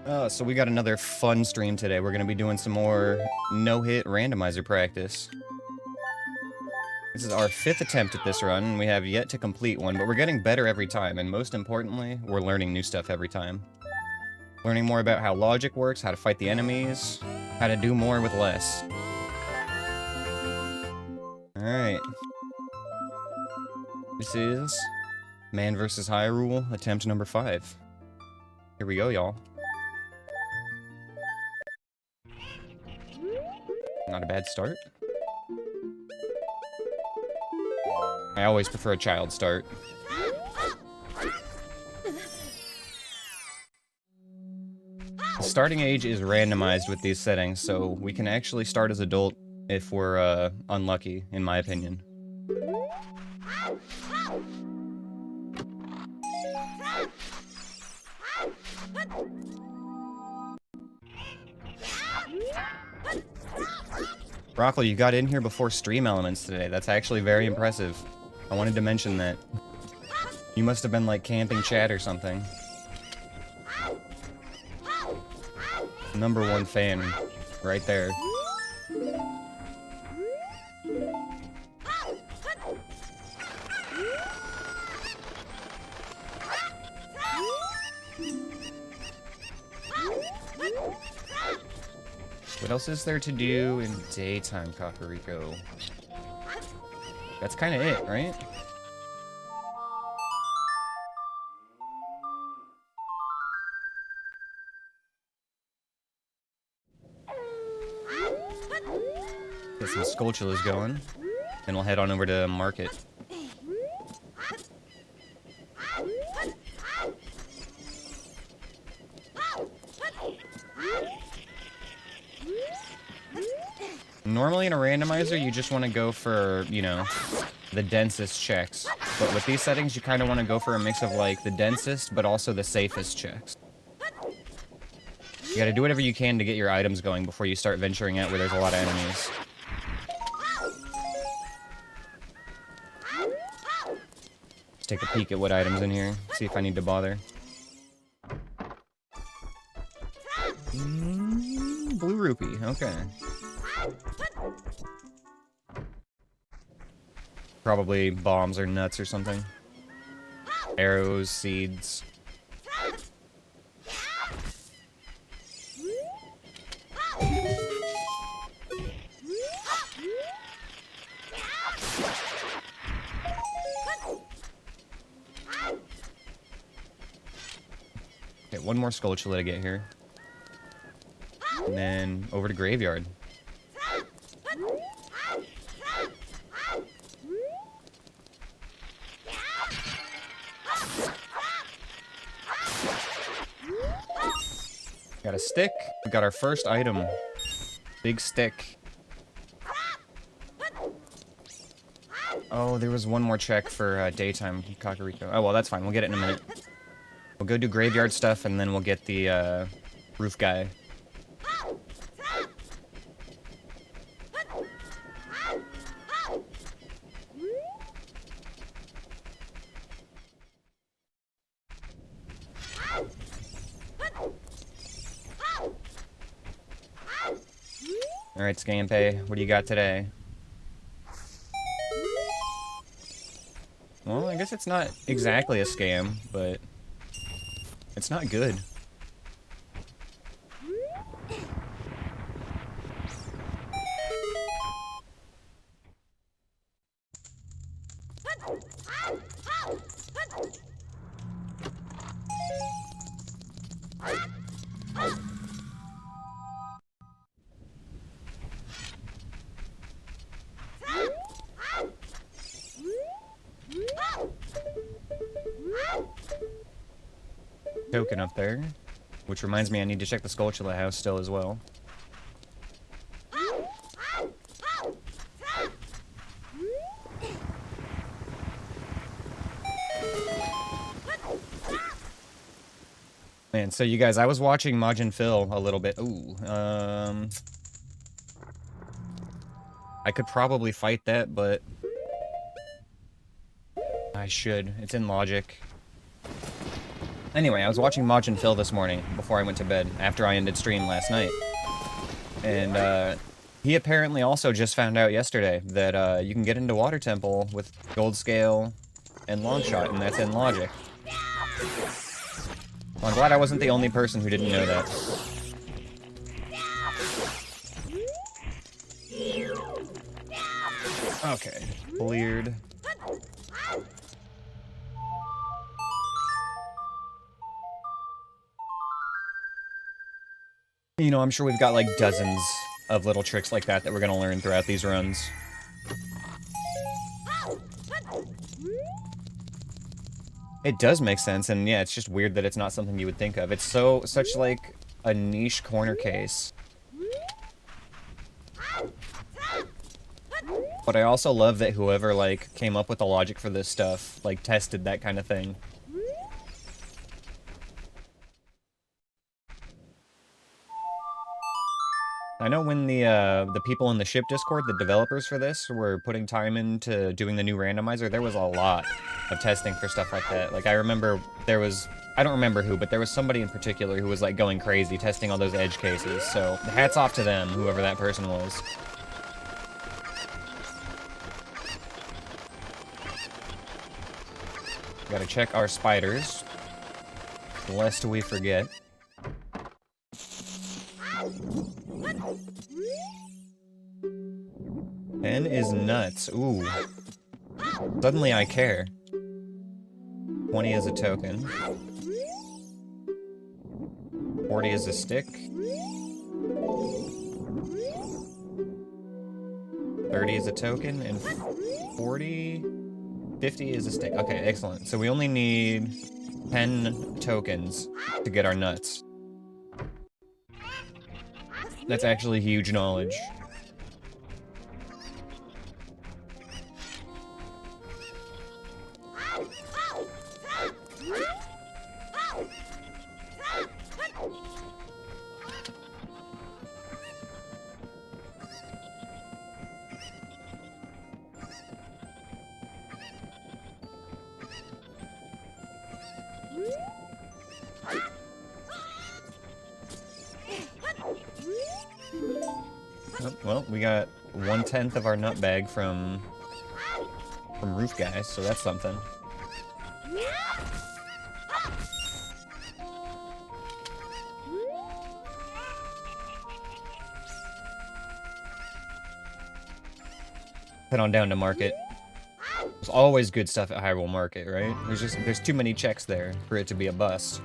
So we got another fun stream today. We're gonna be doing some more no-hit randomizer practice. This is our 5th attempt at this run, and we have yet to complete one, but we're getting better every time, and most importantly, we're learning new stuff every time. Learning more about how logic works, how to fight the enemies, how to do more with less. Alright. This is Man vs. Hyrule, attempt number 5. Here we go, y'all. Not a bad start. I always prefer a child start. The starting age is randomized with these settings, so we can actually start as adult if we're unlucky, in my opinion. Broccoli, you got in here before stream elements today. That's actually very impressive. I wanted to mention that. You must have been like camping chat or something. #1 fan, right there. What else is there to do in daytime, Kakariko? That's kind of it, right? Get some Skulltulas going. Then we'll head on over to market. Normally in a randomizer, you just want to go for, you know, the densest checks. But with these settings, you kind of want to go for a mix of, like, the densest, but also the safest checks. You gotta do whatever you can to get your items going before you start venturing out where there's a lot of enemies. Let's take a peek at what items in here, see if I need to bother. Blue rupee, okay. Probably bombs or nuts or something. Arrows, seeds. Okay, one more Skulltula to get here. And then over to Graveyard. Got a stick. We got our first item. Big stick. Oh, there was one more check for daytime Kakariko. Oh, well, that's fine. We'll get it in a minute. We'll go do graveyard stuff, and then we'll get the roof guy. Alright, Scampe, what do you got today? Well, I guess it's not exactly a scam, but it's not good. Token up there, which reminds me I need to check the Skulltula house still as well. Man, so you guys, I was watching Majin Phil a little bit. Ooh, I could probably fight that, but I should. It's in logic. Anyway, I was watching Majin Phil this morning before I went to bed, after I ended stream last night. And, he apparently also just found out yesterday that, you can get into Water Temple with Gold Scale and Longshot, and that's in Logic. Well, I'm glad I wasn't the only person who didn't know that. Okay, cleared. You know, I'm sure we've got like dozens of little tricks like that that we're gonna learn throughout these runs. It does make sense, and yeah, it's just weird that it's not something you would think of. It's such like a niche corner case. But I also love that whoever like came up with the logic for this stuff like tested that kind of thing. I know when the people in the ship Discord, the developers for this, were putting time into doing the new randomizer, there was a lot of testing for stuff like that. Like, I remember there was, I don't remember who, but there was somebody in particular who was, like, going crazy testing all those edge cases, so hats off to them, whoever that person was. Gotta check our spiders, lest we forget. Pen is nuts. Ooh. Suddenly I care. 20 is a token. 40 is a stick. 30 is a token, and 50 is a stick. Okay, excellent. So we only need 10 tokens to get our nuts. That's actually huge knowledge. Well, we got 1/10 of our nut bag from Roof Guys, so that's something. Head on down to Market. There's always good stuff at Hyrule Market, right? There's too many checks there for it to be a bust.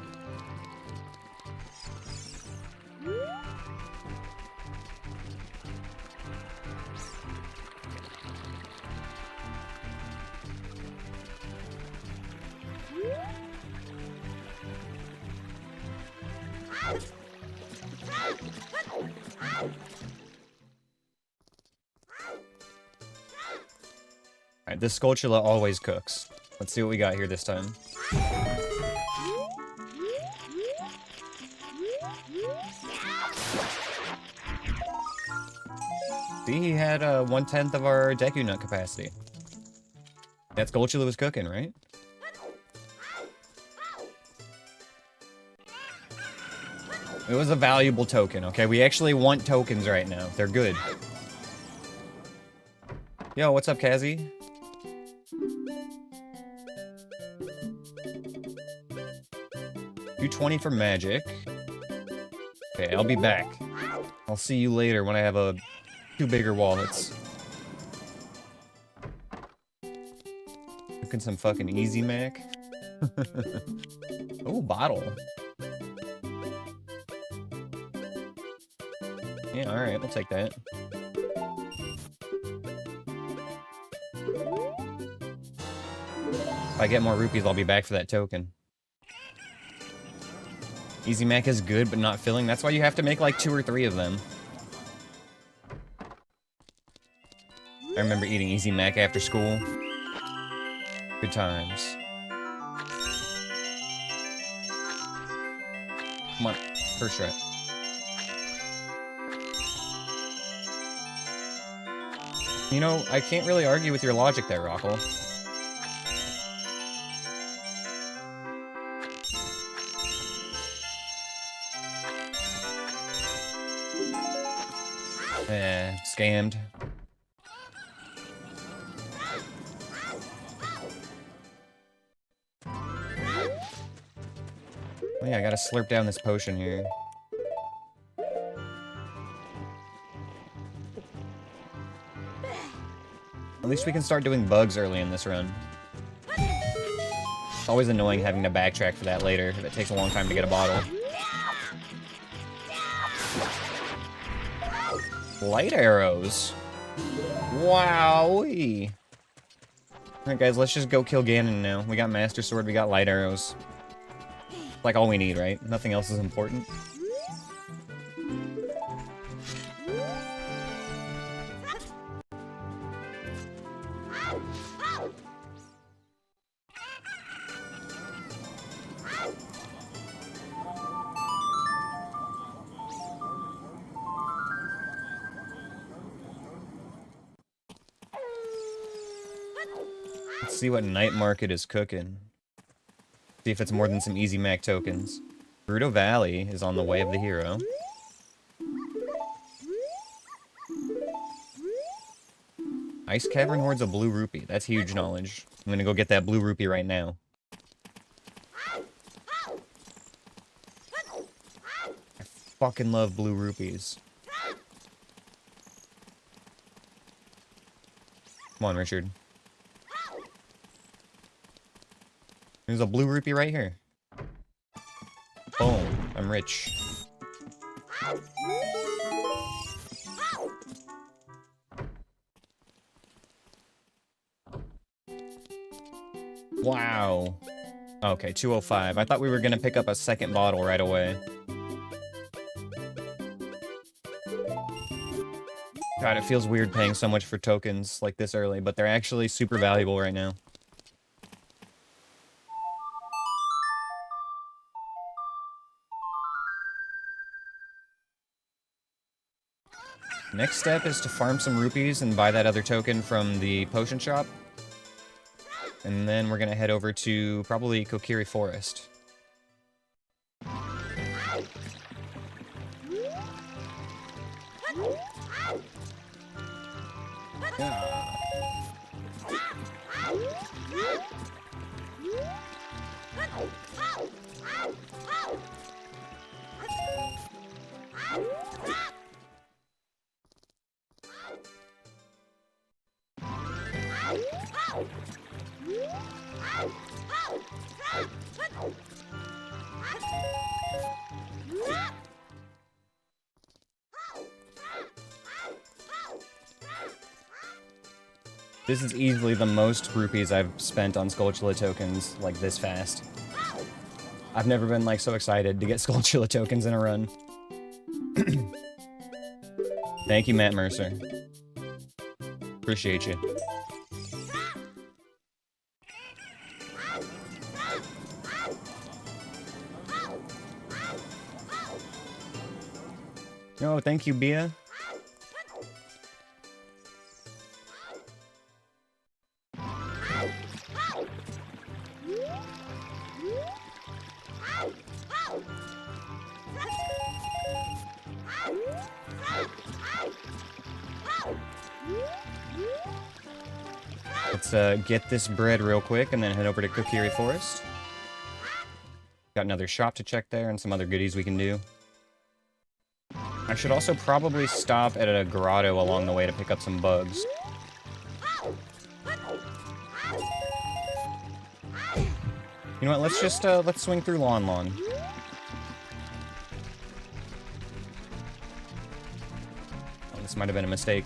Alright, this Skulltula always cooks. Let's see what we got here this time. See, he had 1/10 of our Deku Nut capacity. That Skulltula was cooking, right? It was a valuable token, okay? We actually want tokens right now. They're good. Yo, what's up, Kazzy? $220 for magic. Okay, I'll be back. I'll see you later when I have two bigger wallets. Looking some fucking Easy Mac. Oh, bottle. Yeah, alright, we'll take that. If I get more rupees, I'll be back for that token. Easy Mac is good, but not filling. That's why you have to make like 2 or 3 of them. I remember eating Easy Mac after school. Good times. Come on, first try. You know, I can't really argue with your logic there, Rockle. Scammed. Oh yeah, I gotta slurp down this potion here. At least we can start doing bugs early in this run. It's always annoying having to backtrack for that later if it takes a long time to get a bottle. Light arrows. Wowee. Alright guys, let's just go kill Ganon now. We got Master Sword, we got light arrows. Like all we need, right? Nothing else is important. Let's see what Night Market is cooking. See if it's more than some Easy Mac tokens. Gerudo Valley is on the way of the hero. Ice Cavern hoards a blue rupee. That's huge knowledge. I'm gonna go get that blue rupee right now. I fucking love blue rupees. Come on, Richard. There's a blue rupee right here. Boom. I'm rich. Wow. Okay, 205. I thought we were gonna pick up a second bottle right away. God, it feels weird paying so much for tokens like this early, but they're actually super valuable right now. Next step is to farm some rupees and buy that other token from the potion shop. And then we're gonna head over to probably Kokiri Forest. Yeah. This is easily the most rupees I've spent on Skulltula tokens, like, this fast. I've never been, like, so excited to get Skulltula tokens in a run. Thank you, Matt Mercer. Appreciate you. Oh, thank you, Bia. Let's get this bread real quick and then head over to Kokiri Forest. Got another shop to check there and some other goodies we can do. I should also probably stop at a grotto along the way to pick up some bugs. You know what, let's just, let's swing through Lon Lon. Oh, this might have been a mistake.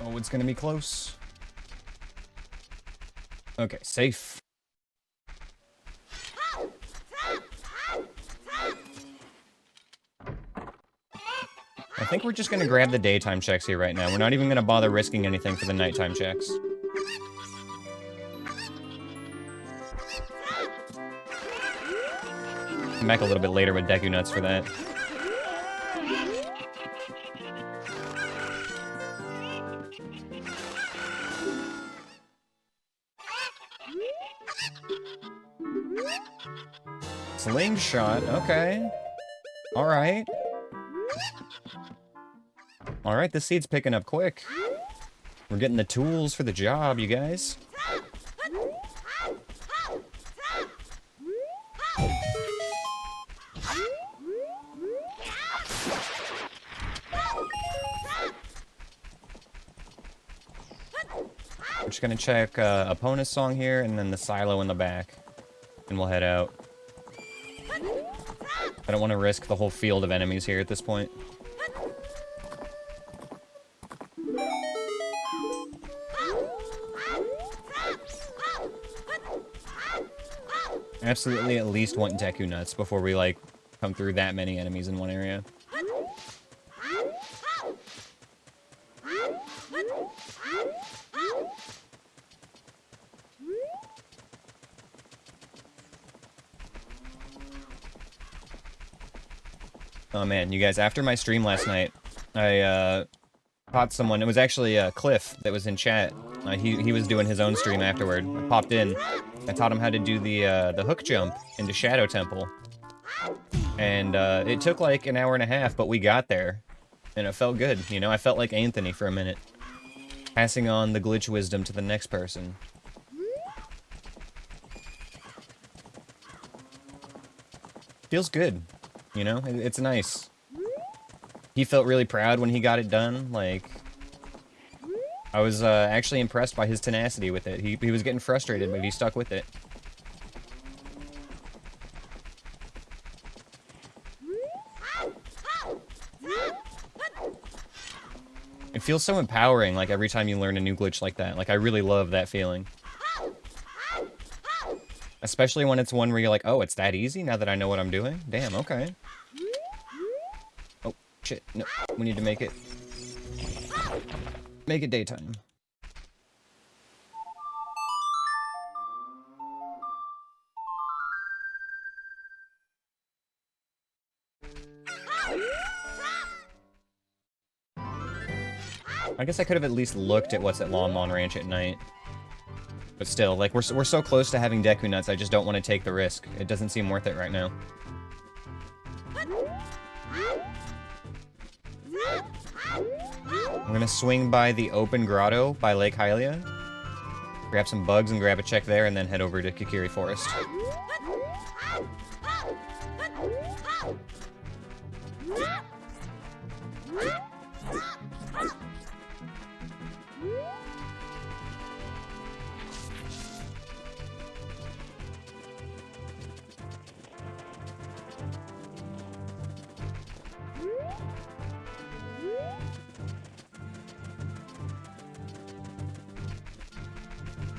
Oh, it's gonna be close. Okay, safe. I think we're just gonna grab the daytime checks here right now. We're not even gonna bother risking anything for the nighttime checks. Come back a little bit later with Deku Nuts for that. Slingshot, okay. Alright. Alright, this seed's picking up quick. We're getting the tools for the job, you guys. I'm just gonna check opponent's song here, and then the silo in the back. And we'll head out. I don't want to risk the whole field of enemies here at this point. Absolutely at least want Deku Nuts before we, like, come through that many enemies in one area. Oh man, you guys, after my stream last night, I caught someone. It was actually Cliff that was in chat. He was doing his own stream afterward. I popped in. I taught him how to do the hook jump into Shadow Temple. And it took like an hour and a half, but we got there. And it felt good, you know? I felt like Anthony for a minute. Passing on the glitch wisdom to the next person. Feels good. You know, it's nice. He felt really proud when he got it done. Like, I was actually impressed by his tenacity with it. He was getting frustrated, but he stuck with it. It feels so empowering, like, every time you learn a new glitch like that. Like, I really love that feeling. Especially when it's one where you're like, oh, it's that easy now that I know what I'm doing? Damn, okay. Oh, shit. No, we need to make it daytime. I guess I could have at least looked at what's at Lon Lon Ranch at night. But still, like, we're so close to having Deku Nuts, I just don't want to take the risk. It doesn't seem worth it right now. I'm gonna swing by the open grotto by Lake Hylia, grab some bugs and grab a check there, and then head over to Kikiri Forest.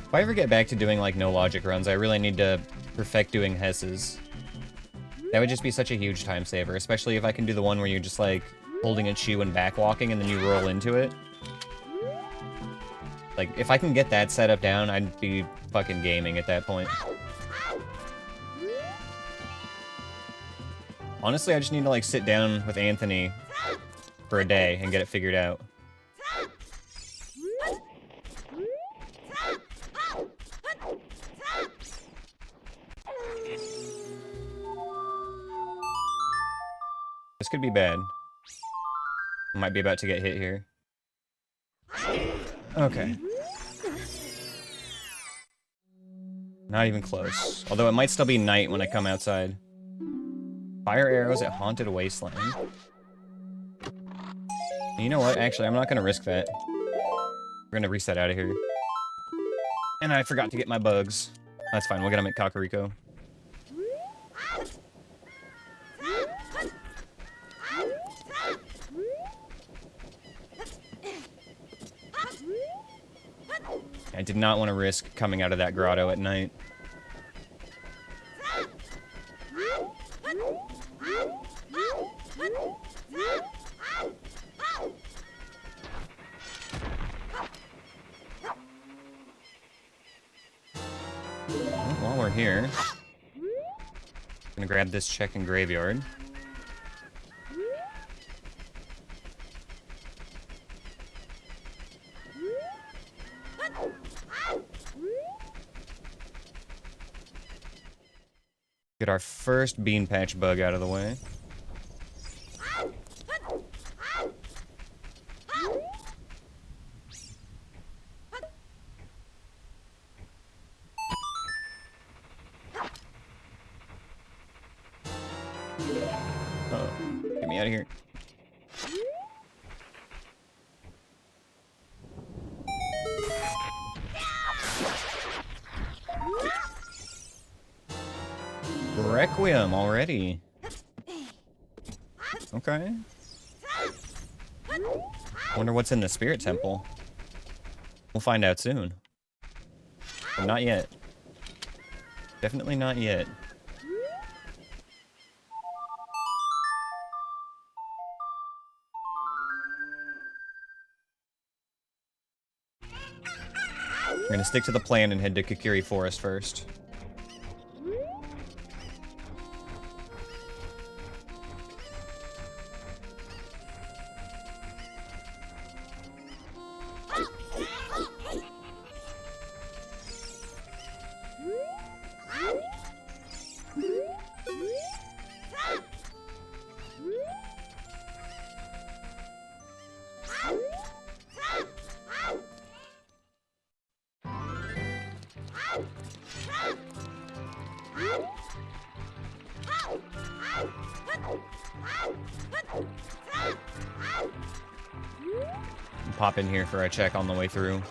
If I ever get back to doing, like, no logic runs, I really need to perfect doing Hesses. That would just be such a huge time saver, especially if I can do the one where you're just, like, holding a chew and backwalking and then you roll into it. Like, if I can get that setup down, I'd be fucking gaming at that point. Honestly, I just need to, like, sit down with Anthony for a day and get it figured out. This could be bad. I might be about to get hit here. Okay. Not even close. Although it might still be night when I come outside. Fire arrows at Haunted Wasteland. You know what? Actually, I'm not going to risk that. We're going to reset out of here. And I forgot to get my bugs. That's fine. We'll get them at Kakariko. I did not want to risk coming out of that grotto at night. Well, while we're here, I'm gonna grab this check in Graveyard. Get our first bean patch bug out of the way. Oh, get me out of here. Requiem already. Okay. Wonder what's in the spirit temple. We'll find out soon. But not yet. Definitely not yet. We're gonna stick to the plan and head to Kokiri Forest first. Pop in here for a check on the way through.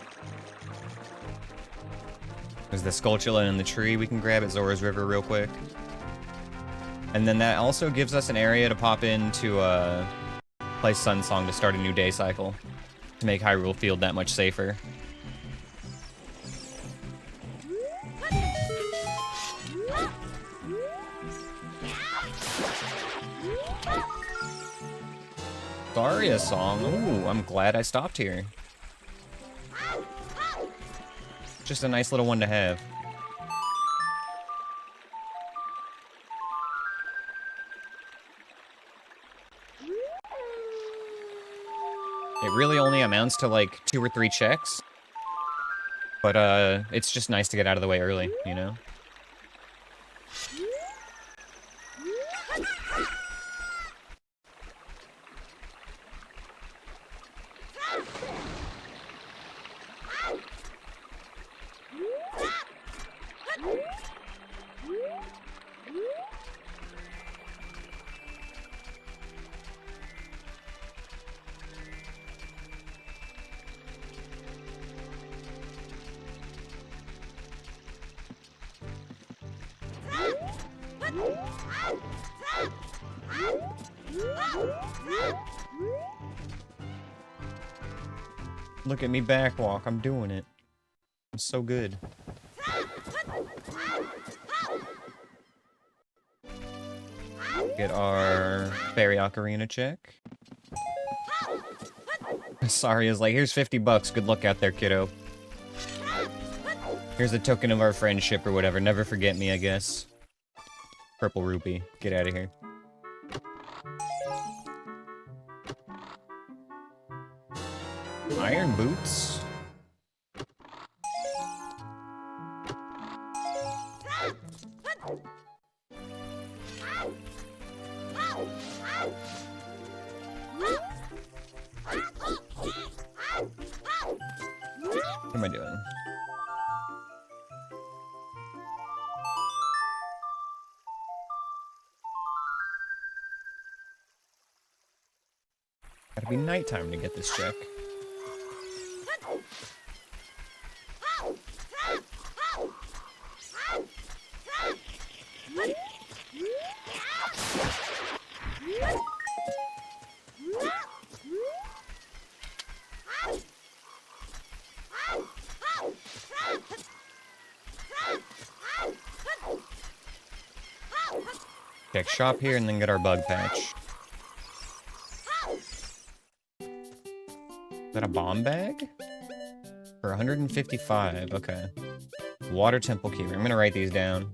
There's the Skulltula in the tree we can grab at Zora's River real quick. And then that also gives us an area to pop in to play Sun Song to start a new day cycle. To make Hyrule Field that much safer. Daria song. Ooh, I'm glad I stopped here. Just a nice little one to have. It really only amounts to like 2 or 3 checks. But it's just nice to get out of the way early, you know? Look at me backwalk, I'm doing it. I'm so good. Get our Fairy Ocarina check. Saria's like, here's 50 bucks, good luck out there, kiddo. Here's a token of our friendship or whatever, never forget me, I guess. Purple rupee, get out of here. Iron boots? What am I doing? Gotta be nighttime to get this check. Check shop here and then get our bug patch. Is that a bomb bag? For 155, okay. Water temple key. I'm gonna write these down.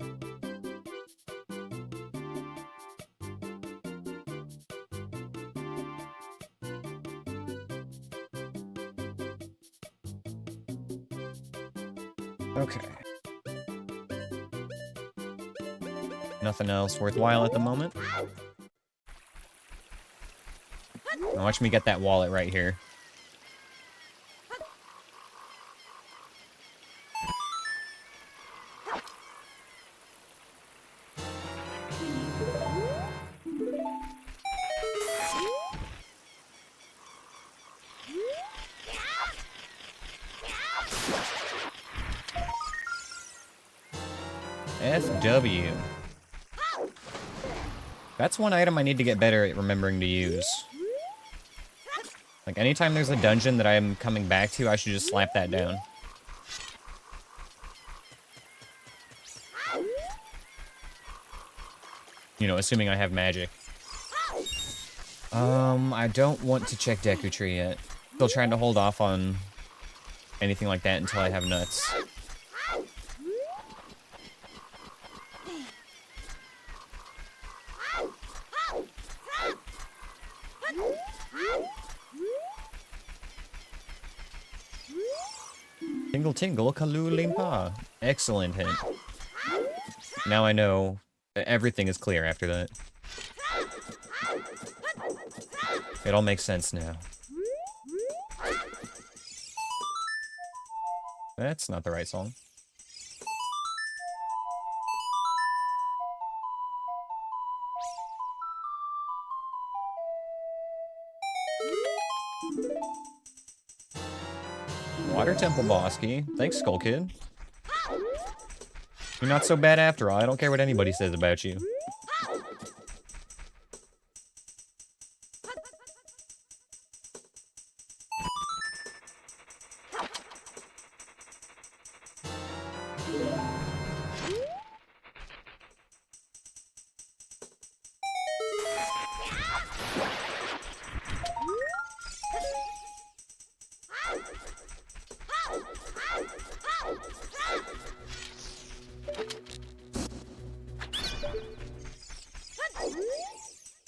Okay. Nothing else worthwhile at the moment. Now watch me get that wallet right here. FW. That's one item I need to get better at remembering to use. Like, anytime there's a dungeon that I'm coming back to, I should just slap that down. You know, assuming I have magic. I don't want to check Deku Tree yet. Still trying to hold off on anything like that until I have nuts. Tingle tingle, kalulimpa. Excellent hint. Now I know everything is clear after that. It all makes sense now. That's not the right song. Water Temple boss key. Thanks, Skull Kid. You're not so bad after all. I don't care what anybody says about you.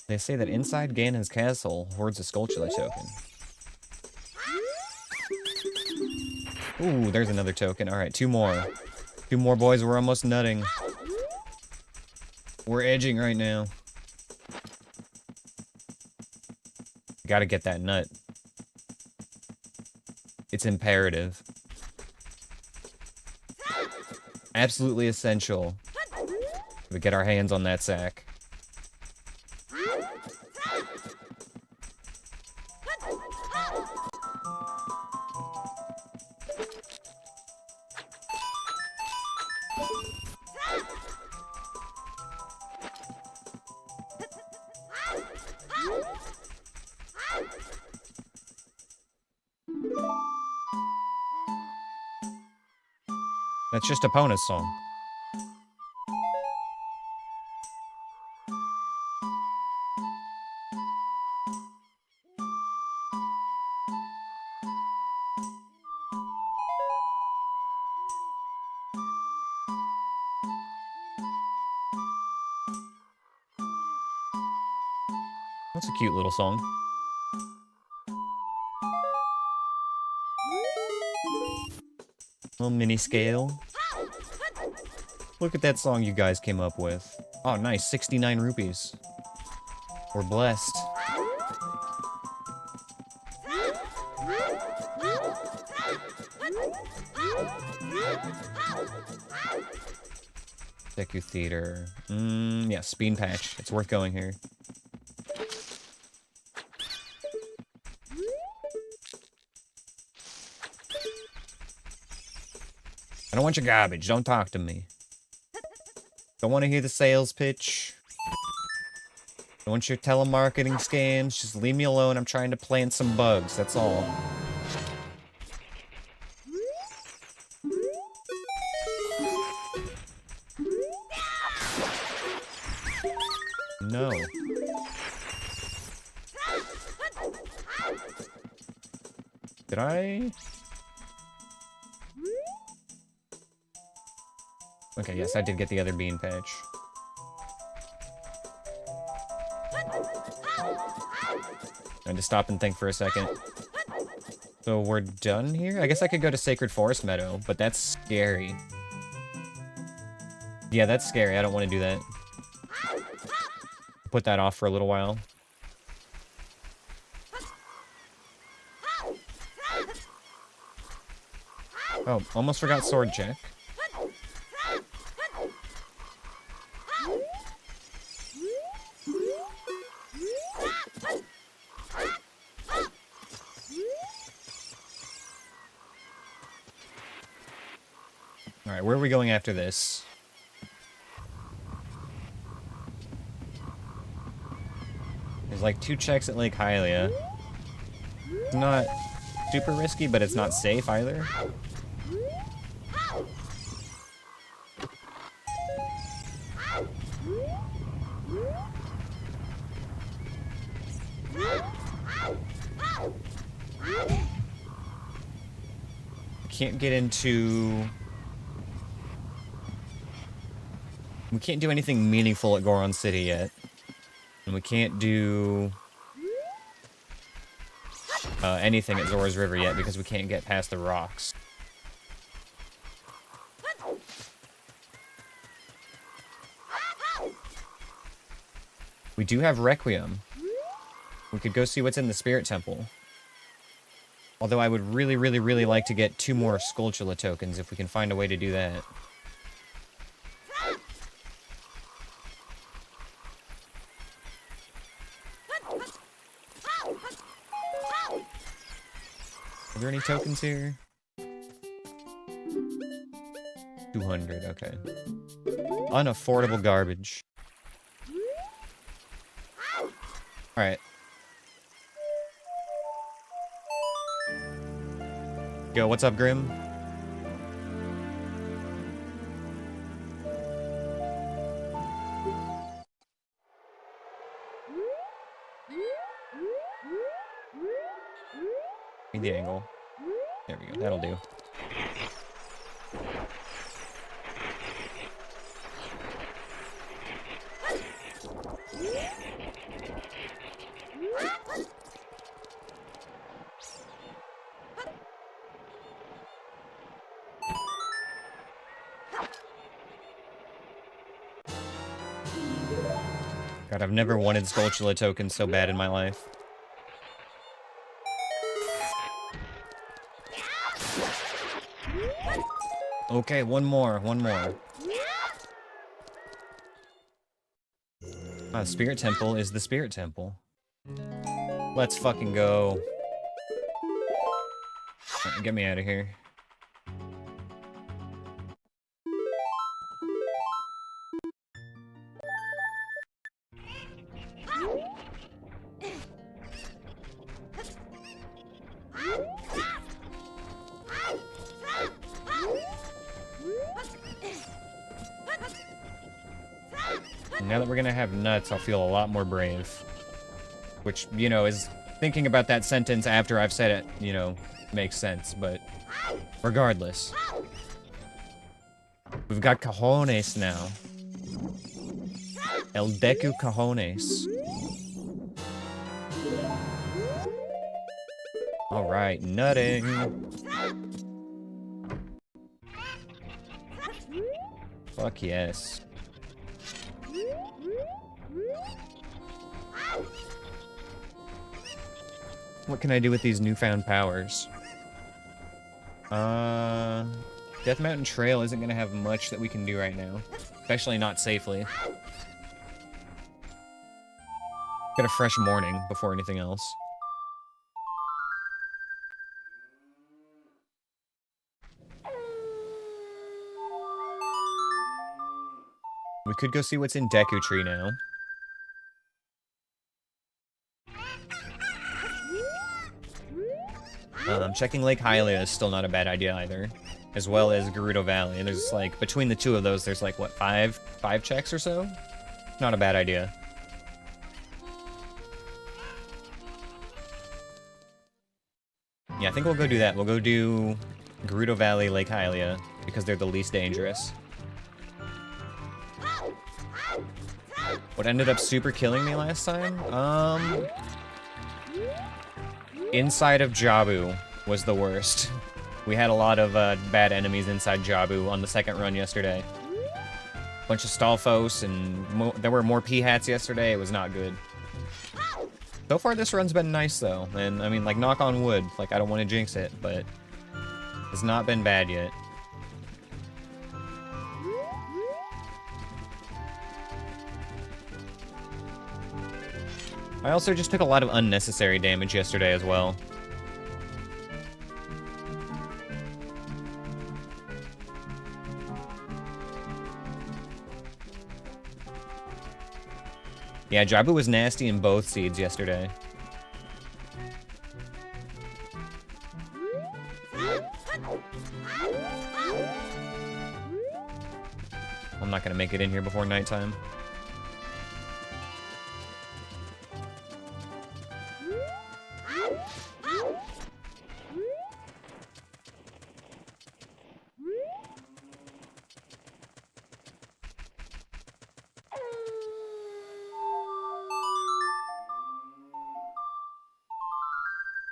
They say that inside Ganon's castle hoards a Skulltula token. Ooh, there's another token. Alright, two more. Two more, boys. We're almost nutting. We're edging right now. Gotta get that nut. It's imperative. Absolutely essential. We get our hands on that sack. That's just Epona's song. That's a cute little song. Little mini scale. Look at that song you guys came up with. Oh, nice. 69 rupees. We're blessed. Deku Theater. Yeah, Speed Patch. It's worth going here. I don't want your garbage. Don't talk to me. Don't want to hear the sales pitch. Don't want your telemarketing scams. Just leave me alone. I'm trying to plant some bugs. That's all. No. Did I? Okay, yes, I did get the other bean patch. I had to stop and think for a second. So we're done here? I guess I could go to Sacred Forest Meadow, but that's scary. Yeah, that's scary. I don't want to do that. Put that off for a little while. Oh, almost forgot sword check. Alright, where are we going after this? There's like 2 checks at Lake Hylia. It's not super risky, but it's not safe either. Can't get into... We can't do anything meaningful at Goron City yet. And we can't do... anything at Zora's River yet because we can't get past the rocks. We do have Requiem. We could go see what's in the Spirit Temple. Although I would really, really, really like to get 2 more Skulltula tokens if we can find a way to do that. Are there any tokens here? 200, okay. Unaffordable garbage. Alright. Yo, what's up, Grim? Need the angle. There we go, that'll do. God, I've never wanted Skulltula tokens so bad in my life. Okay, one more. Spirit Temple is the Spirit Temple. Let's fucking go. Right, get me out of here. Now that we're gonna have nuts, I'll feel a lot more brave. Which, you know, is thinking about that sentence after I've said it, you know, makes sense, but regardless. We've got cojones now. El Deku cojones. Alright, nutting. Fuck yes. What can I do with these newfound powers? Death Mountain Trail isn't gonna have much that we can do right now. Especially not safely. Get a fresh morning before anything else. We could go see what's in Deku Tree now. Checking Lake Hylia is still not a bad idea either. As well as Gerudo Valley. There's like, between the 2 of those, there's like, what, 5 checks or so? Not a bad idea. Yeah, I think we'll go do that. We'll go do Gerudo Valley, Lake Hylia, because they're the least dangerous. What ended up super killing me last time? Inside of Jabu was the worst. We had a lot of bad enemies inside Jabu on the second run yesterday. Bunch of Stalfos, and there were more P-hats yesterday. It was not good. So far, this run's been nice, though. And, I mean, like, knock on wood. Like, I don't want to jinx it, but it's not been bad yet. I also just took a lot of unnecessary damage yesterday as well. Yeah, Jabu was nasty in both seeds yesterday. I'm not gonna make it in here before nighttime.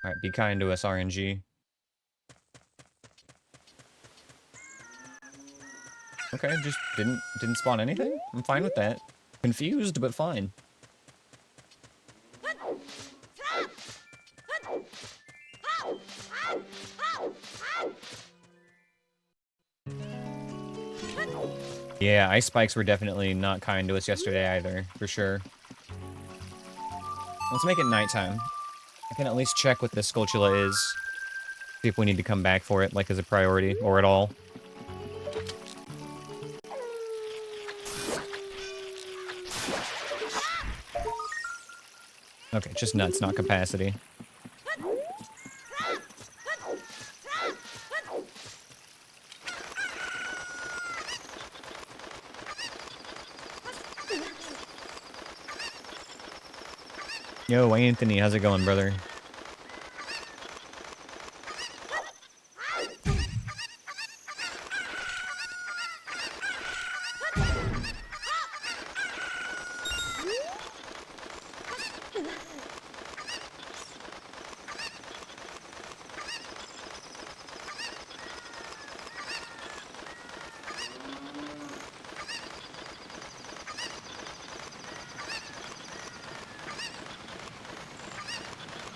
Alright, be kind to us, RNG. Okay, just didn't spawn anything? I'm fine with that. Confused, but fine. Yeah, ice spikes were definitely not kind to us yesterday either, for sure. Let's make it nighttime. I can at least check what this Skulltula is. See if we need to come back for it, like as a priority, or at all. Okay, just nuts, not capacity. Yo, Anthony, how's it going, brother?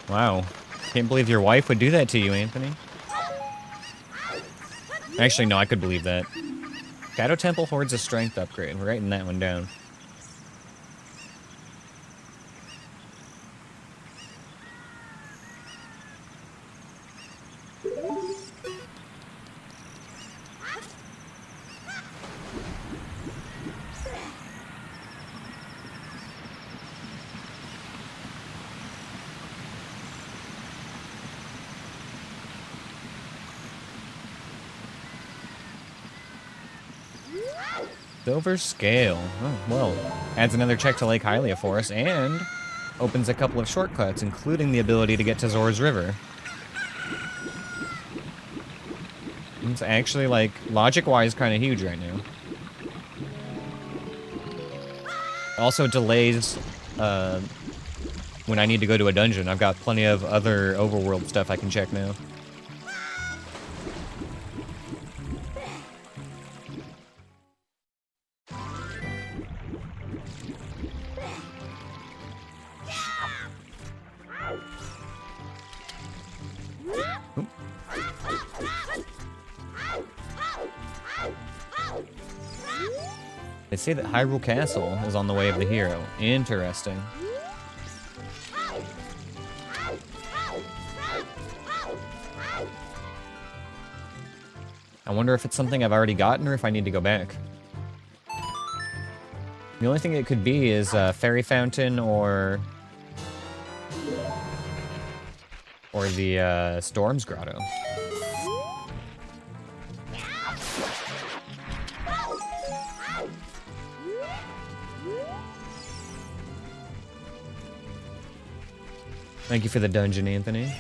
Wow. Can't believe your wife would do that to you, Anthony. Actually, no, I could believe that. Shadow Temple hoards a strength upgrade. We're writing that one down. Silver Scale. Oh, well. Adds another check to Lake Hylia for us, and opens a couple of shortcuts, including the ability to get to Zora's River. It's actually, like, logic-wise kind of huge right now. Also delays when I need to go to a dungeon. I've got plenty of other overworld stuff I can check now. They say that Hyrule Castle is on the way of the hero. Interesting. I wonder if it's something I've already gotten or if I need to go back. The only thing it could be is Fairy Fountain or the Storm's Grotto. Thank you for the dungeon, Anthony.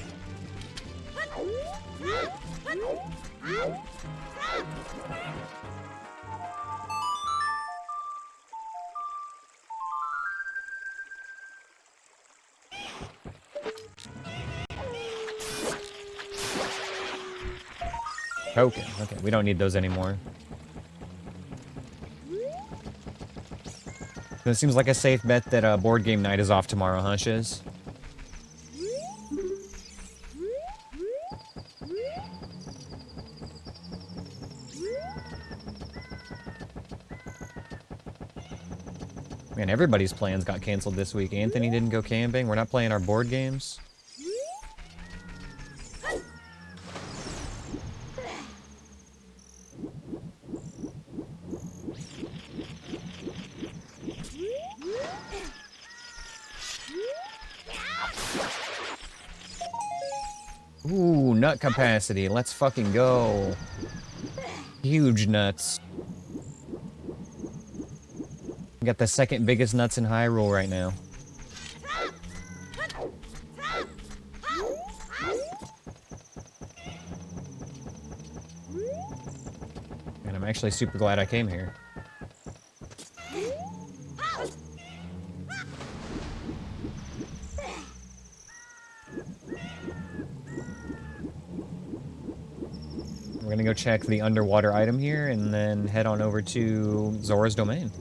Token. Okay, we don't need those anymore. So it seems like a safe bet that board game night is off tomorrow, huh, Shiz? Man, everybody's plans got canceled this week. Anthony didn't go camping. We're not playing our board games. Ooh, nut capacity. Let's fucking go. Huge nuts. We got the second biggest nuts in Hyrule right now. And I'm actually super glad I came here. We're gonna go check the underwater item here and then head on over to Zora's Domain.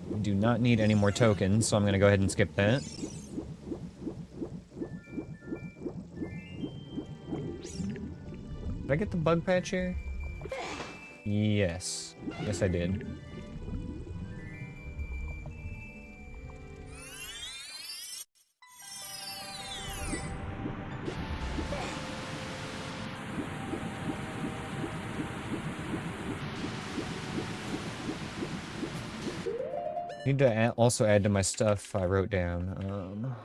We do not need any more tokens, so I'm gonna go ahead and skip that. Did I get the bug patch here? Yes. Yes, I did. Need to also add to my stuff I wrote down.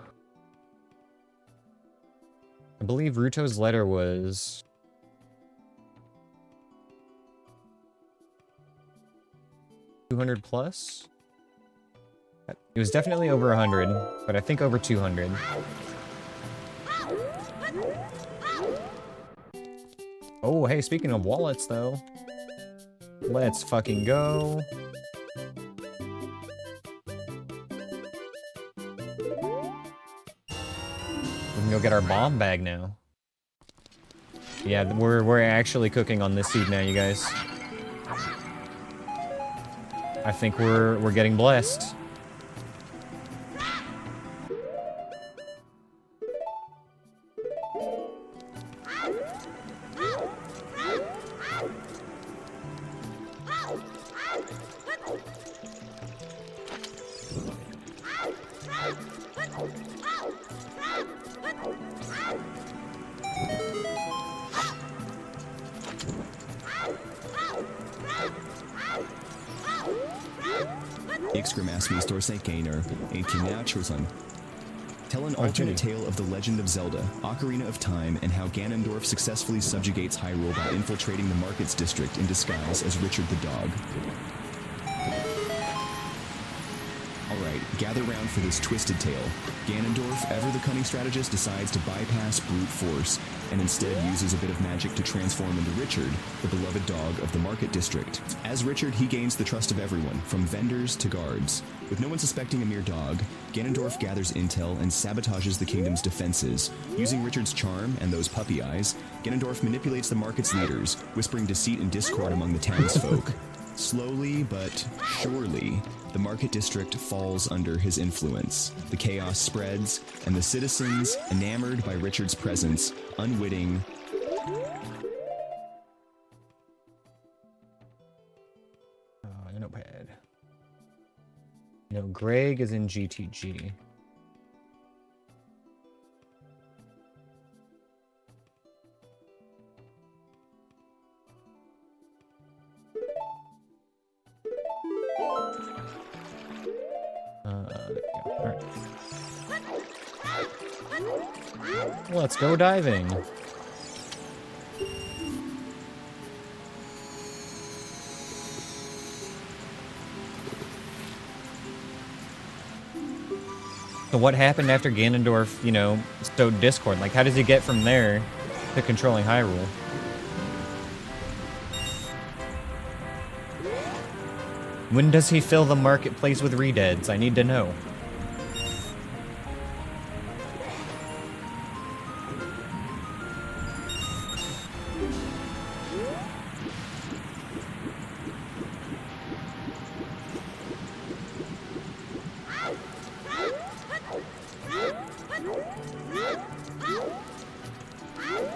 I believe Ruto's letter was... 200 plus? It was definitely over 100, but I think over 200. Oh, hey, speaking of wallets, though. Let's fucking go. We can go get our bomb bag now. Yeah, we're actually cooking on this seed now, you guys. I think we're getting blessed. Tell an alternate tale of the legend of Zelda, Ocarina of Time, and how Ganondorf successfully subjugates Hyrule by infiltrating the Markets District in disguise as Richard the Dog. Alright, gather round for this twisted tale. Ganondorf, ever the cunning strategist, decides to bypass brute force, and instead uses a bit of magic to transform into Richard, the beloved dog of the Market District. As Richard, he gains the trust of everyone, from vendors to guards. With no one suspecting a mere dog, Ganondorf gathers intel and sabotages the kingdom's defenses. Using Richard's charm and those puppy eyes, Ganondorf manipulates the market's leaders, whispering deceit and discord among the townsfolk. Slowly but surely, the Market District falls under his influence. The chaos spreads, and the citizens, enamored by Richard's presence, unwitting... Notepad. No, Greg is in GTG. Alright. Let's go diving. So what happened after Ganondorf, you know, stowed Discord? Like, how does he get from there to controlling Hyrule? When does he fill the marketplace with redeads? I need to know.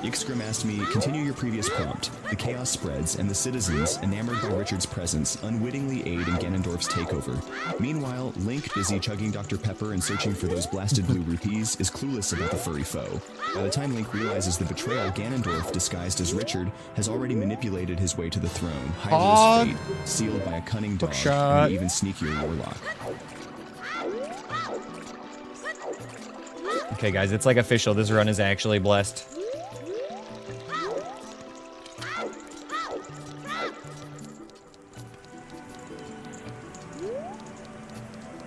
Ixgrim asked me, continue your previous prompt. The chaos spreads, and the citizens, enamored by Richard's presence, unwittingly aid in Ganondorf's takeover. Meanwhile, Link, busy chugging Dr. Pepper and searching for those blasted blue rupees, is clueless about the furry foe. By the time Link realizes the betrayal, Ganondorf, disguised as Richard, has already manipulated his way to the throne, Hyrule's fate, sealed by a cunning dog and an even sneakier warlock. Okay, guys, it's like official. This run is actually blessed.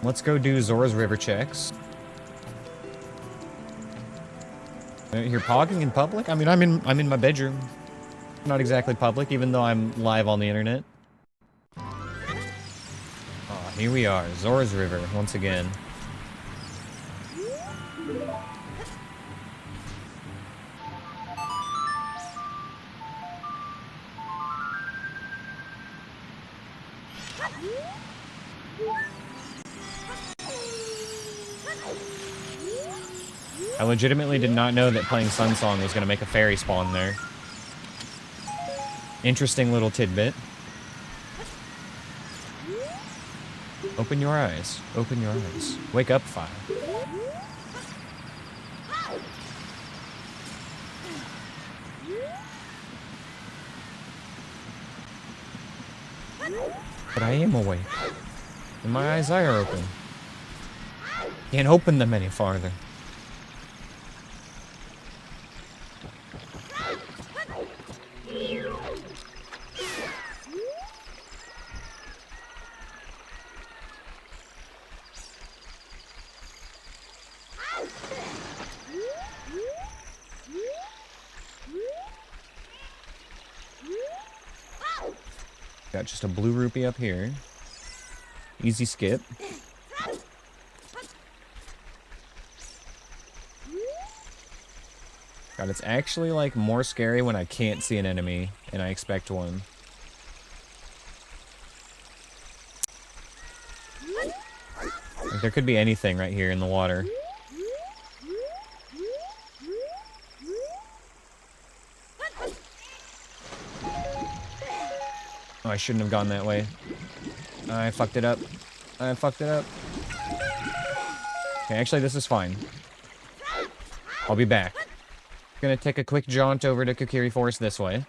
Let's go do Zora's River checks. You're pogging in public? I mean, I'm in my bedroom. Not exactly public, even though I'm live on the internet. Oh, here we are, Zora's River once again. I legitimately did not know that playing Sun Song was going to make a fairy spawn there. Interesting little tidbit. Open your eyes. Open your eyes. Wake up, fire. But I am awake. And my eyes are open. Can't open them any farther. Got just a blue rupee up here. Easy skip. God, it's actually, like, more scary when I can't see an enemy and I expect one. Like, there could be anything right here in the water. Oh, I shouldn't have gone that way. I fucked it up. I fucked it up. Okay, actually, this is fine. I'll be back. Gonna take a quick jaunt over to Kokiri Forest this way.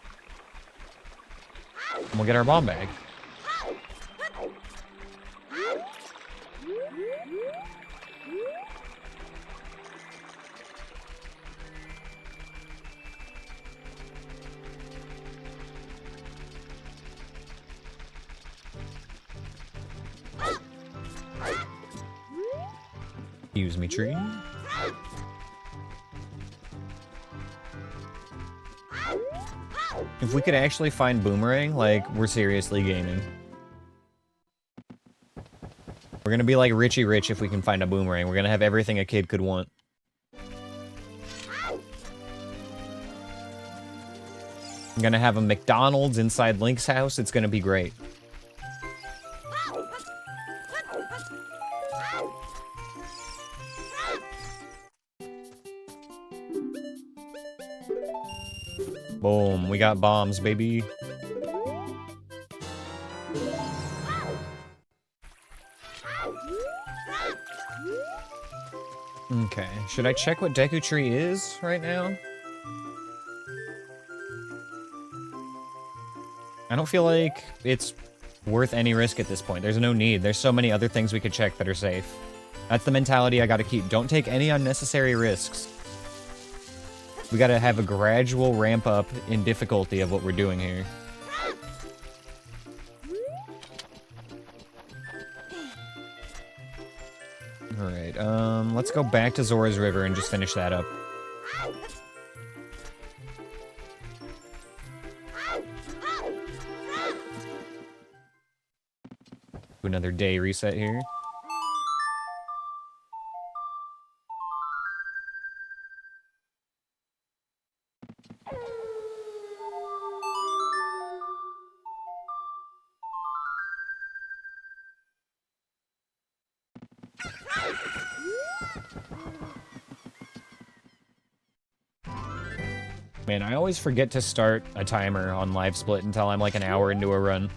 And we'll get our bomb bag. Excuse me, tree. If we could actually find Boomerang, like, we're seriously gaming. We're gonna be like Richie Rich if we can find a Boomerang. We're gonna have everything a kid could want. I'm gonna have a McDonald's inside Link's house. It's gonna be great. Boom, we got bombs, baby. Okay, should I check what Deku Tree is right now? I don't feel like it's worth any risk at this point. There's no need. There's so many other things we could check that are safe. That's the mentality I gotta keep. Don't take any unnecessary risks. We gotta have a gradual ramp up in difficulty of what we're doing here. Alright, let's go back to Zora's River and just finish that up. Do another day reset here. Man, I always forget to start a timer on Live Split until I'm like an hour into a run.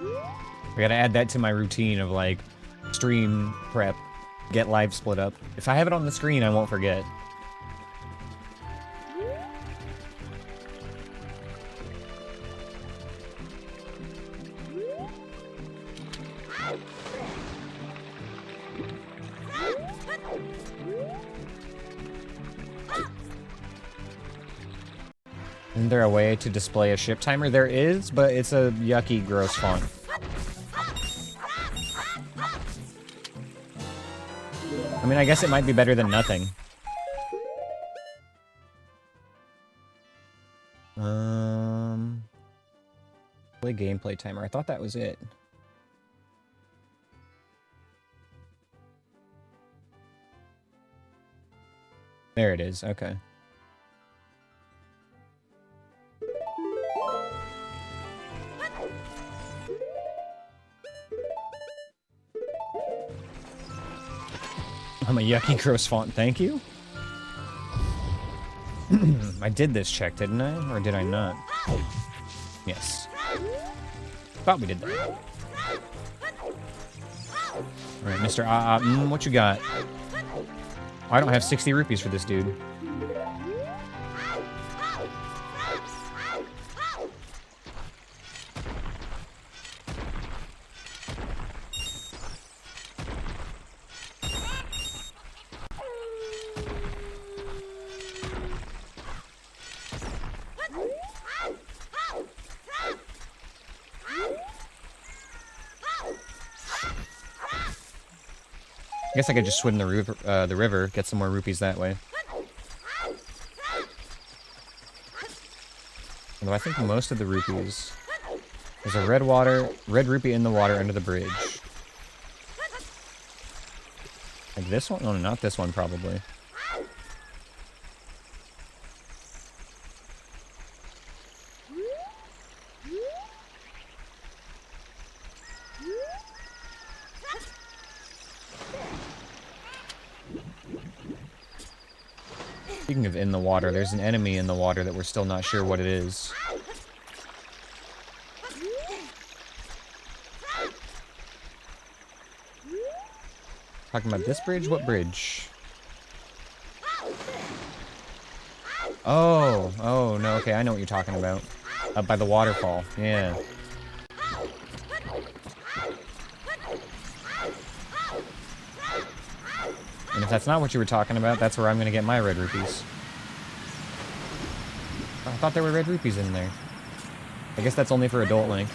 I gotta add that to my routine of like stream prep, get Live Split up. If I have it on the screen, I won't forget. Isn't there a way to display a ship timer? There is, but it's a yucky, gross font. I mean, I guess it might be better than nothing. Play gameplay timer. I thought that was it. There it is. Okay. I'm a yucky gross font, thank you. I did this check, didn't I? Or did I not? Yes. Thought we did that. Alright, Mr. What you got? I don't have 60 rupees for this dude. I guess I could just swim the river, get some more rupees that way. Although I think most of the rupees... There's a red rupee in the water under the bridge. Like this one? No, not this one, probably. Speaking of in the water, there's an enemy in the water that we're still not sure what it is. Talking about this bridge? What bridge? Oh, no, okay, I know what you're talking about. Up by the waterfall, yeah. And if that's not what you were talking about, that's where I'm gonna get my red rupees. I thought there were red rupees in there. I guess that's only for Adult Link.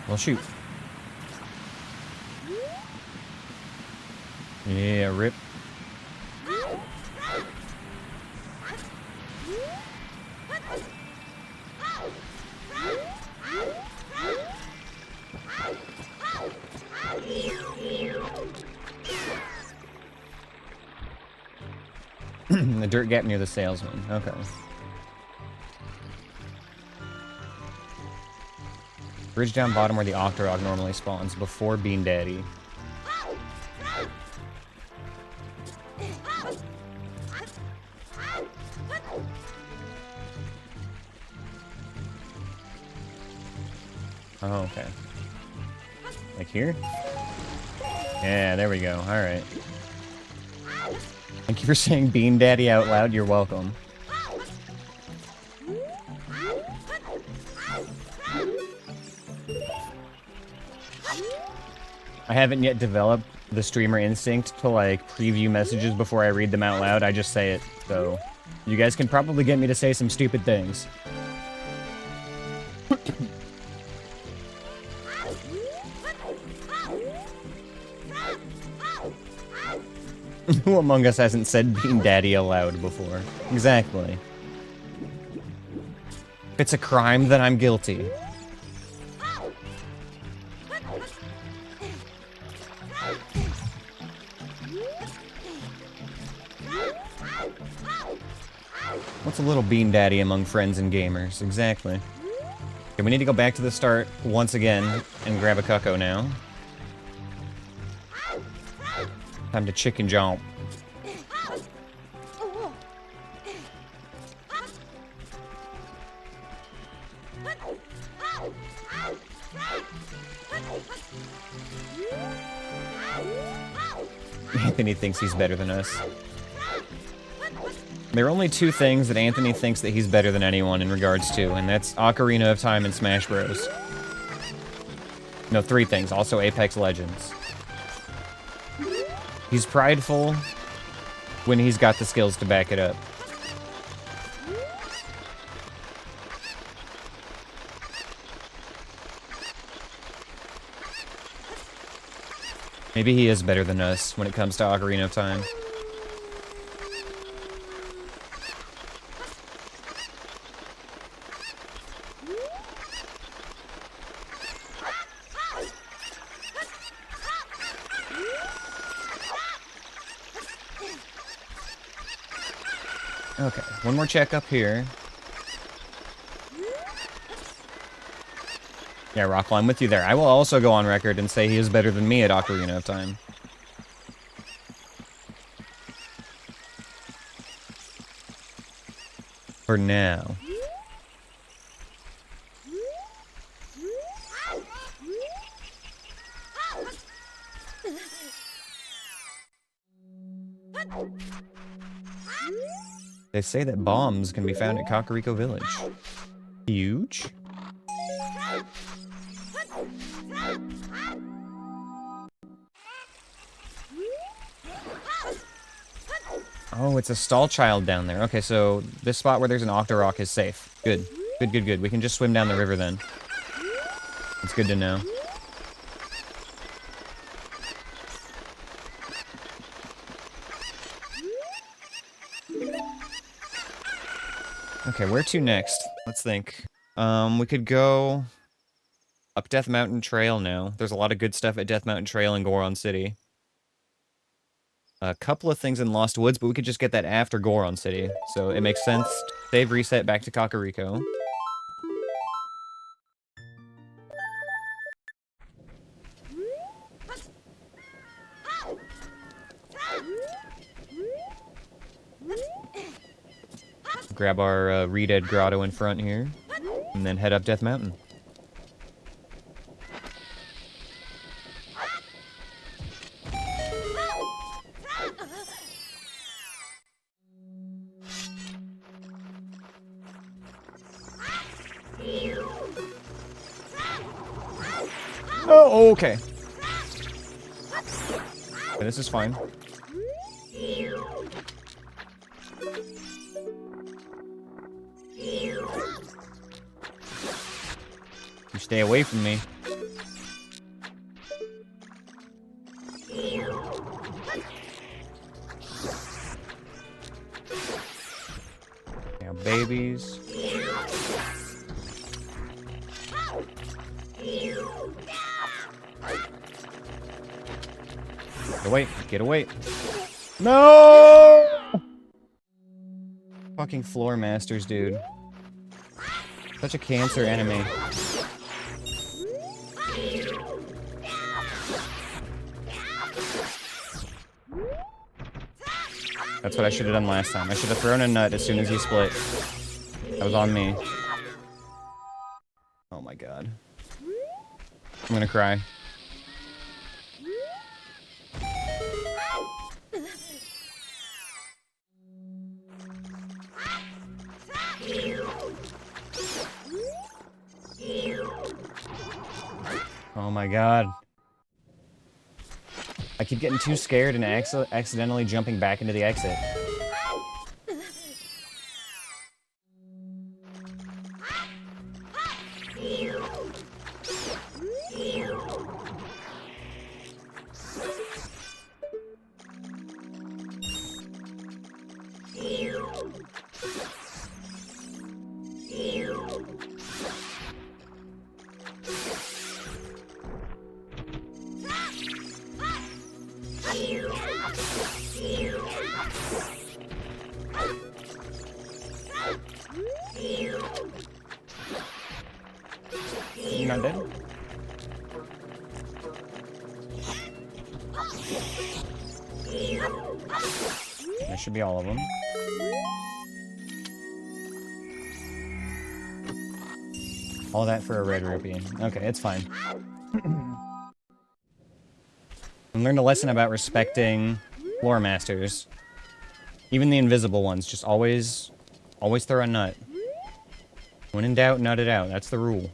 Well, shoot. Yeah, rip. The dirt gap near the salesman. Okay. Bridge down bottom where the Octorok normally spawns before Bean Daddy. Oh, okay. Like here? Yeah, there we go. Alright. Thank you for saying Bean Daddy out loud. You're welcome. I haven't yet developed the streamer instinct to, like, preview messages before I read them out loud. I just say it, so you guys can probably get me to say some stupid things. Who among us hasn't said Bean Daddy aloud before? Exactly. If it's a crime, then I'm guilty. What's a little bean daddy among friends and gamers? Exactly. Okay, we need to go back to the start once again and grab a cucko now. Time to chicken jump. Anthony thinks he's better than us. There are only two things that Anthony thinks that he's better than anyone in regards to, and that's Ocarina of Time and Smash Bros. No, three things. Also Apex Legends. He's prideful when he's got the skills to back it up. Maybe he is better than us when it comes to Ocarina of Time. Okay, one more check up here. Yeah, Rockwell, I'm with you there. I will also go on record and say he is better than me at Ocarina of Time. For now. They say that bombs can be found at Kakariko Village. Huge. Oh, it's a stall child down there. Okay, so this spot where there's an Octorok is safe. Good. Good, good, good. We can just swim down the river then. It's good to know. Okay, where to next? Let's think. We could go up Death Mountain Trail now. There's a lot of good stuff at Death Mountain Trail in Goron City. A couple of things in Lost Woods, but we could just get that after Goron City. So it makes sense. Save, reset, back to Kakariko. Grab our Redead Grotto in front here, and then head up Death Mountain. Oh, okay. Okay, this is fine. You stay away from me. Now, babies. Get away, get away. No! Fucking floor masters, dude. Such a cancer enemy. That's what I should have done last time. I should have thrown a nut as soon as he split. That was on me. Oh my god. I'm gonna cry. Oh my god. I keep getting too scared and accidentally jumping back into the exit. That should be all of them. All that for a red rupee. Okay, it's fine. I learned a lesson about respecting lore masters. Even the invisible ones. Just always throw a nut. When in doubt, nut it out. That's the rule.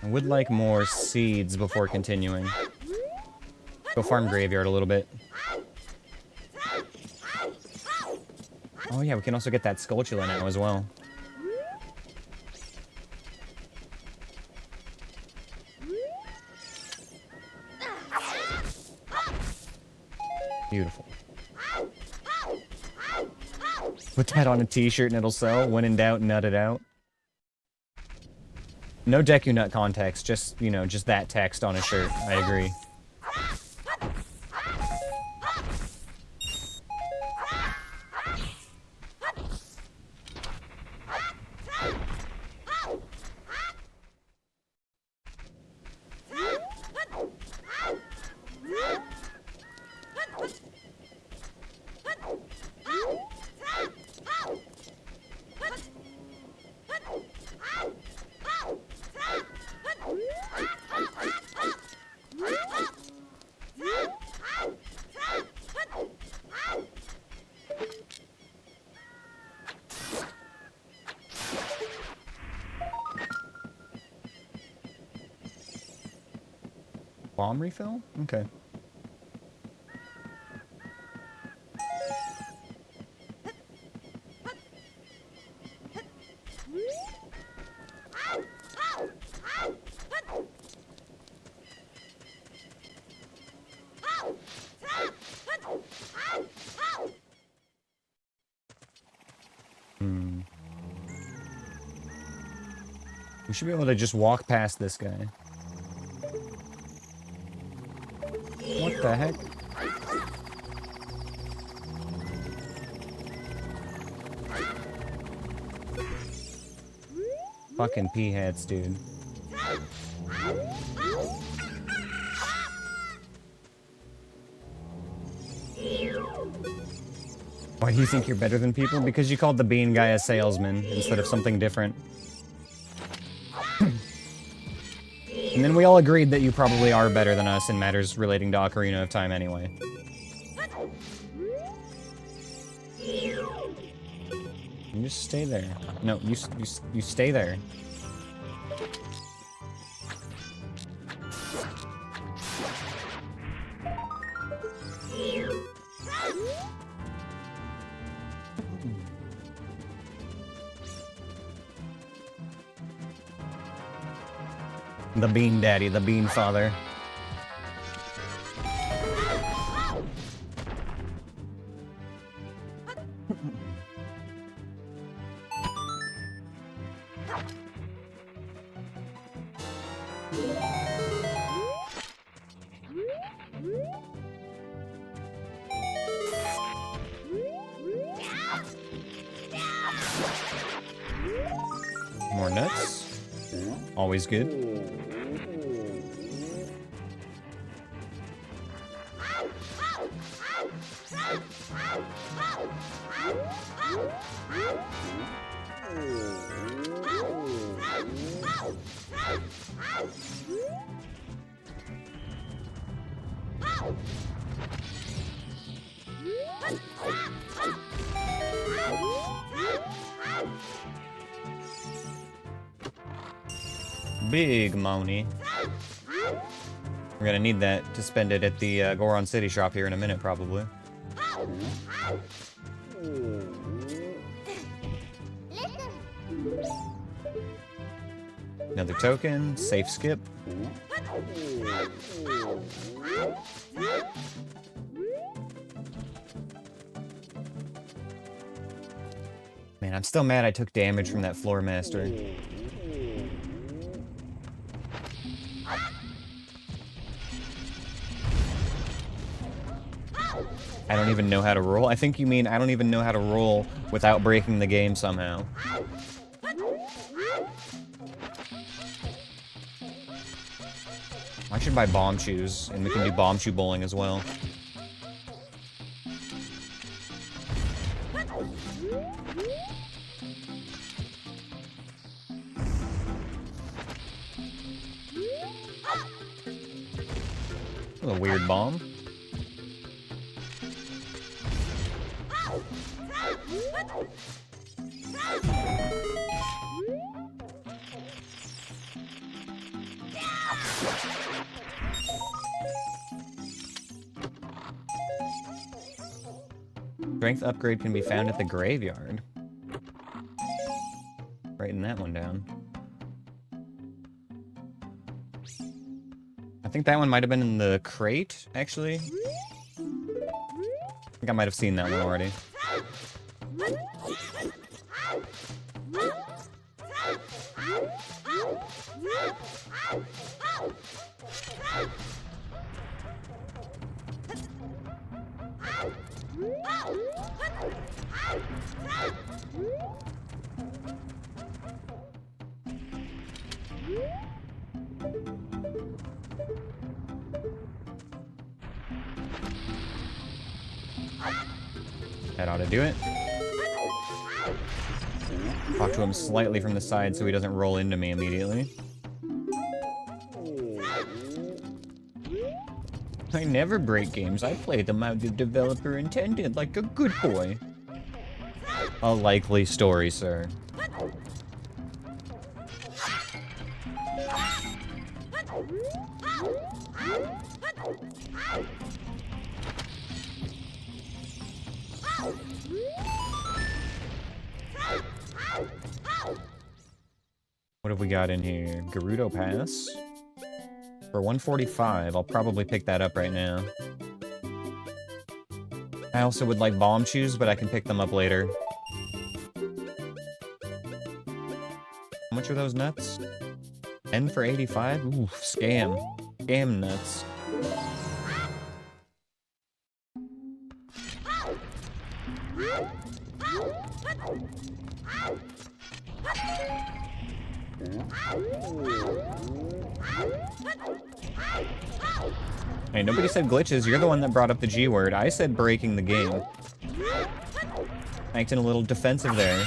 I would like more seeds before continuing. Go farm graveyard a little bit. Oh yeah, we can also get that Skulltula now as well. Beautiful. Put that on a t-shirt and it'll sell. When in doubt, nut it out. No Deku Nut context, just, you know, just that text on a shirt. I agree. Bomb refill? Okay. We should be able to just walk past this guy. What the heck? Fucking pea-heads, dude. Why do you think you're better than people? Because you called the bean guy a salesman instead of something different. And then we all agreed that you probably are better than us in matters relating to Ocarina of Time anyway. You just stay there. No, you stay there. The bean daddy, the bean father. More nuts. Always good. Big money. We're gonna need that to spend it at the Goron City shop here in a minute, probably. Another token, safe skip. Man, I'm still mad I took damage from that Floor Master. I don't even know how to roll? I think you mean I don't even know how to roll without breaking the game somehow. I should buy bomb shoes, and we can do bomb shoe bowling as well. A weird bomb. Strength upgrade can be found at the graveyard. Writing that one down. I think that one might have been in the crate, actually. I think I might have seen that one already. That ought to do it. Talk to him slightly from the side so he doesn't roll into me immediately. I never break games. I play them how the developer intended, like a good boy. A likely story, sir. What have we got in here? Gerudo Pass. For 145, I'll probably pick that up right now. I also would like bomb shoes, but I can pick them up later. How much are those nuts? 10 for 85? Ooh, scam. Scam nuts. Hey, nobody said glitches. You're the one that brought up the G word. I said breaking the game. Acting a little defensive there.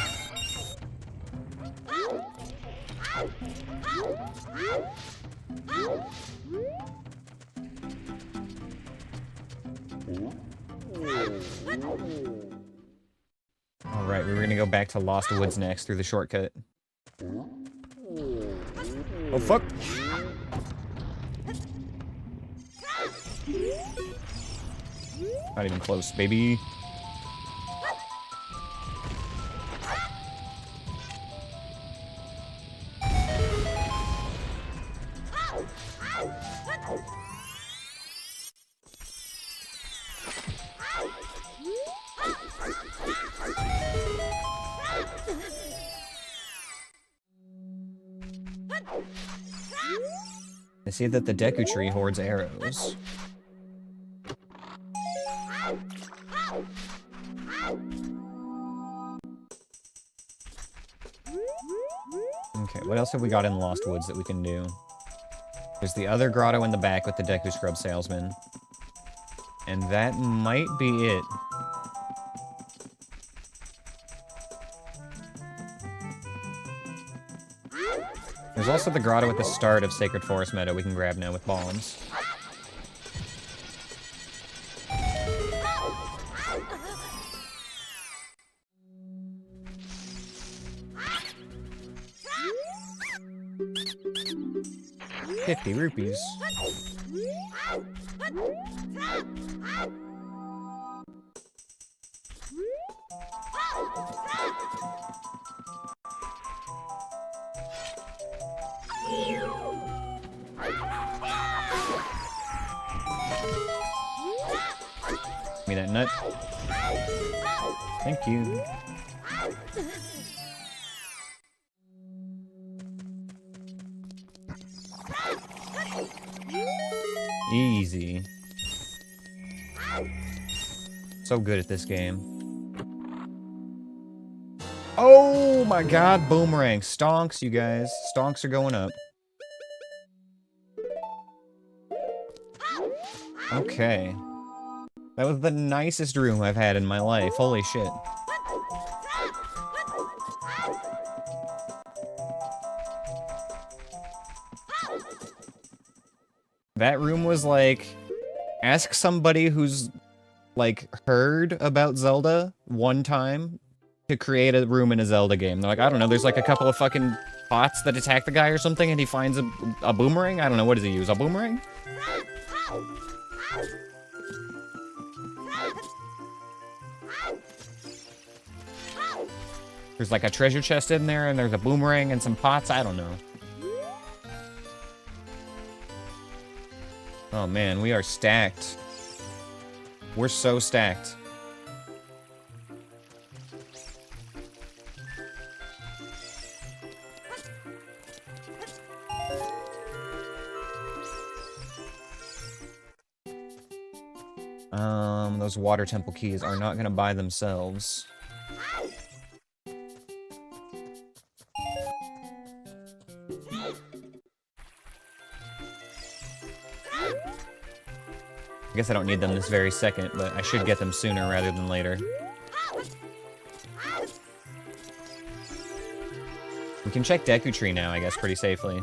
Alright, we're gonna go back to Lost Woods next through the shortcut. Oh, fuck! Not even close, baby. I see that the Deku Tree hoards arrows. Okay, what else have we got in Lost Woods that we can do? There's the other grotto in the back with the Deku Scrub Salesman. And that might be it. There's also the grotto at the start of Sacred Forest Meadow we can grab now with bombs. $50. Give me that nut. Thank you. Easy. So good at this game. Oh my god, boomerang. Stonks, you guys. Stonks are going up. Okay. That was the nicest room I've had in my life. Holy shit. That room was like... Ask somebody who's, like, heard about Zelda one time to create a room in a Zelda game. They're like, I don't know, there's like a couple of fucking bots that attack the guy or something and he finds a boomerang? I don't know, what does he use? A boomerang? There's like a treasure chest in there and there's a boomerang and some pots? I don't know. Oh man, we are stacked. We're so stacked. Those water temple keys are not gonna buy themselves. I guess I don't need them this very second, but I should get them sooner rather than later. We can check Deku Tree now, I guess, pretty safely.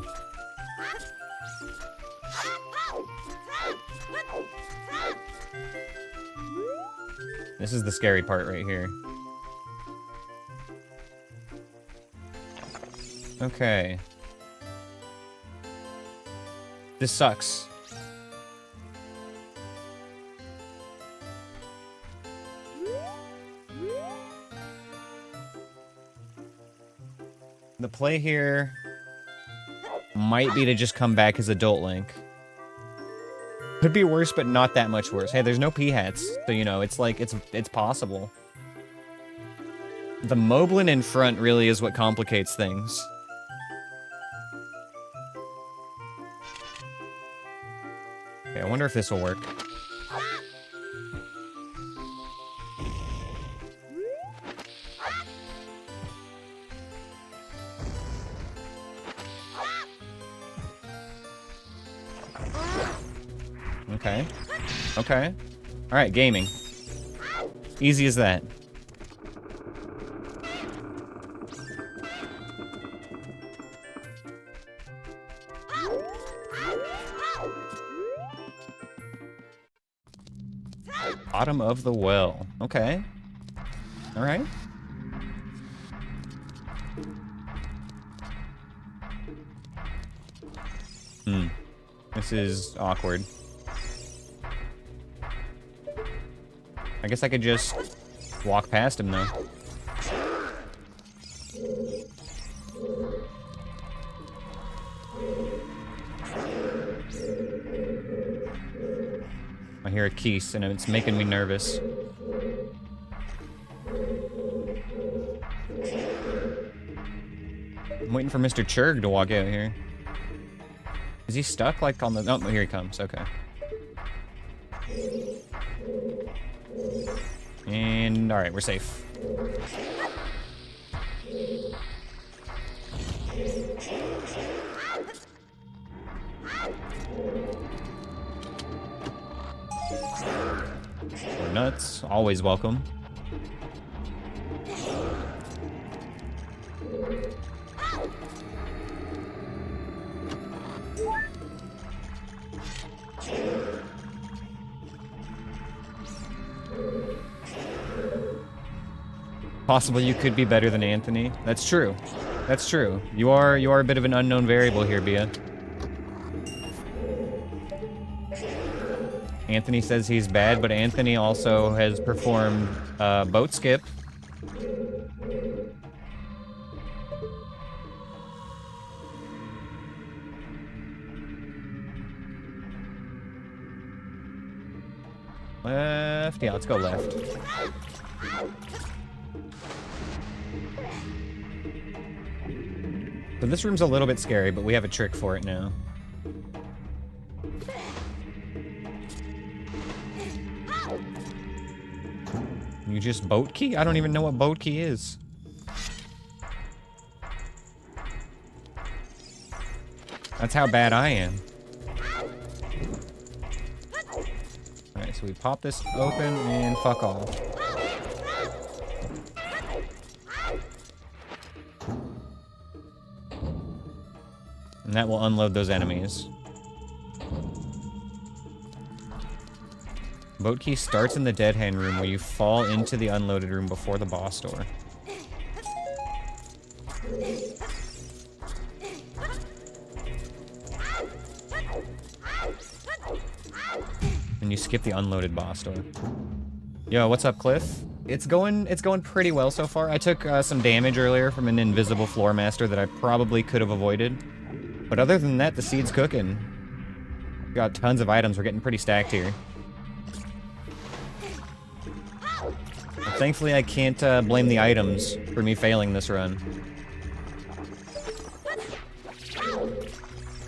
This is the scary part right here. Okay. This sucks. The play here might be to just come back as Adult Link. Could be worse, but not that much worse. Hey, there's no P-hats, so you know, it's like, it's possible. The Moblin in front really is what complicates things. Okay, I wonder if this will work. Okay. Okay. Alright, gaming. Easy as that. Bottom of the well. Okay. Alright. This is awkward. I guess I could just walk past him, though. I hear a keys, and it's making me nervous. I'm waiting for Mr. Churg to walk out here. Is he stuck, like, on the... Oh, here he comes. Okay. And, alright, we're safe. Nuts, always welcome. Possible you could be better than Anthony. That's true. That's true. You are a bit of an unknown variable here, Bia. Anthony says he's bad, but Anthony also has performed boat skip. Left. Yeah, let's go left. So this room's a little bit scary, but we have a trick for it now. You just boat key? I don't even know what boat key is. That's how bad I am. Alright, so we pop this open and fuck off. And that will unload those enemies. Boat key starts in the dead hand room where you fall into the unloaded room before the boss door. And you skip the unloaded boss door. Yo, what's up, Cliff? It's going pretty well so far. I took some damage earlier from an invisible floor master that I probably could have avoided. But other than that, the seed's cooking. Got tons of items. We're getting pretty stacked here. Thankfully, I can't blame the items for me failing this run.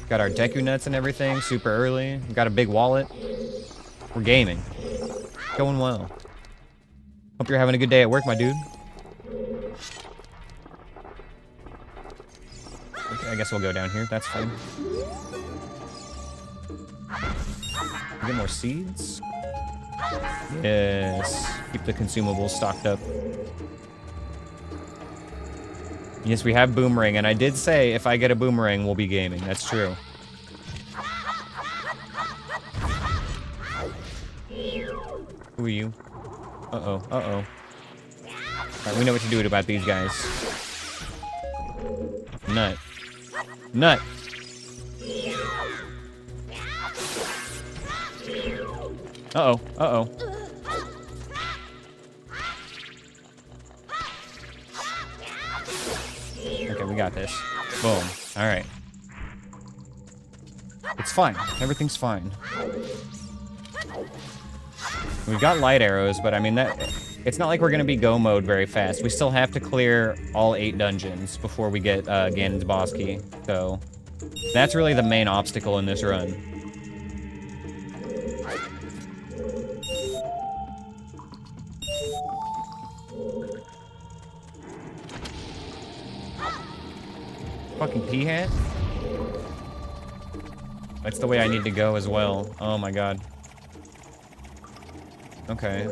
Got our Deku Nuts and everything super early. Got a big wallet. We're gaming. Going well. Hope you're having a good day at work, my dude. Okay, I guess we'll go down here. That's fine. Get more seeds. Yes. Keep the consumables stocked up. Yes, we have boomerang, and I did say if I get a boomerang, we'll be gaming. That's true. Who are you? Uh-oh, uh-oh. Alright, we know what to do about these guys. Nut. Nut! Uh-oh, uh-oh. Okay, we got this. Boom. Alright. It's fine. Everything's fine. We've got light arrows, but I mean, it's not like we're gonna be go mode very fast. We still have to clear all 8 dungeons before we get Ganon's boss key. So, that's really the main obstacle in this run. Fucking P-hat? That's the way I need to go as well. Oh my god. Okay,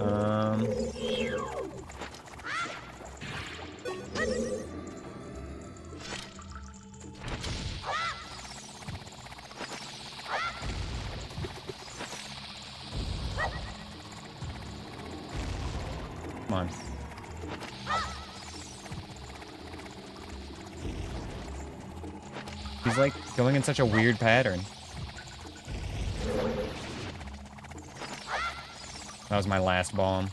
Come on. He's like going in such a weird pattern. That was my last bomb.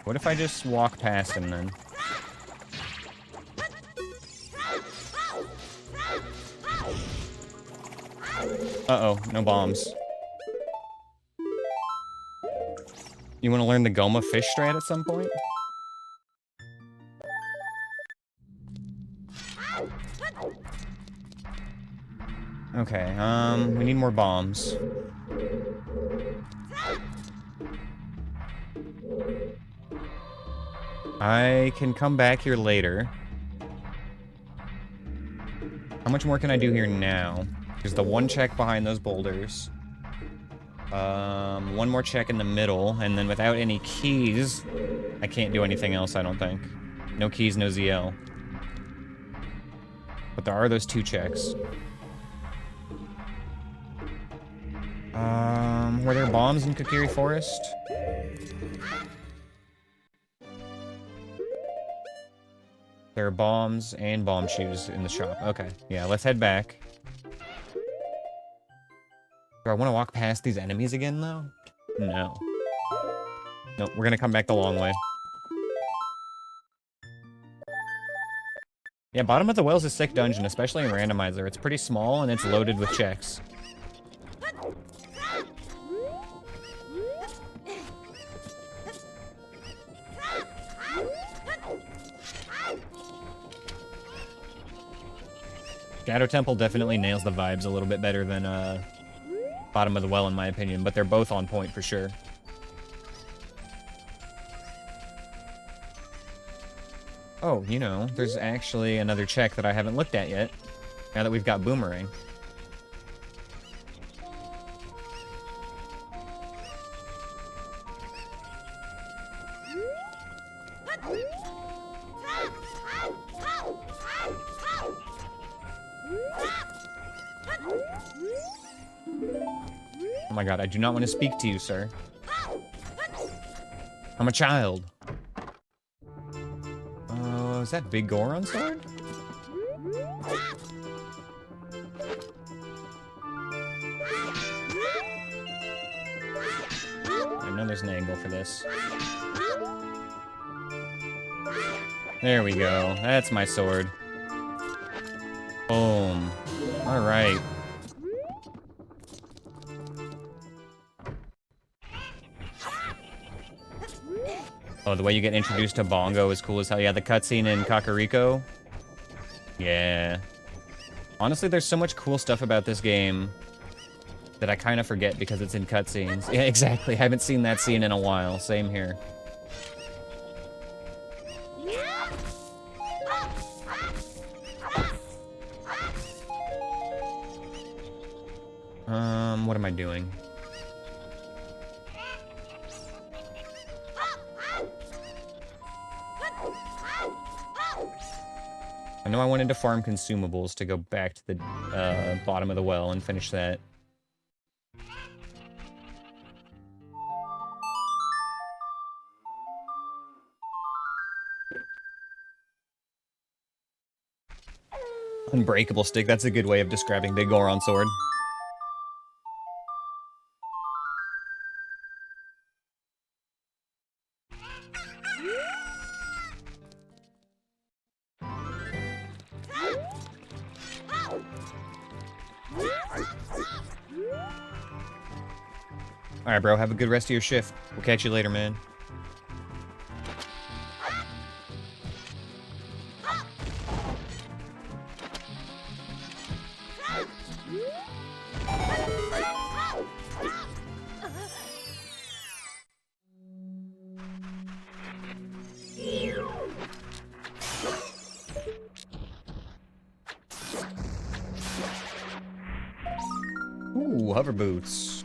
What if I just walk past him then? Uh-oh, no bombs. You want to learn the Goma fish strat at some point? Okay, we need more bombs. I can come back here later. How much more can I do here now? There's the one check behind those boulders. One more check in the middle, and then without any keys, I can't do anything else, I don't think. No keys, no ZL. But there are those 2 checks. Were there bombs in Kokiri Forest? There are bombs and bomb shoes in the shop. Okay, yeah, let's head back. Do I want to walk past these enemies again, though? No. Nope, we're gonna come back the long way. Yeah, Bottom of the Well's a sick dungeon, especially in Randomizer. It's pretty small, and it's loaded with checks. Shadow Temple definitely nails the vibes a little bit better than Bottom of the Well, in my opinion, but they're both on point for sure. Oh, you know, there's actually another check that I haven't looked at yet, now that we've got Boomerang. Oh my god, I do not want to speak to you, sir. I'm a child. Is that Big Goron sword? I know there's an angle for this. There we go. That's my sword. Boom. Alright. Oh, the way you get introduced to Bongo is cool as hell. Yeah, the cutscene in Kakariko. Yeah. Honestly, there's so much cool stuff about this game that I kind of forget because it's in cutscenes. Yeah, exactly. Haven't seen that scene in a while. Same here. What am I doing? I know I wanted to farm consumables to go back to the bottom of the well and finish that. Unbreakable stick, that's a good way of describing Big Goron sword. Alright, bro, have a good rest of your shift. We'll catch you later, man. Ooh, hover boots.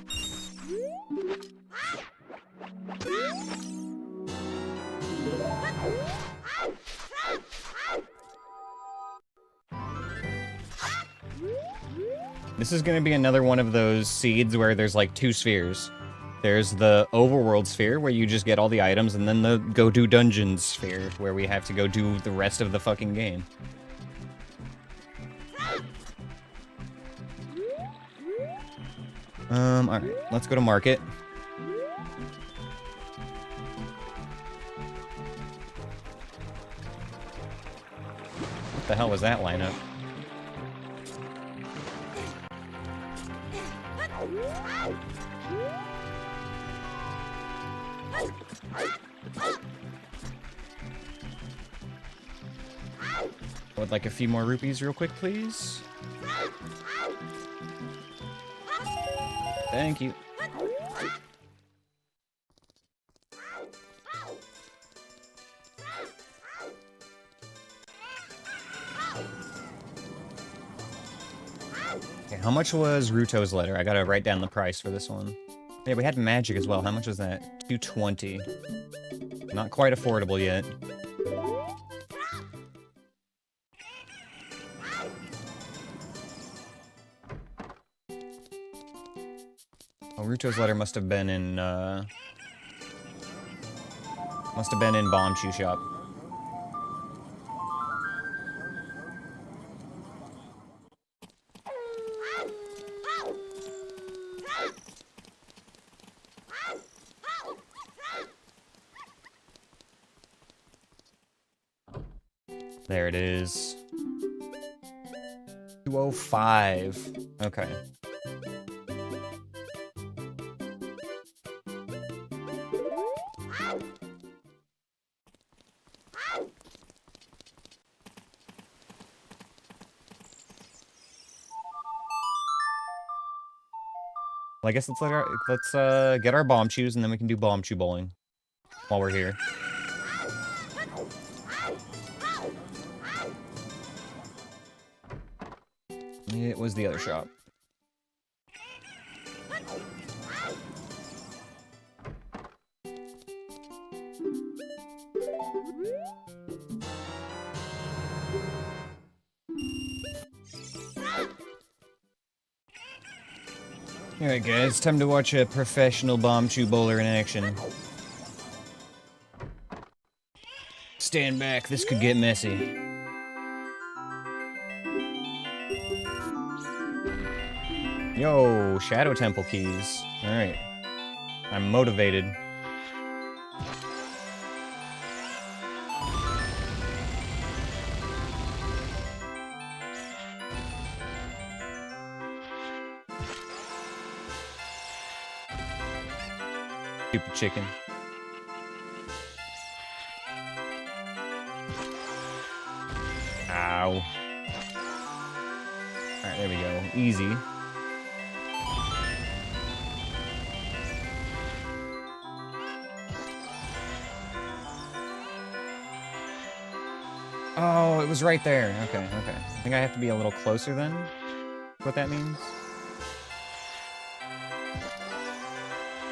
This is going to be another one of those seeds where there's like two spheres. There's the overworld sphere where you just get all the items, and then the go do dungeons sphere where we have to go do the rest of the fucking game. Alright, let's go to market. What the hell was that lineup? I would like a few more rupees real quick, please. Thank you. Okay, how much was Ruto's letter? I gotta write down the price for this one. Yeah, we had magic as well. How much was that? 220. Not quite affordable yet. Oh, Ruto's letter must have been in Bomb Chew Shop. There it is. 205. Okay. Well, I guess let's get our bomb chews and then we can do bomb chew bowling while we're here. It was the other shop. Alright guys, time to watch a professional bomb chew bowler in action. Stand back, this could get messy. Yo, Shadow Temple keys. Alright. I'm motivated. Stupid chicken. Ow. Alright, there we go. Easy. Oh, it was right there. Okay, okay. I think I have to be a little closer then? What that means?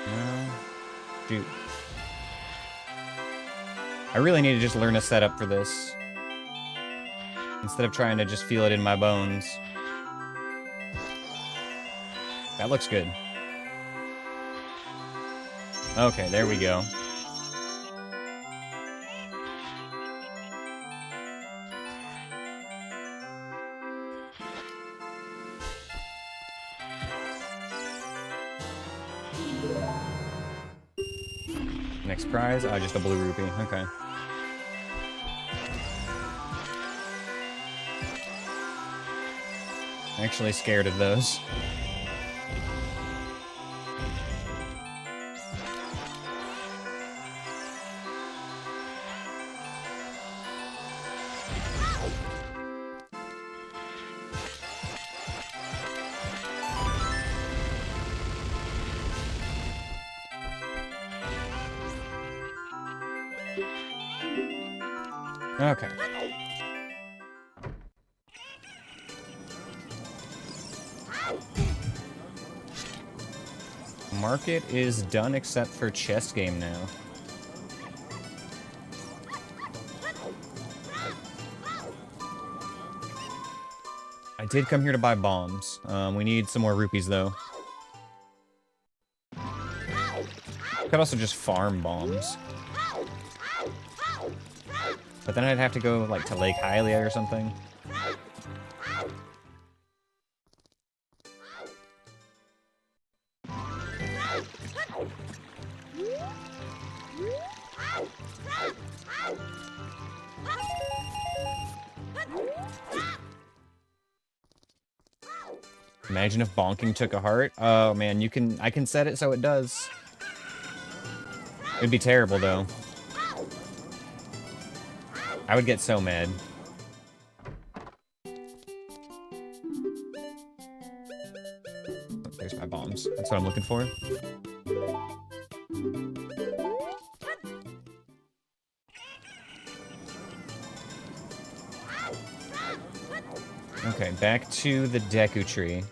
No. Shoot. I really need to just learn a setup for this. Instead of trying to just feel it in my bones. That looks good. Okay, there we go. Next prize? Oh, just a blue rupee. Okay. Actually scared of those. Okay. Market is done except for chess game now. I did come here to buy bombs. We need some more rupees though. Could also just farm bombs. But then I'd have to go, like, to Lake Hylia or something. Imagine if bonking took a heart. Oh man, I can set it so it does. It'd be terrible though. I would get so mad. Oh, there's my bombs. That's what I'm looking for. Okay, back to the Deku Tree.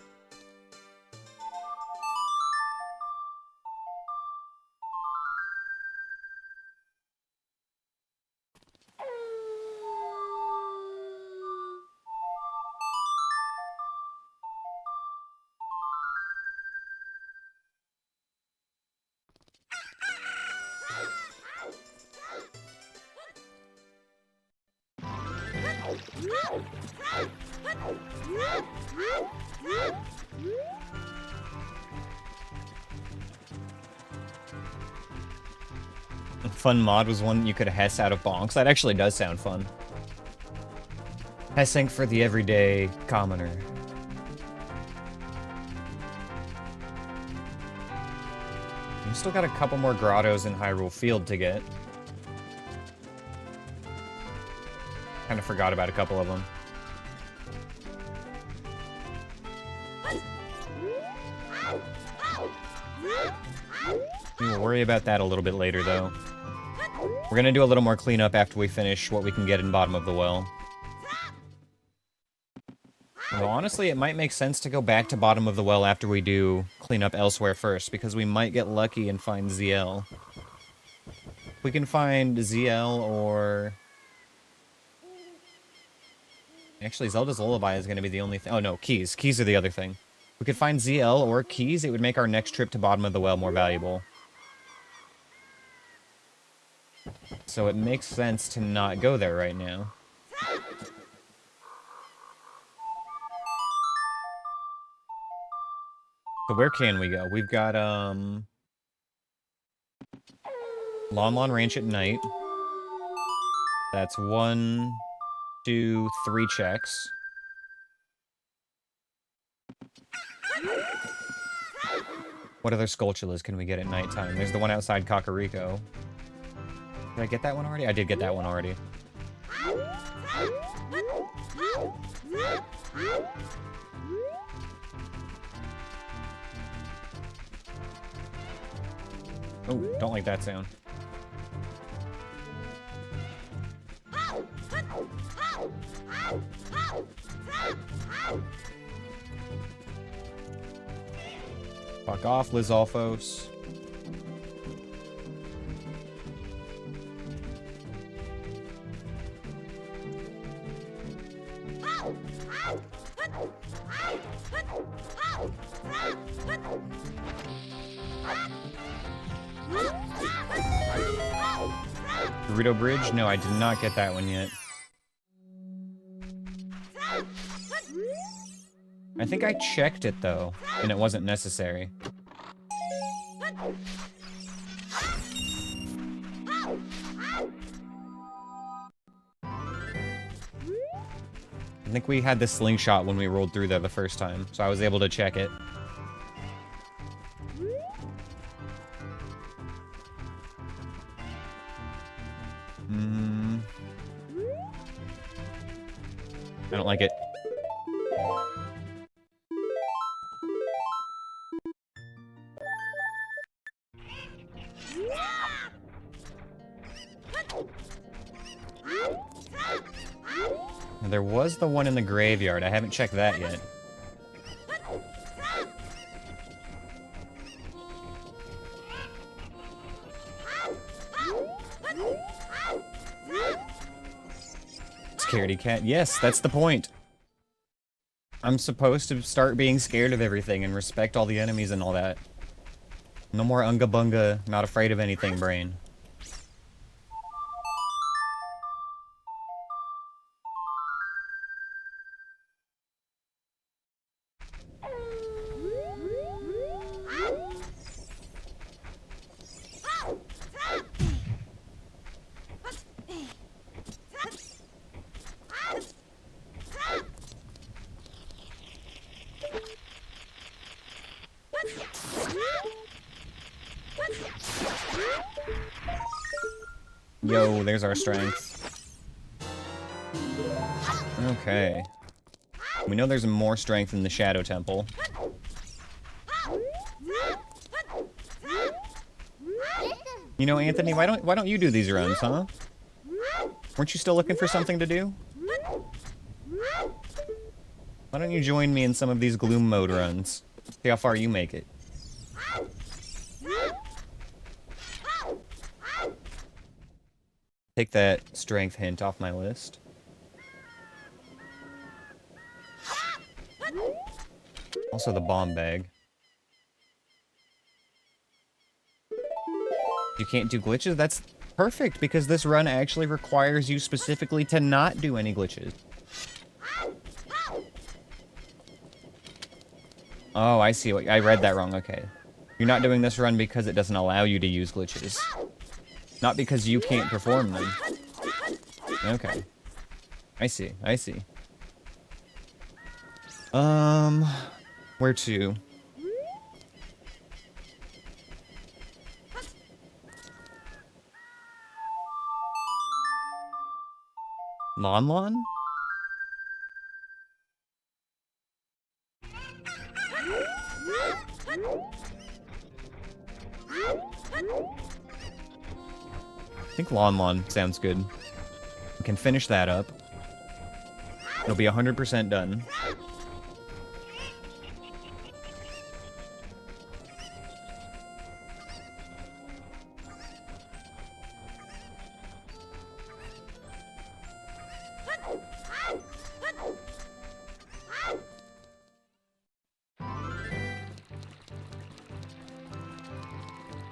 A fun mod was one you could Hess out of bonks. That actually does sound fun. Hessing for the everyday commoner. We've still got a couple more grottos in Hyrule Field to get. Kind of forgot about a couple of them. We'll worry about that a little bit later, though. We're gonna do a little more cleanup after we finish what we can get in bottom of the well. Well, honestly, it might make sense to go back to bottom of the well after we do clean up elsewhere first, because we might get lucky and find ZL. If we can find ZL or... Actually, Zelda's Lullaby is going to be the only thing. Oh, no, keys. Keys are the other thing. If we could find ZL or keys, it would make our next trip to bottom of the well more valuable. So it makes sense to not go there right now. So where can we go? We've got, Lon Lon Ranch at night. That's 1, 2, 3 checks. What other Skulltulas can we get at nighttime? There's the one outside Kakariko. Did I get that one already? I did get that one already. Oh, don't like that sound. Fuck off, Lizalfos. Dorito Bridge? No, I did not get that one yet. I think I checked it, though, and it wasn't necessary. I think we had the slingshot when we rolled through there the first time, so I was able to check it. I don't like it. There was the one in the graveyard. I haven't checked that yet. Scaredy cat. Yes, that's the point. I'm supposed to start being scared of everything and respect all the enemies and all that. No more unga bunga, not afraid of anything brain. Yo, there's our strength. Okay. We know there's more strength in the Shadow Temple. You know, Anthony, why don't you do these runs, huh? Weren't you still looking for something to do? Why don't you join me in some of these Gloom Mode runs? See how far you make it. Take that strength hint off my list. Also the bomb bag. You can't do glitches? That's perfect, because this run actually requires you specifically to not do any glitches. Oh, I see. I read that wrong. Okay. You're not doing this run because it doesn't allow you to use glitches. Not because you can't perform them. Okay. I see. I see. Where to? Lon Lon? think Lon Lon sounds good. We can finish that up. It'll be 100% done.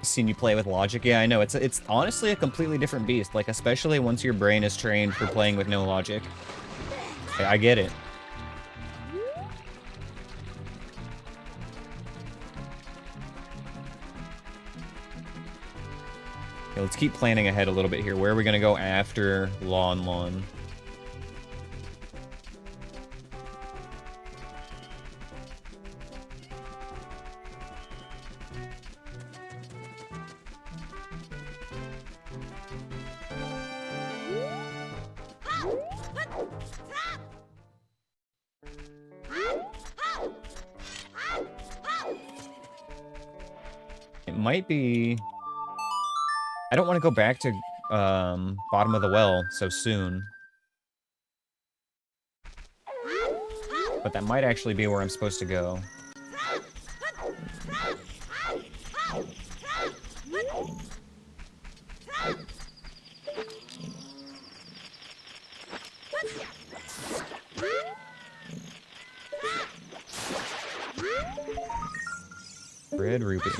Seen you play with logic. Yeah, I know. It's honestly a completely different beast. Like, especially once your brain is trained for playing with no logic. I get it. Okay, let's keep planning ahead a little bit here. Where are we gonna go after Lon Lon? Might be... I don't want to go back to bottom of the well so soon. But that might actually be where I'm supposed to go. Red Ruby.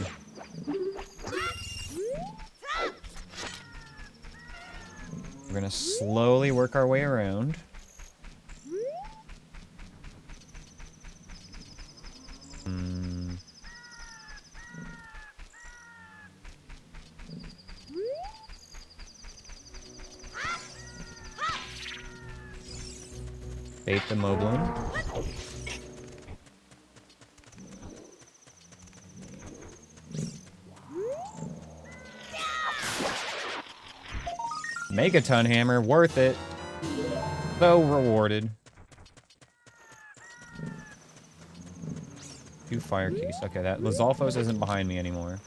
We're gonna slowly work our way around. Bait the Moblin. Megaton Hammer, worth it. So rewarded. 2 fire keys. Okay, that Lizalfos isn't behind me anymore.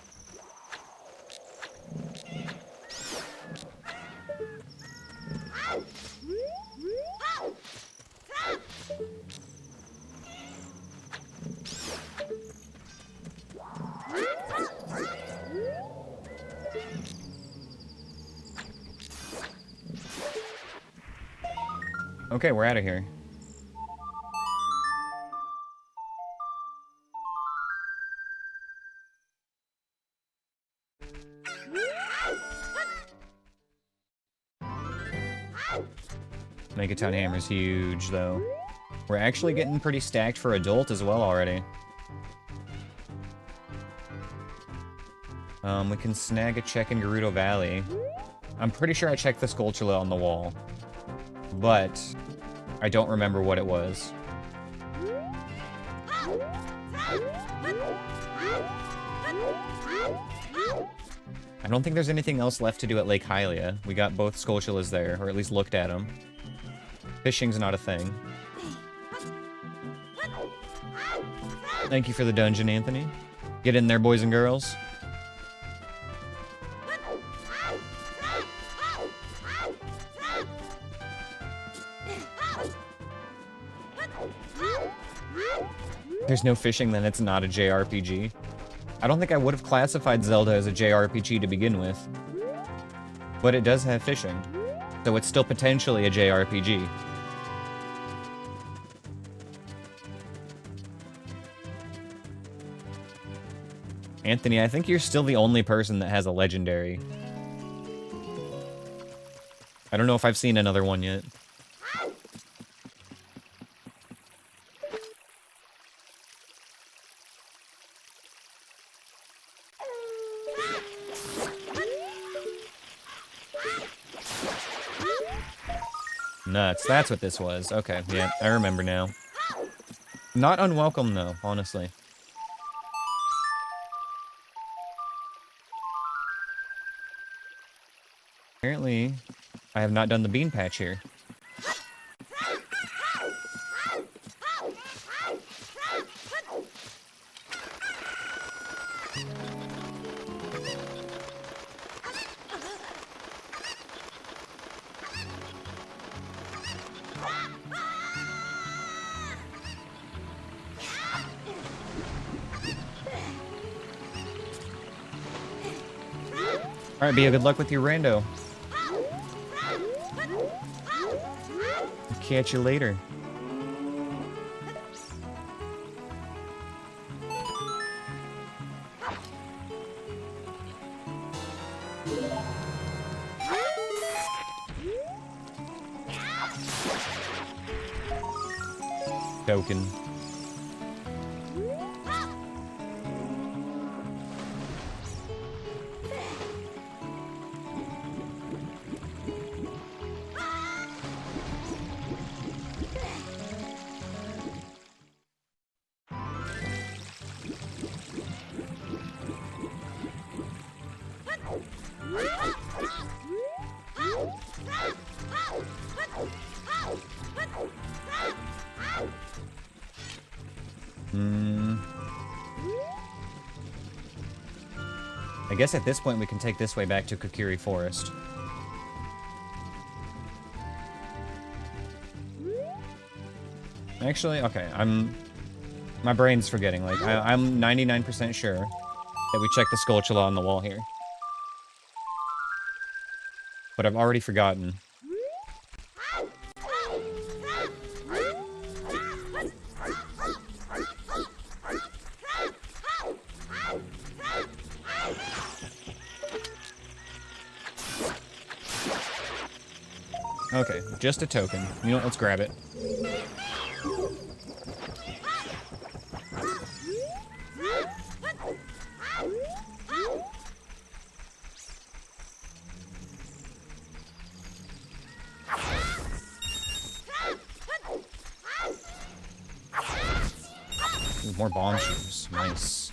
Okay, we're out of here. Megaton Hammer's huge, though. We're actually getting pretty stacked for Adult as well already. We can snag a check in Gerudo Valley. I'm pretty sure I checked the Skulltula on the wall. But I don't remember what it was. I don't think there's anything else left to do at Lake Hylia. We got both Skulltulas there, or at least looked at them. Fishing's not a thing. Thank you for the dungeon, Anthony. Get in there, boys and girls. There's no fishing, then it's not a JRPG. I don't think I would have classified Zelda as a JRPG to begin with. But it does have fishing. So it's still potentially a JRPG. Anthony, I think you're still the only person that has a legendary. I don't know if I've seen another one yet. Nuts, that's what this was. Okay, yeah, I remember now. Not unwelcome, though, honestly. Apparently, I have not done the bean patch here. Alright, Bia, good luck with your rando. Catch you later. Token. I guess at this point we can take this way back to Kokiri Forest. Actually, okay, my brain's forgetting. Like, I'm 99% sure that we checked the Skulltula on the wall here. But I've already forgotten. Okay, just a token. You know what, let's grab it. Ooh, more bomb shoes. Nice.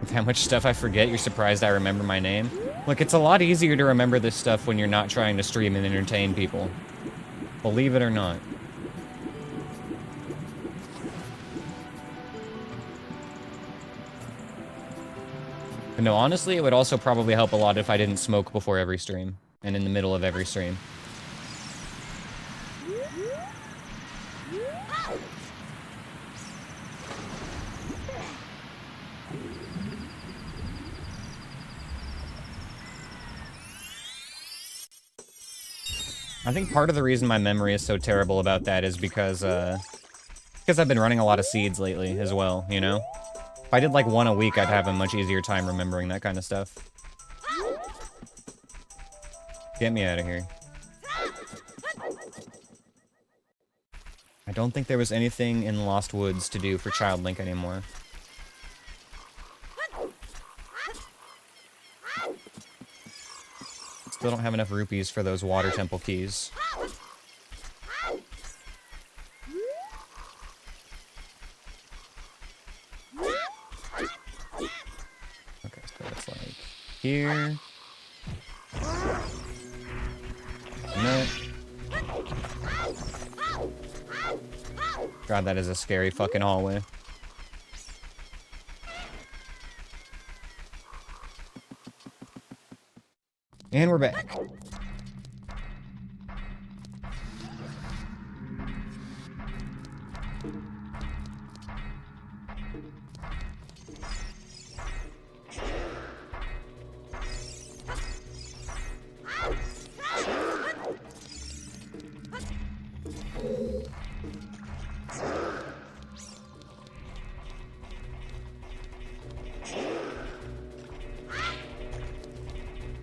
With how much stuff I forget, you're surprised I remember my name? Look, it's a lot easier to remember this stuff when you're not trying to stream and entertain people. Believe it or not. But no, honestly, it would also probably help a lot if I didn't smoke before every stream, and in the middle of every stream. I think part of the reason my memory is so terrible about that is because I've been running a lot of seeds lately as well, you know? If I did like one a week, I'd have a much easier time remembering that kind of stuff. Get me out of here. I don't think there was anything in Lost Woods to do for Child Link anymore. Still don't have enough rupees for those water temple keys. Okay, so that's like here. No. God, that is a scary fucking hallway. And we're back.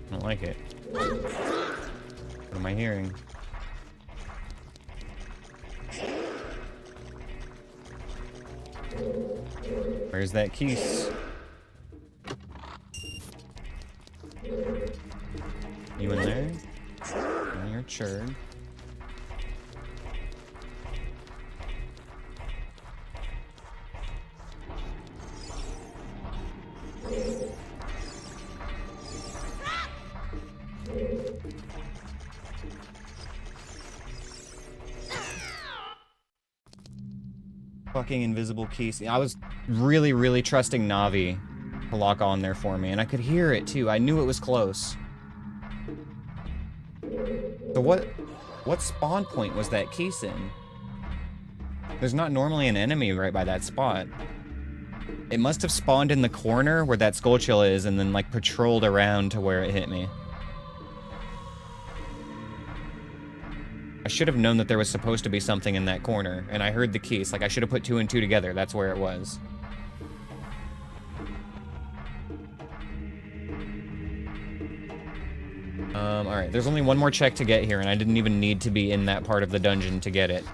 I don't like it. What am I hearing? Where's that keys? You in there? And you're churd. Fucking invisible keys. I was really, really trusting Navi to lock on there for me, and I could hear it too. I knew it was close. So what spawn point was that case in? There's not normally an enemy right by that spot. It must have spawned in the corner where that Skulltula is and then, like, patrolled around to where it hit me. I should have known that there was supposed to be something in that corner, and I heard the keys. Like, I should have put 2 and 2 together. That's where it was. Alright, there's only one more check to get here, and I didn't even need to be in that part of the dungeon to get it.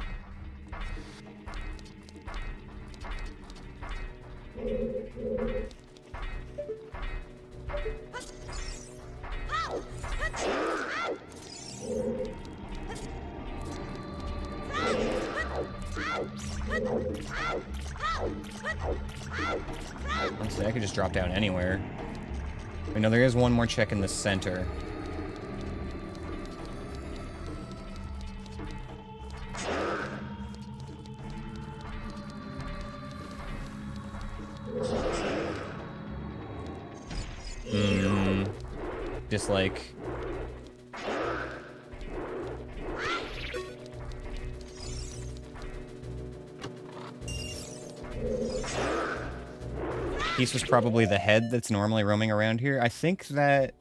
Honestly, I could just drop down anywhere. I know there is one more check in the center. Just like... Piece was probably the head that's normally roaming around here. I think that...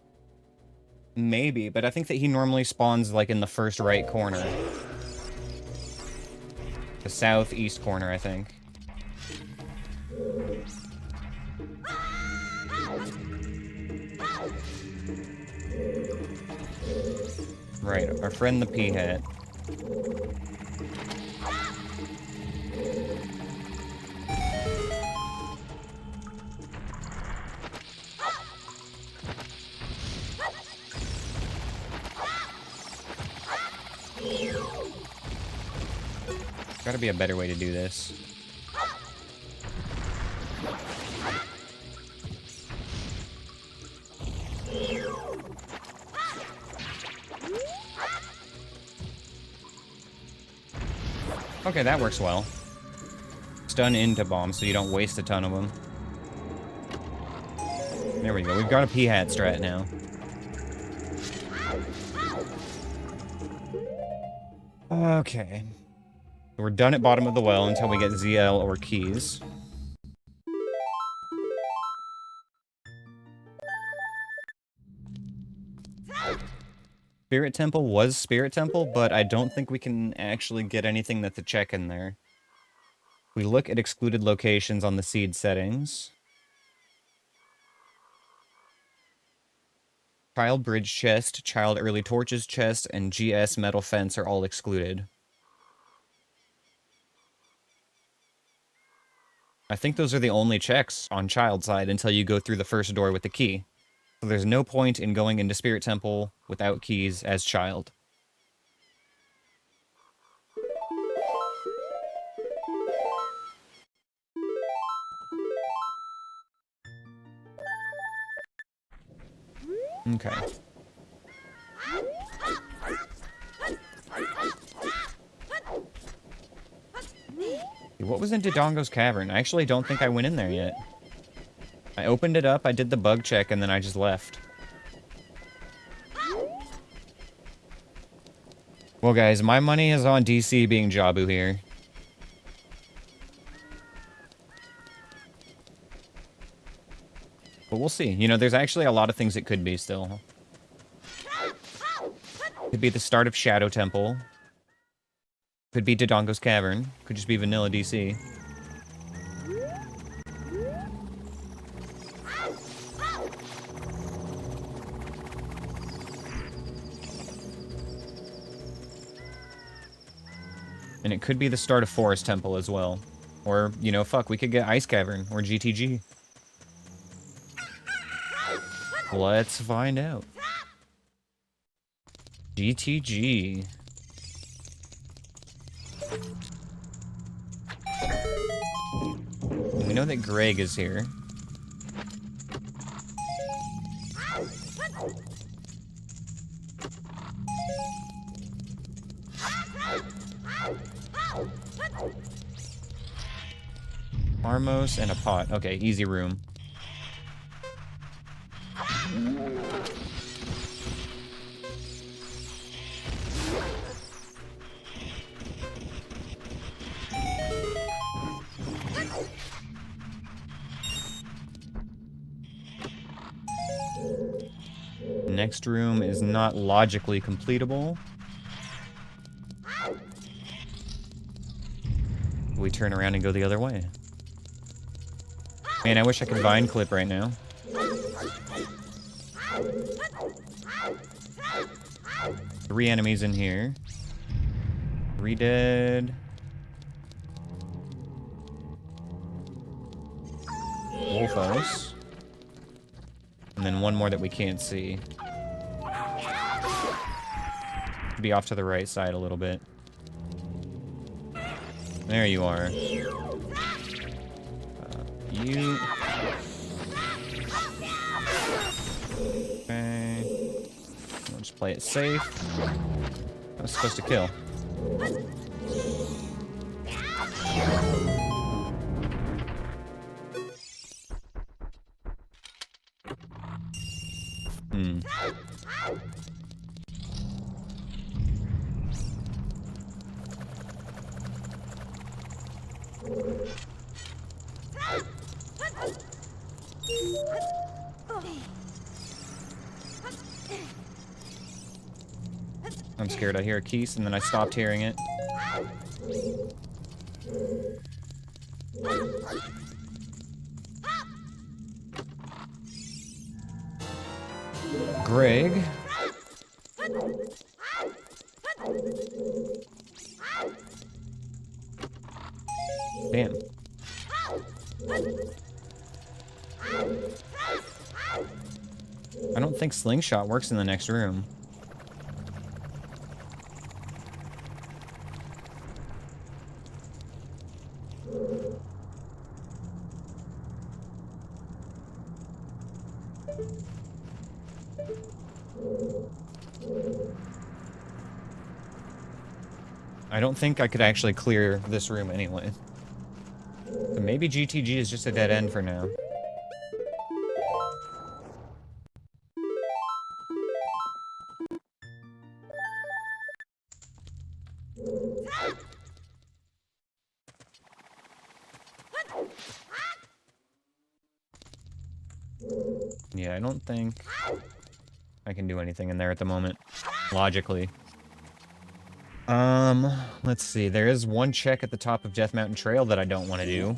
Maybe, but I think that he normally spawns, like, in the first right corner. The southeast corner, I think. Right, our friend the Peahat. Gotta be a better way to do this. Okay, that works well. Stun into bombs so you don't waste a ton of them. There we go. We've got a Peahat strat now. Okay. We're done at bottom of the well until we get ZL or keys. Spirit Temple was Spirit Temple, but I don't think we can actually get anything that's a check in there. We look at excluded locations on the seed settings. Child Bridge Chest, Child Early Torches Chest, and GS Metal Fence are all excluded. I think those are the only checks on Child side until you go through the first door with the key. So there's no point in going into Spirit Temple without keys as Child. Okay. What was in Dodongo's Cavern? I actually don't think I went in there yet. I opened it up, I did the bug check, and then I just left. Well, guys, my money is on DC being Jabu here. But we'll see. You know, there's actually a lot of things it could be still. Could be the start of Shadow Temple. Could be Dodongo's Cavern. Could just be vanilla DC. And it could be the start of Forest Temple as well. Or, you know, fuck, we could get Ice Cavern or GTG. Let's find out. GTG. We know that Greg is here. Armos and a pot. Okay, easy room. Next room is not logically completable. We turn around and go the other way. Man, I wish I could vine clip right now. 3 enemies in here. 3 dead. Wolfos. And then 1 more that we can't see. Be off to the right side a little bit. There you are. You... Okay. We'll just play it safe. I was supposed to kill. I'm scared I hear a keys and then I stopped hearing it. Greg. Damn. I don't think slingshot works in the next room. I don't think I could actually clear this room anyway. So maybe GTG is just a dead end for now. Yeah, I don't think I can do anything in there at the moment, logically. Let's see. There is 1 check at the top of Death Mountain Trail that I don't want to do.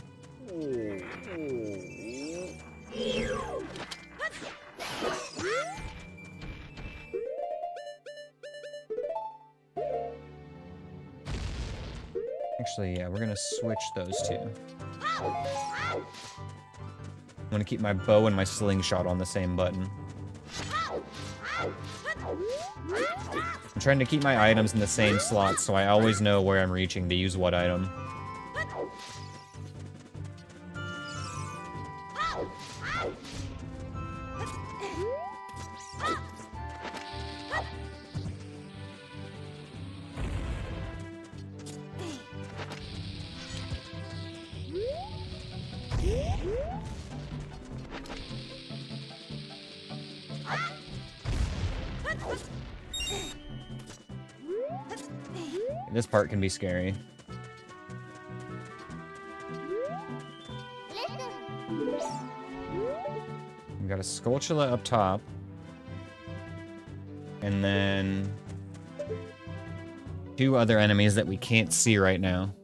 Actually, yeah, we're gonna switch those 2. I'm gonna keep my bow and my slingshot on the same button. I'm trying to keep my items in the same slots so I always know where I'm reaching to use what item. This part can be scary. We've got a Skulltula up top. And then 2 other enemies that we can't see right now.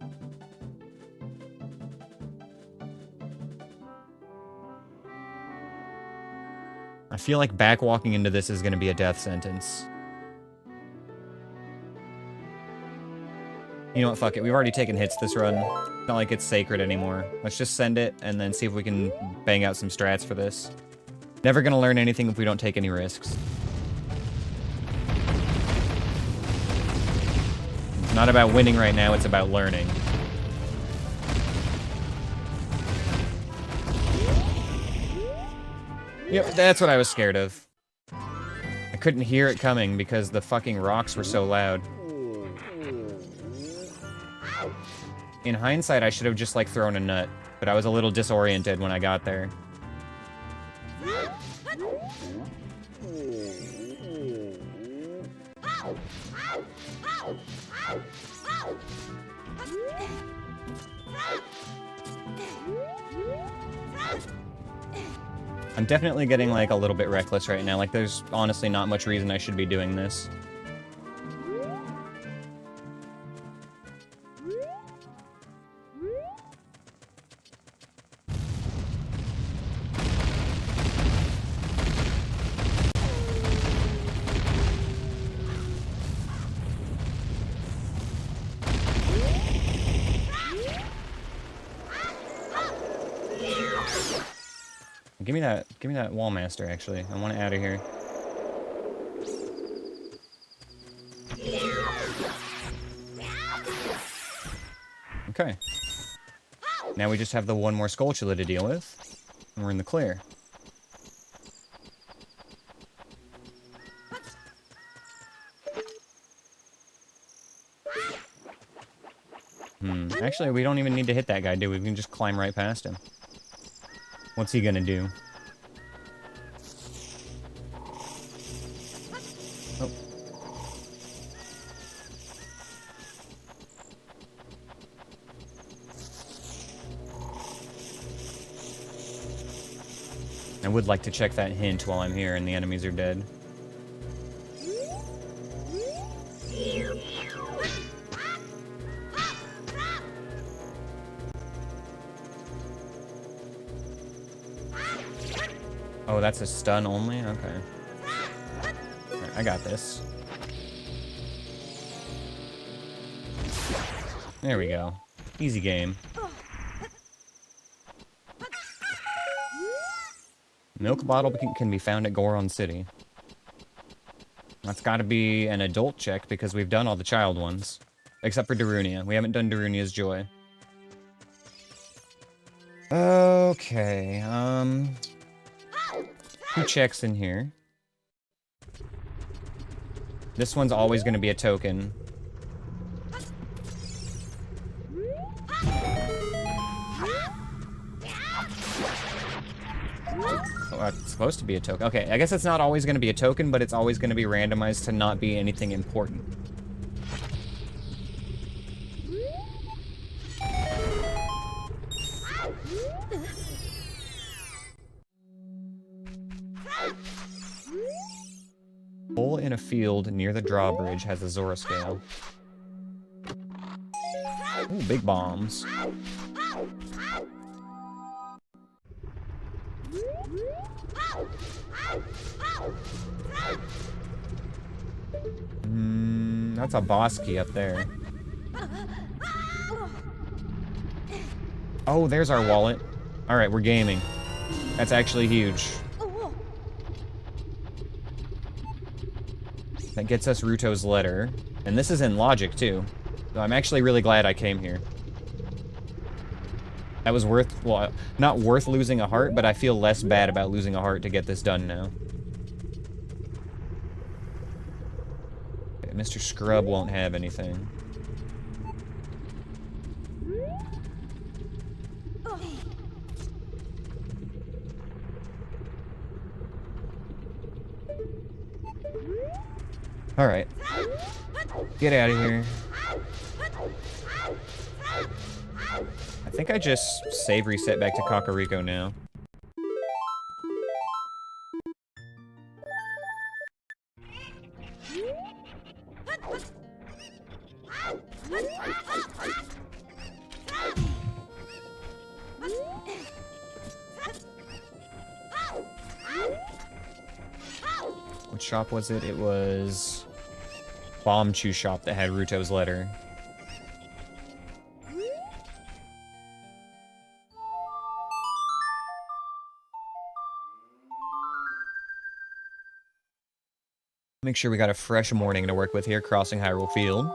I feel like backwalking into this is going to be a death sentence. You know what, fuck it. We've already taken hits this run. It's not like it's sacred anymore. Let's just send it and then see if we can bang out some strats for this. Never gonna learn anything if we don't take any risks. It's not about winning right now, it's about learning. Yep, that's what I was scared of. I couldn't hear it coming because the fucking rocks were so loud. In hindsight, I should have just, like, thrown a nut, but I was a little disoriented when I got there. I'm definitely getting, like, a little bit reckless right now. Like, there's honestly not much reason I should be doing this. Give me that wall master, actually. I want it out of here. Okay. Now we just have the one more Skulltula to deal with, and we're in the clear. Actually, we don't even need to hit that guy, do we? We can just climb right past him. What's he gonna do? Oh. I would like to check that hint while I'm here and the enemies are dead. Oh, that's a stun only? Okay. Right, I got this. There we go. Easy game. Milk bottle can be found at Goron City. That's gotta be an adult check because we've done all the child ones. Except for Darunia. We haven't done Darunia's Joy. Okay, who checks in here? This one's always gonna be a token. Oh, it's supposed to be a token. Okay, I guess it's not always gonna be a token, but it's always gonna be randomized to not be anything important. Hole in a field near the drawbridge has a Zora scale. Ooh, big bombs. That's a boss key up there. Oh, there's our wallet. Alright, we're gaming. That's actually huge. That gets us Ruto's letter. And this is in logic, too. So I'm actually really glad I came here. That was worth, well, not worth losing a heart, but I feel less bad about losing a heart to get this done now. Okay, Mr. Scrub won't have anything. Alright. Get out of here. I think I just save reset back to Kakariko now. What shop was it? It was Bomb Chew shop that had Ruto's letter. Make sure we got a fresh morning to work with here, crossing Hyrule Field.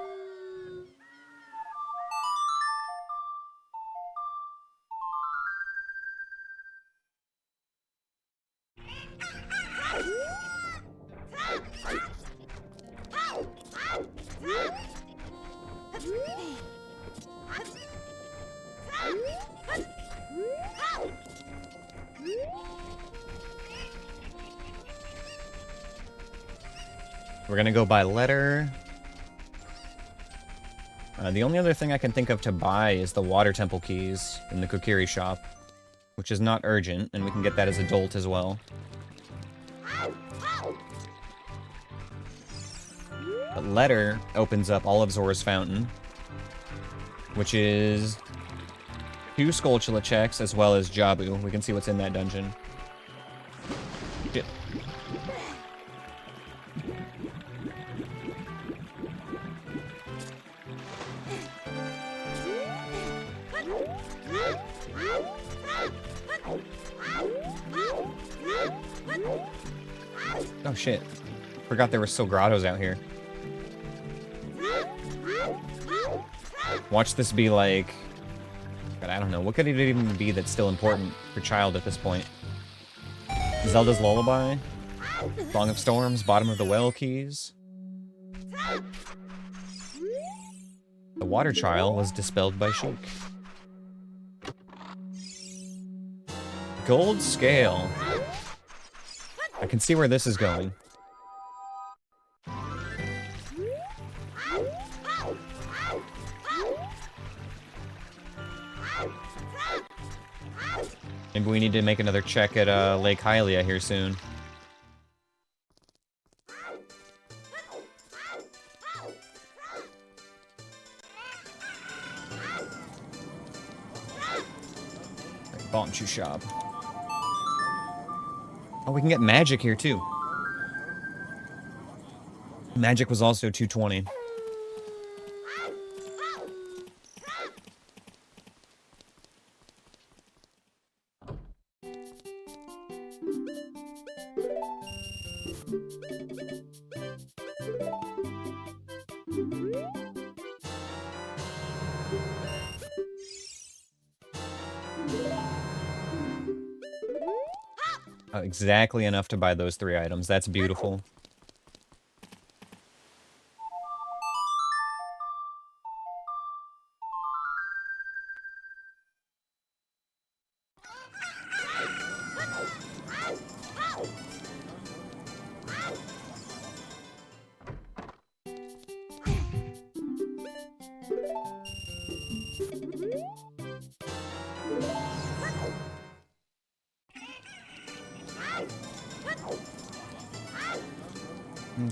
We're gonna go by letter. The only other thing I can think of to buy is the water temple keys in the Kokiri shop, which is not urgent, and we can get that as adult as well. But letter opens up all of Zora's Fountain, which is 2 Skulltula checks as well as Jabu. We can see what's in that dungeon. Shit. Oh shit. Forgot there were still grottos out here. Watch this be like... God, I don't know. What could it even be that's still important for Child at this point? Zelda's Lullaby? Song of Storms? Bottom of the Well keys? The water trial was dispelled by Sheik. Gold scale. I can see where this is going. Maybe we need to make another check at Lake Hylia here soon. Bonchu shop. Oh, we can get magic here too. Magic was also 220. Exactly enough to buy those 3 items. That's beautiful.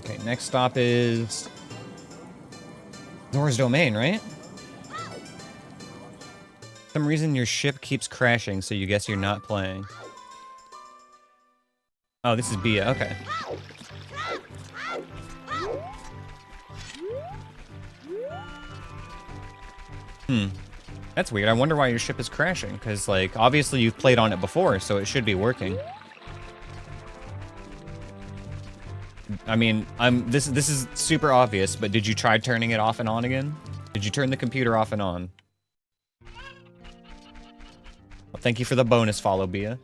Okay, next stop is Zora's Domain, right? For some reason your ship keeps crashing, so you guess you're not playing. Oh, this is Bia, okay. That's weird. I wonder why your ship is crashing, because, like, obviously you've played on it before, so it should be working. I mean, this is super obvious, but did you try turning it off and on again? Did you turn the computer off and on? Well, thank you for the bonus follow, Bia.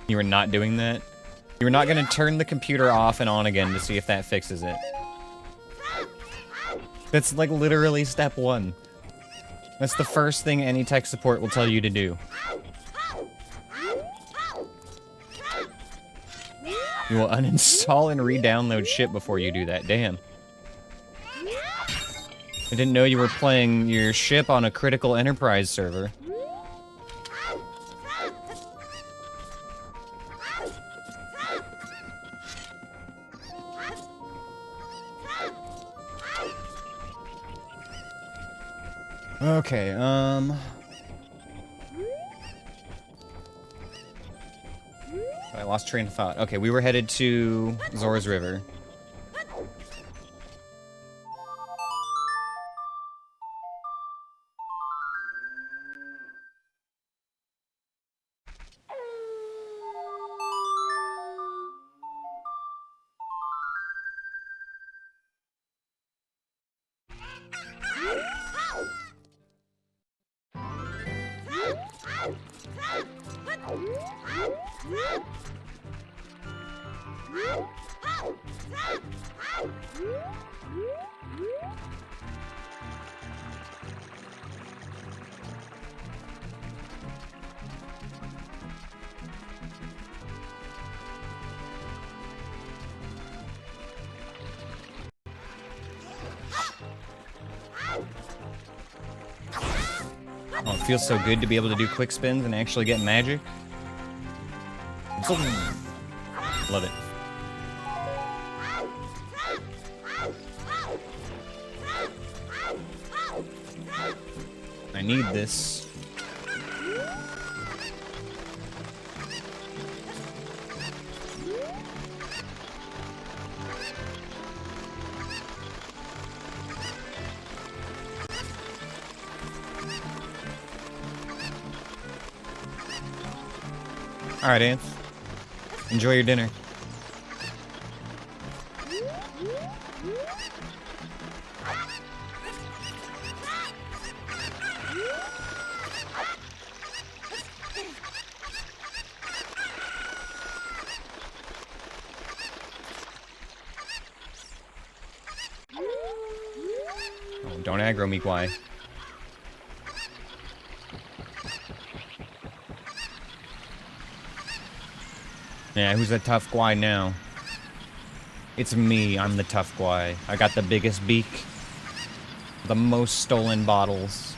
You were not doing that? You were not going to turn the computer off and on again to see if that fixes it. That's like literally step 1. That's the first thing any tech support will tell you to do. You will uninstall and re-download shit before you do that. Damn. I didn't know you were playing your ship on a critical enterprise server. Okay, I lost train of thought. Okay, we were headed to Zora's River. Oh, it feels so good to be able to do quick spins and actually get magic. Love it. I need this. Alright, Anth. Enjoy your dinner. Oh, don't aggro me, Kwai. Yeah, who's the tough Kwai now? It's me, I'm the tough Kwai. I got the biggest beak. The most stolen bottles.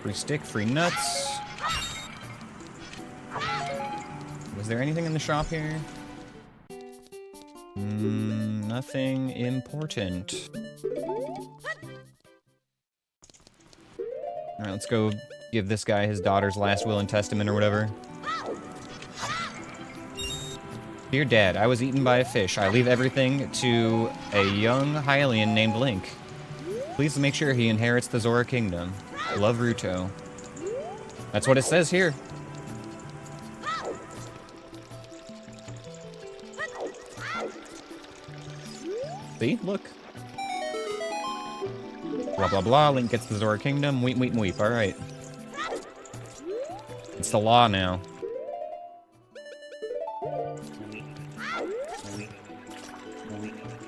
Free stick, free nuts. Was there anything in the shop here? Nothing important. Alright, let's go give this guy his daughter's last will and testament or whatever. Dear Dad, I was eaten by a fish. I leave everything to a young Hylian named Link. Please make sure he inherits the Zora Kingdom. Love, Ruto. That's what it says here. See? Look. Blah, blah, blah. Link gets the Zora Kingdom. Weep, weep, weep. Alright. It's the law now.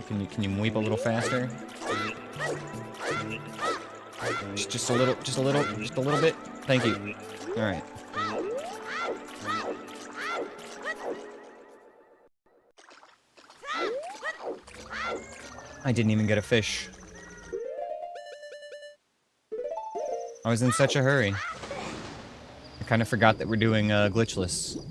Can you weep a little faster? Just a little bit. Thank you. Alright. I didn't even get a fish. I was in such a hurry. I kind of forgot that we're doing glitchless.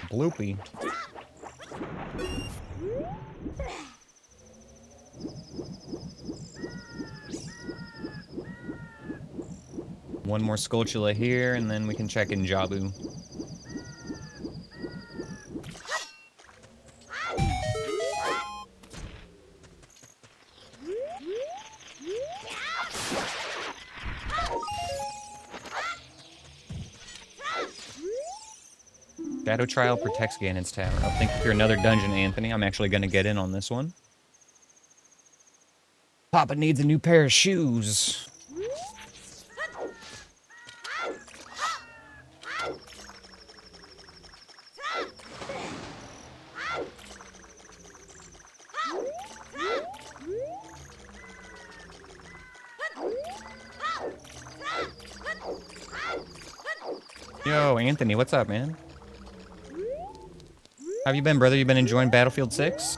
Bloopy. One more Skulltula here, and then we can check in Jabu. Shadow Trial protects Ganon's tower. I'll think if you're another dungeon, Anthony. I'm actually gonna get in on this one. Papa needs a new pair of shoes. Yo, Anthony, what's up, man? How have you been, brother? You been enjoying Battlefield 6?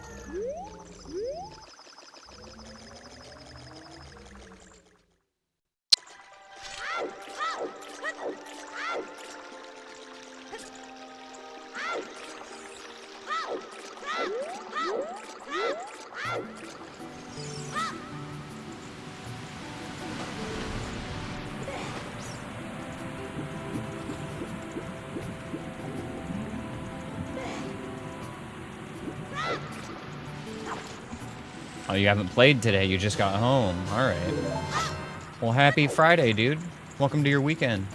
Oh, you haven't played today, you just got home. Alright. Well, happy Friday, dude. Welcome to your weekend.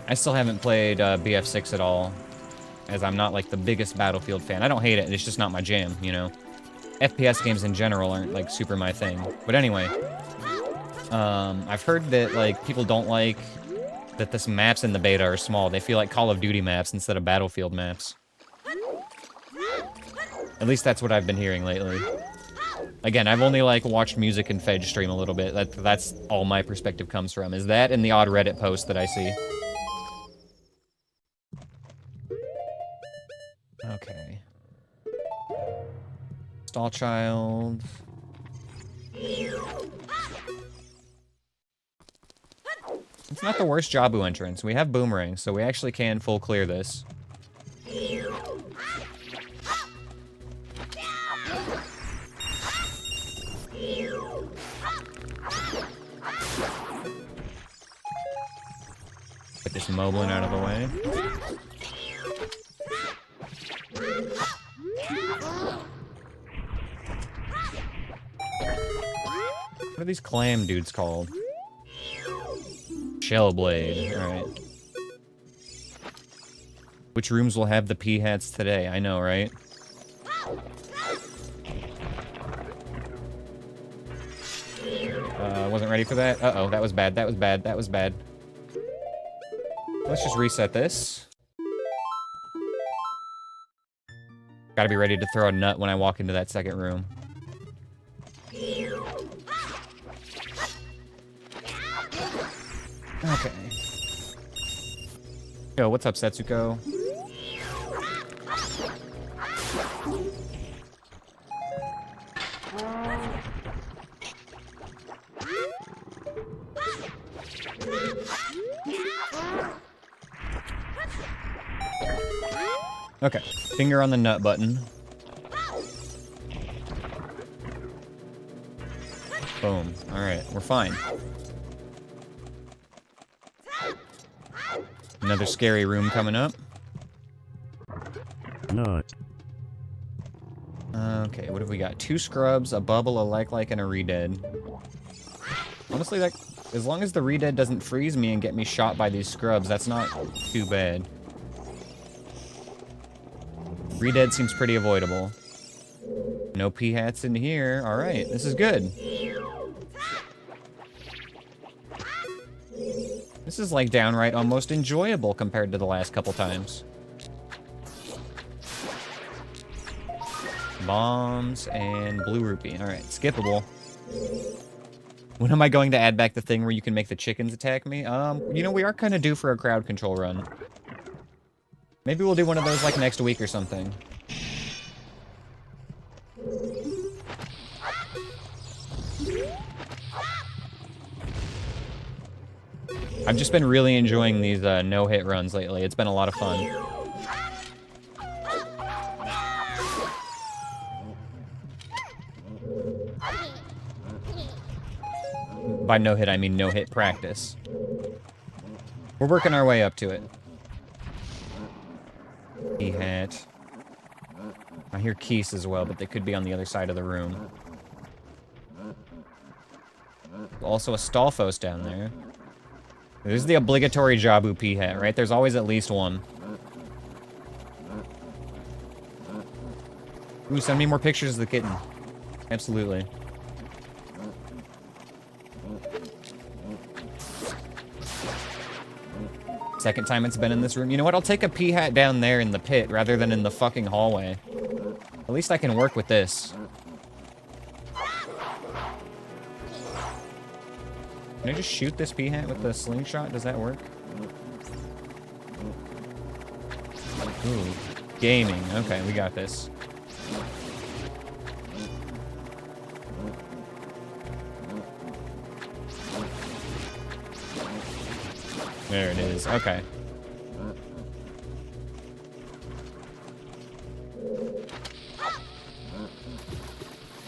I still haven't played BF6 at all. as I'm not, like, the biggest Battlefield fan. I don't hate it, it's just not my jam, you know? FPS games in general aren't, like, super my thing. But anyway, I've heard that, like, people don't like that the maps in the beta are small. They feel like Call of Duty maps instead of Battlefield maps. At least that's what I've been hearing lately. Again, I've only, like, watched music and Fedge stream a little bit. That's all my perspective comes from, is that and the odd Reddit post that I see. Okay. Stall child. It's not the worst Jabu entrance. We have boomerangs, so we actually can full clear this. Get this Moblin out of the way. What are these clam dudes called? Shellblade, alright. Which rooms will have the P-hats today? I know, right? Wasn't ready for that. Uh-oh, that was bad, that was bad, that was bad. Let's just reset this. Gotta be ready to throw a nut when I walk into that second room. Okay. Yo, what's up, Setsuko? Okay, finger on the nut button. Boom. Alright, we're fine. Another scary room coming up. Nut. Okay, what have we got? 2 scrubs, a bubble, a like, and a redead. Honestly, that, as long as the redead doesn't freeze me and get me shot by these scrubs, that's not too bad. Redead seems pretty avoidable. No P-hats in here. Alright, this is good. This is like downright almost enjoyable compared to the last couple times. Bombs and blue rupee. Alright, skippable. When am I going to add back the thing where you can make the chickens attack me? You know, we are kind of due for a crowd control run. Maybe we'll do one of those like next week or something. I've just been really enjoying these no-hit runs lately. It's been a lot of fun. By no-hit, I mean no-hit practice. We're working our way up to it. P-hat. I hear Keese as well, but they could be on the other side of the room. Also a Stalfos down there. There's the obligatory Jabu P-hat, right? There's always at least one. Ooh, send me more pictures of the kitten. Absolutely. Second time it's been in this room. You know what? I'll take a P-hat down there in the pit rather than in the fucking hallway. At least I can work with this. Can I just shoot this P-hat with the slingshot? Does that work? Ooh, gaming. Okay, we got this. There it is. Okay.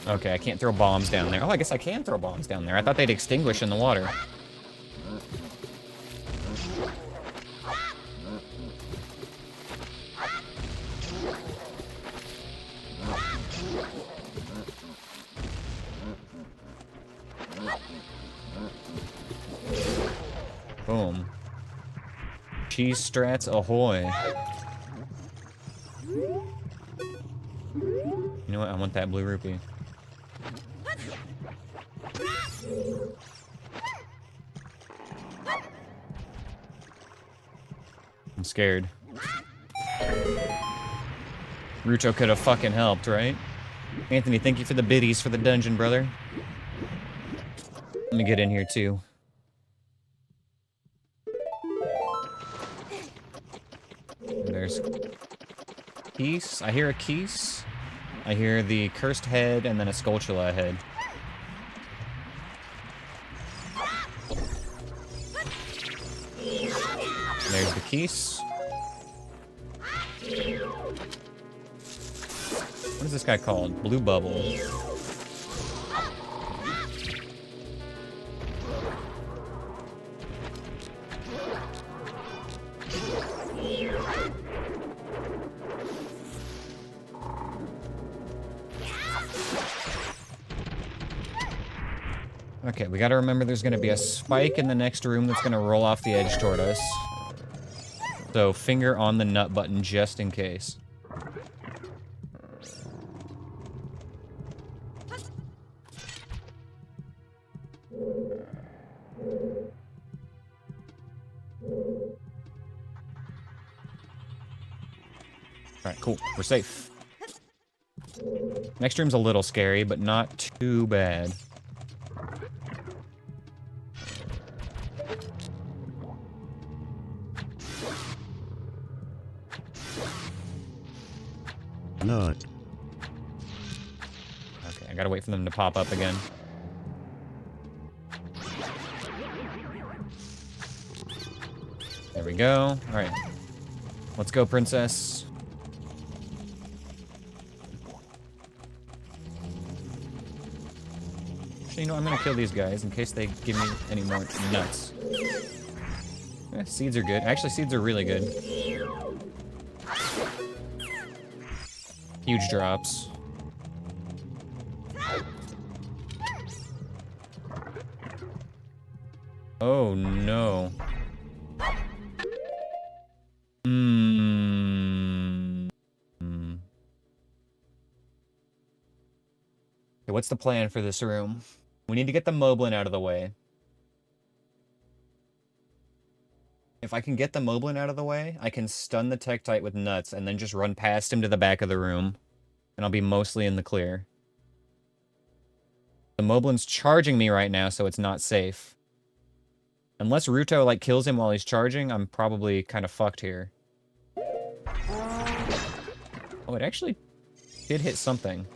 Okay, I can't throw bombs down there. Oh, I guess I can throw bombs down there. I thought they'd extinguish in the water. Boom. Cheese strats ahoy. know what? I want that blue rupee. I'm scared. Rucho could have fucking helped, right? Anthony, thank you for the biddies for the dungeon, brother. Let me get in here, too. There's Keys. I hear a Keys. I hear the cursed head and then a Skulltula head. There's the Keys. What is this guy called? Blue Bubble. Okay, we gotta remember there's gonna be a spike in the next room that's gonna roll off the edge toward us. So, finger on the nut button just in case. Alright, cool. We're safe. Next room's a little scary, but not too bad. Nut. Okay, I gotta wait for them to pop up again. There we go. Alright. Let's go, princess. Actually, you know, I'm gonna kill these guys in case they give me any more nuts. Seeds are good. Actually, seeds are really good. Huge drops. Oh no. Okay, what's the plan for this room? We need to get the Moblin out of the way. If I can get the Moblin out of the way, I can stun the Tektite with nuts and then just run past him to the back of the room. And I'll be mostly in the clear. The Moblin's charging me right now, so it's not safe. Unless Ruto, like, kills him while he's charging, I'm probably kind of fucked here. Oh, it actually did hit something.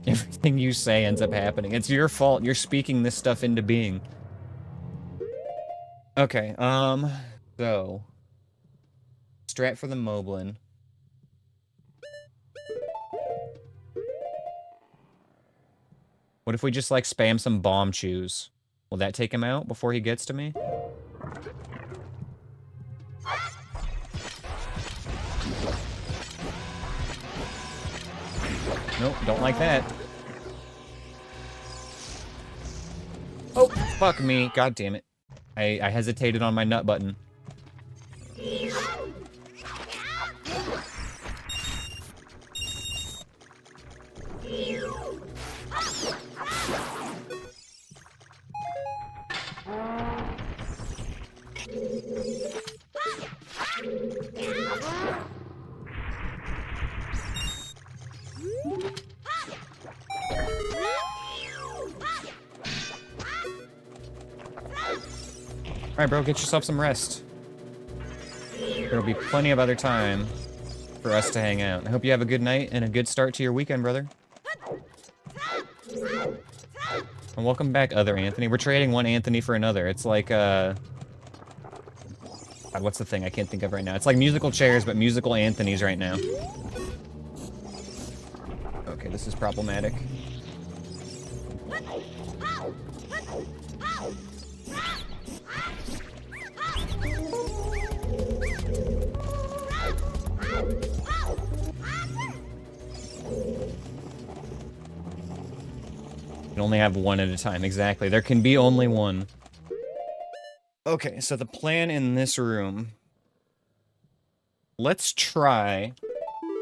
Everything you say ends up happening. It's your fault. You're speaking this stuff into being. Okay, so... Strat for the Moblin. What if we just, like, spam some bomb chews? Will that take him out before he gets to me? Nope, don't like that. Oh, fuck me. God damn it. I hesitated on my nut button. Alright, bro, get yourself some rest. There'll be plenty of other time for us to hang out. I hope you have a good night and a good start to your weekend, brother. And welcome back, other Anthony. We're trading one Anthony for another. It's like, God, what's the thing I can't think of right now? It's like musical chairs, but musical Anthonys right now. Okay, this is problematic. can only have one at a time. Exactly. There can be only one. Okay, so the plan in this room... Let's try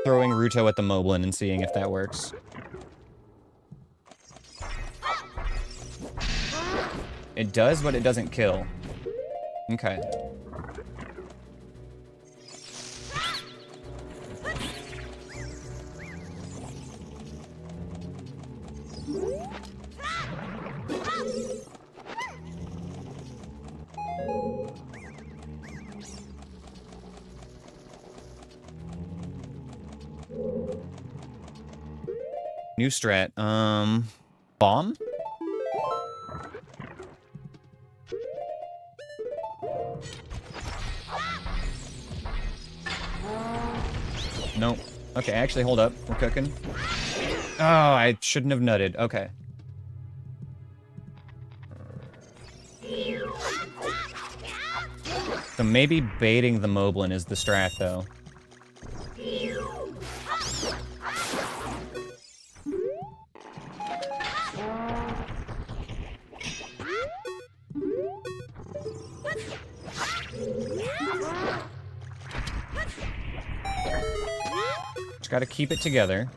throwing Ruto at the Moblin and seeing if that works. It does, but it doesn't kill. Okay. New strat. Bomb? Nope. Okay, actually, hold up. We're cooking. Oh, I shouldn't have nutted. Okay. So maybe baiting the Moblin is the strat, though. Just gotta keep it together.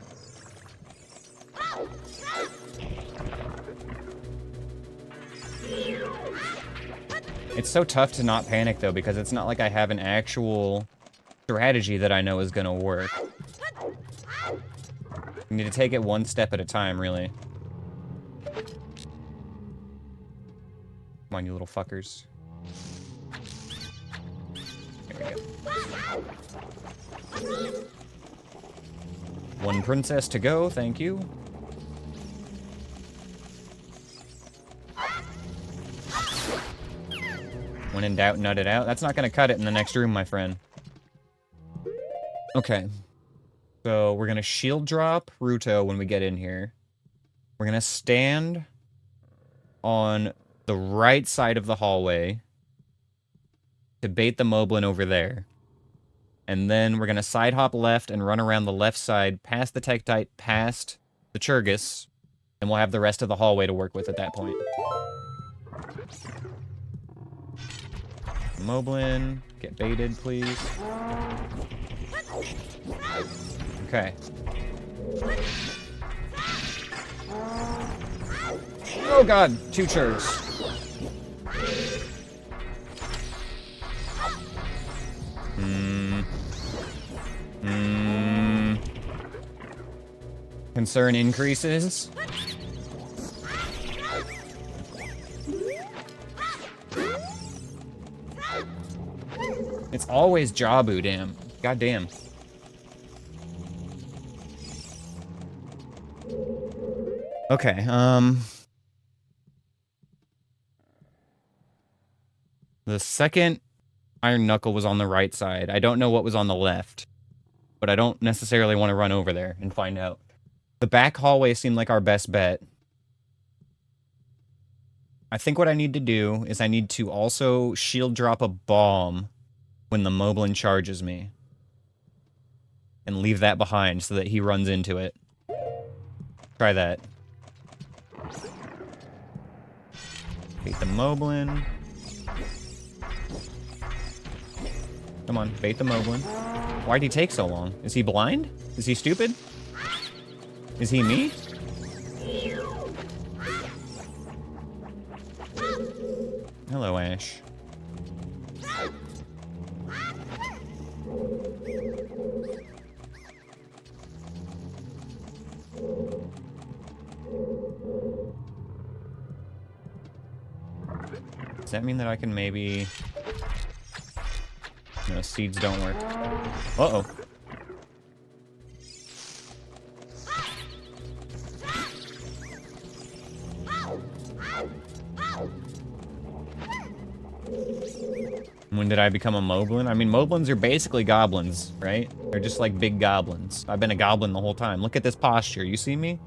It's so tough to not panic, though, because it's not like I have an actual strategy that I know is gonna work. You need to take it one step at a time, really. Come on, you little fuckers. There we go. One princess to go, thank you. When in doubt, nut it out. That's not gonna cut it in the next room, my friend. Okay. So we're gonna shield drop Ruto when we get in here. We're gonna stand on the right side of the hallway to bait the Moblin over there. And then we're gonna side hop left and run around the left side, past the Tektite, past the Churgus, and we'll have the rest of the hallway to work with at that point. Moblin, get baited, please. Okay. Oh god, 2 Churgs. Concern increases. It's always Jabu, damn. Goddamn. Okay, the second Iron Knuckle was on the right side. I don't know what was on the left, but I don't necessarily want to run over there and find out. The back hallway seemed like our best bet. I think what I need to do is I need to also shield drop a bomb when the Moblin charges me. And leave that behind so that he runs into it. Try that. Bait the Moblin. Come on, bait the Moblin. Why'd he take so long? Is he blind? Is he stupid? Is he me? Hello, Ash. Does that mean that I can maybe... No, seeds don't work. Uh-oh. When did I become a Moblin? I mean, Moblins are basically goblins, right? They're just like big goblins. I've been a goblin the whole time. Look at this posture. You see me?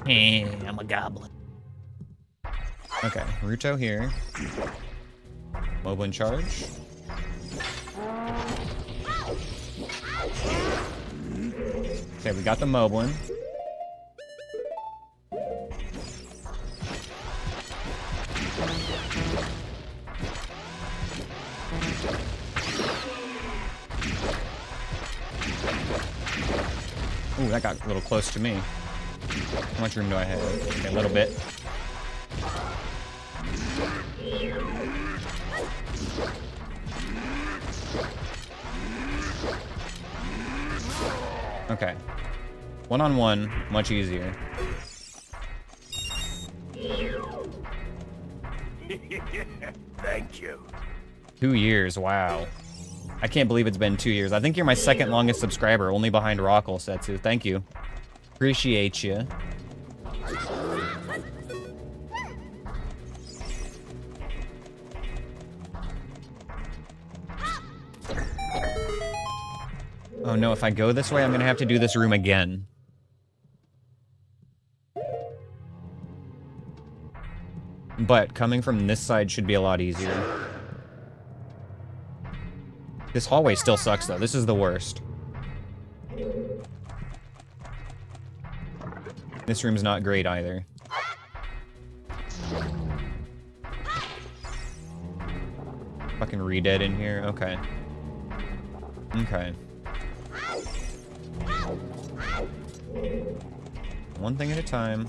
I'm a goblin. Okay, Ruto here. Moblin charge. Okay, we got the Moblin. that got a little close to me. How much room do I have? Okay, a little bit. Okay. One-on-one, much easier. Thank you. 2 years, wow. I can't believe it's been 2 years. I think you're my second longest subscriber, only behind Rockle Setsu. Thank you. Appreciate you. Oh no, if I go this way, I'm gonna have to do this room again. But coming from this side should be a lot easier. This hallway still sucks though. This is the worst. This room's not great either. Fucking re-dead in here. Okay. Okay. One thing at a time.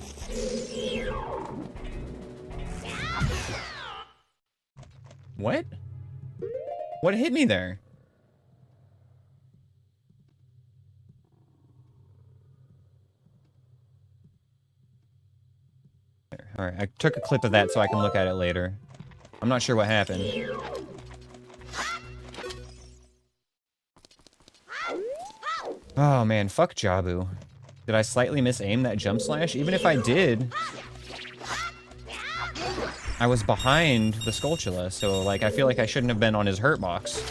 What? What hit me there? Alright, I took a clip of that so I can look at it later. I'm not sure what happened. Oh man, fuck Jabu. Did I slightly misaim that jump slash? Even if I did, I was behind the Skulltula, so like I feel like I shouldn't have been on his hurt box.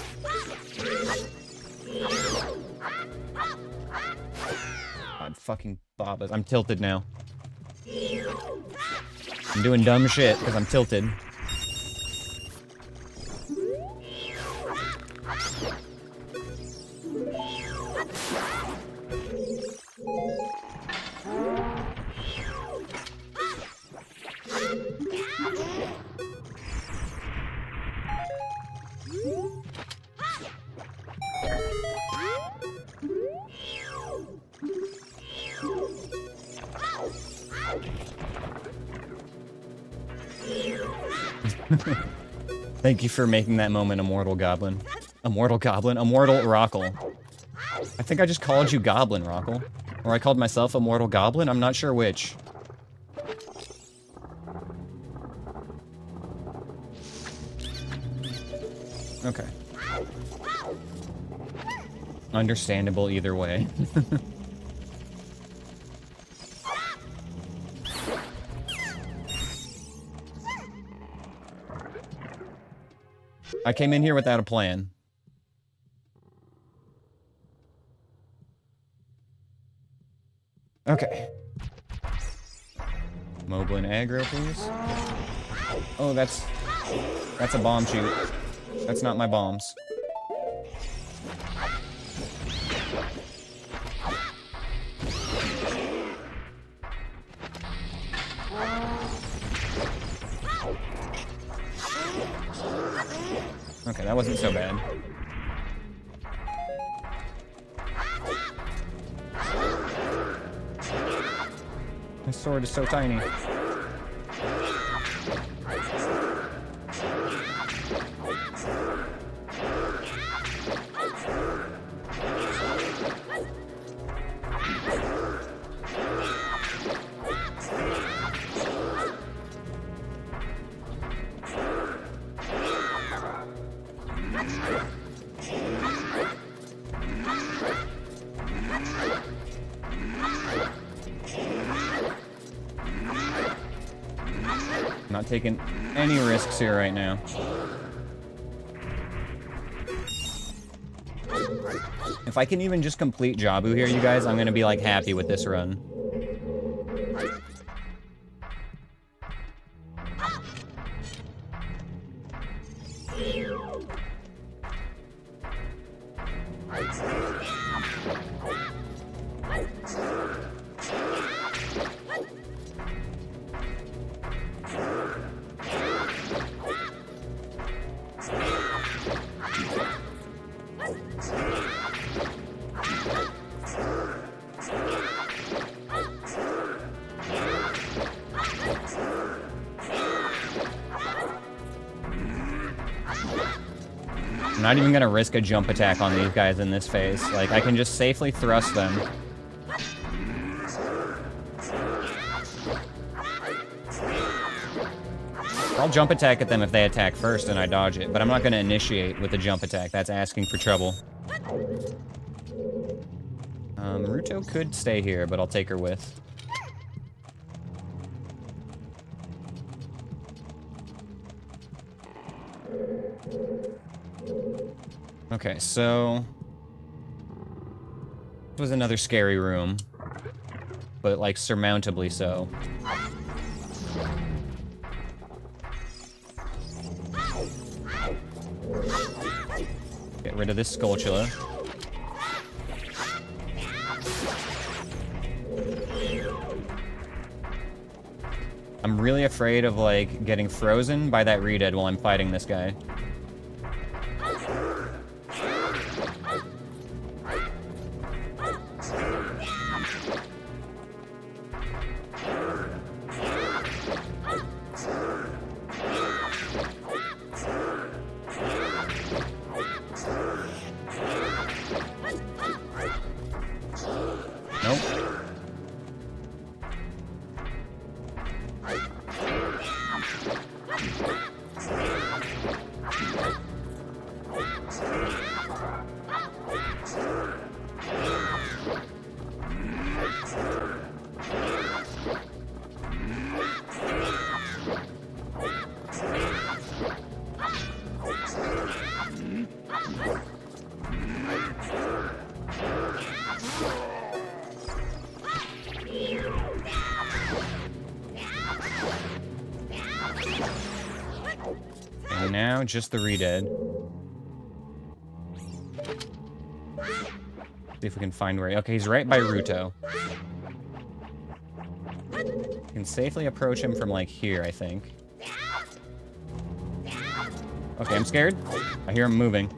God, fucking Bob. I'm tilted now. I'm doing dumb shit because I'm tilted. Thank you for making that moment, Immortal Goblin. Immortal Goblin? Immortal Rockle. I think I just called you Goblin, Rockle. Or I called myself Immortal Goblin? I'm not sure which. Okay. Understandable either way. I came in here without a plan. Okay. Moblin aggro, please. Oh, that's a bomb shoot. That's not my bombs. Okay, that wasn't so bad. My sword is so tiny. Not taking any risks here right now. If I can even just complete Jabu here, you guys, I'm gonna be like happy with this run. I'm not even gonna risk a jump attack on these guys in this phase. Like, I can just safely thrust them. I'll jump attack at them if they attack first and I dodge it, but I'm not gonna initiate with a jump attack. That's asking for trouble. Ruto could stay here, but I'll take her with. Okay, so... This was another scary room. But, like, surmountably so. Get rid of this Skulltula. I'm really afraid of, like, getting frozen by that Redead while I'm fighting this guy. And now, just the Redead. See if we can find where he... Okay, he's right by Ruto. You can safely approach him from, like, here, I think. Okay, I'm scared. I hear him moving.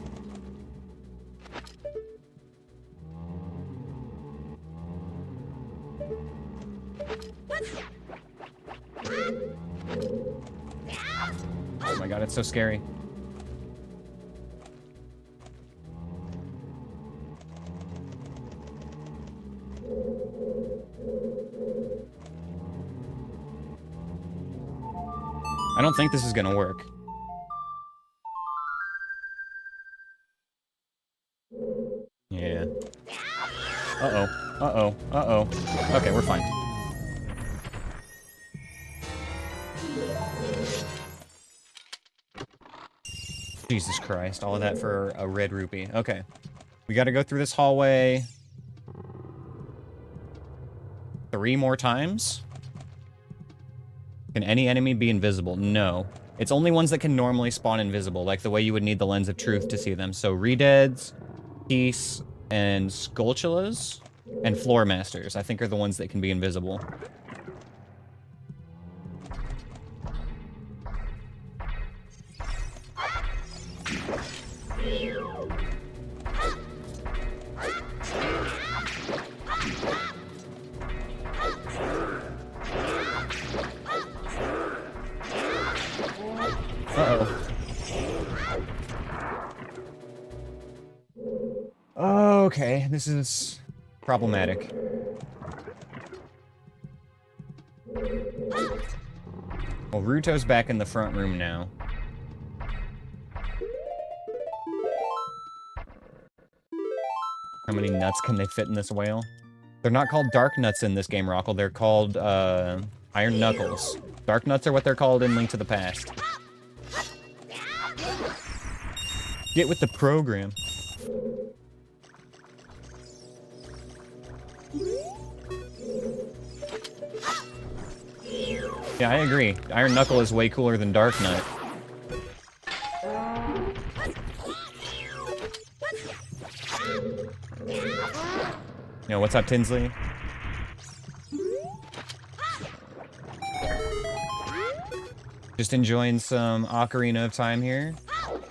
Oh my god, it's so scary. I don't think this is gonna work. Yeah. Uh-oh. Uh-oh. Uh-oh. Okay, we're fine. Jesus Christ, all of that for a red rupee. Okay. We gotta go through this hallway 3 more times? Can any enemy be invisible? No. It's only ones that can normally spawn invisible, like the way you would need the Lens of Truth to see them. So Redeads, Peace, and Skulltulas, and Floor Masters, I think are the ones that can be invisible. Uh-oh. Okay, this is problematic. Well, Ruto's back in the front room now. How many nuts can they fit in this whale? They're not called Dark Nuts in this game, Rockle. They're called, Iron Knuckles. Dark Nuts are what they're called in Link to the Past. Get with the program. Yeah, I agree. Iron Knuckle is way cooler than Dark Nut. Yo, what's up, Tinsley? Just enjoying some Ocarina of Time here.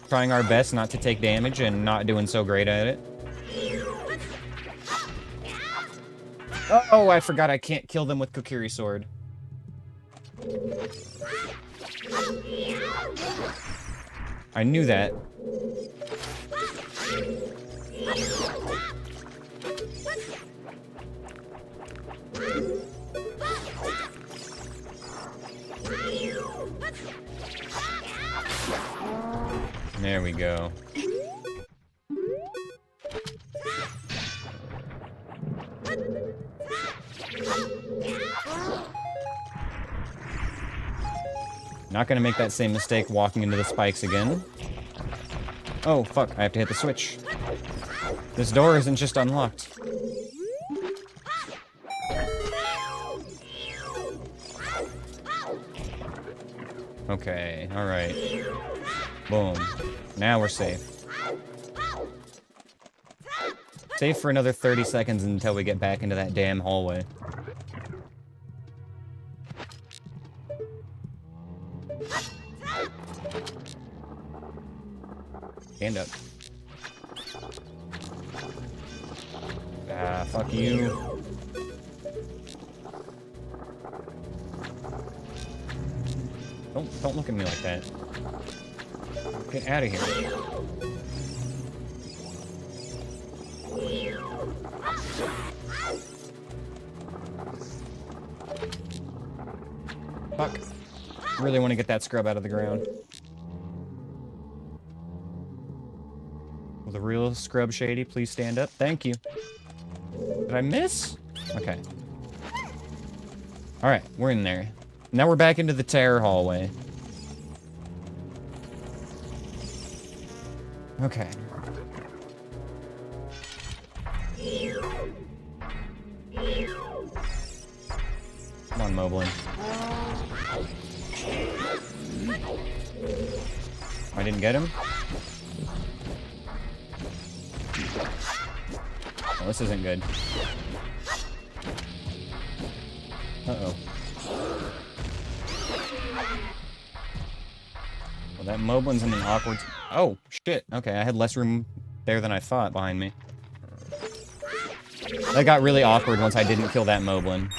Trying our best not to take damage and not doing so great at it. Oh, I forgot I can't kill them with Kokiri Sword. I knew that. There we go. Not gonna make that same mistake walking into the spikes again. Oh, fuck, I have to hit the switch. This door isn't just unlocked. Okay, alright. Boom. Now we're safe. Safe for another 30 seconds until we get back into that damn hallway. Stand up. Ah, fuck you. Don't look at me like that. Get out of here. Fuck. Really want to get that scrub out of the ground. Will the real scrub shady please stand up? Thank you. Did I miss? Okay. Alright, we're in there. Now we're back into the terror hallway. Okay. Come on, Moblin. I didn't get him? Oh, this isn't good. Uh-oh. Well, that Moblin's in an awkward... Oh, shit. Okay, I had less room there than I thought behind me. That got really awkward once I didn't kill that Moblin.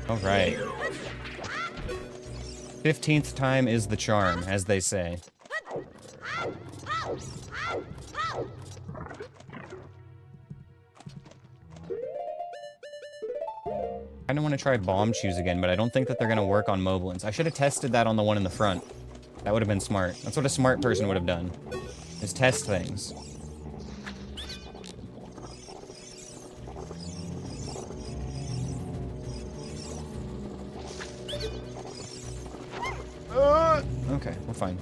All right. 15th time is the charm, as they say. I don't want to try bomb shoes again, but I don't think that they're going to work on Moblins. I should have tested that on the one in the front. That would have been smart. That's what a smart person would have done, is test things. Okay, we're fine.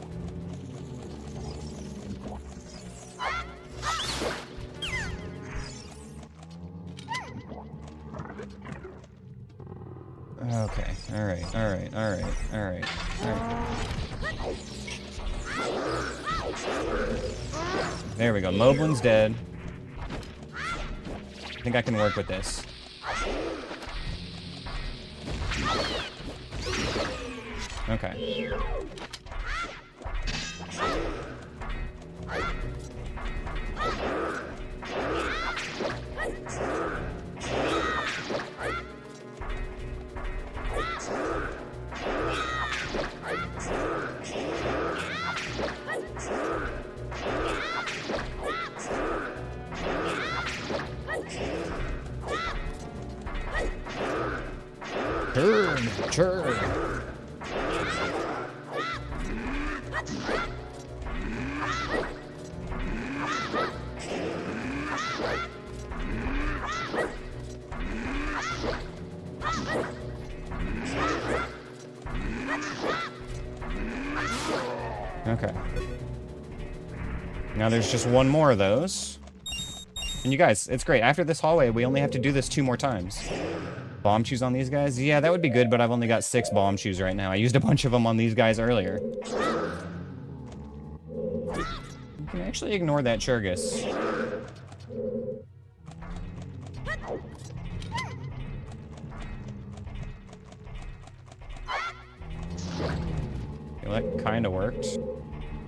Okay, alright, alright, alright, alright, alright. There we go, Moblin's dead. I think I can work with this. Okay. Turn. Okay. Now there's just one more of those. And you guys, it's great. After this hallway, we only have to do this 2 more times. Bomb shoes on these guys? Yeah, that would be good, but I've only got 6 bomb shoes right now. I used a bunch of them on these guys earlier. You can actually ignore that Churgus. Well, that kind of worked.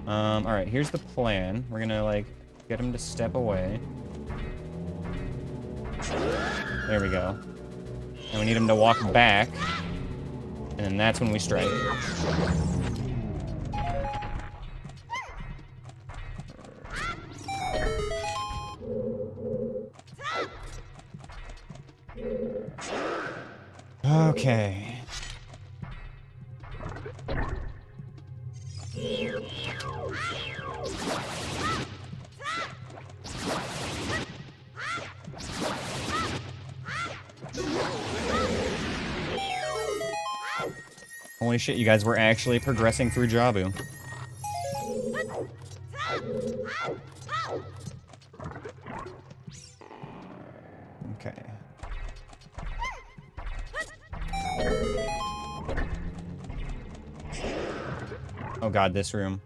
Alright, here's the plan. We're gonna, like, get him to step away. There we go. And we need him to walk back. And then that's when we strike. Okay. Holy shit, you guys were actually progressing through Jabu. Okay. Oh god, this room.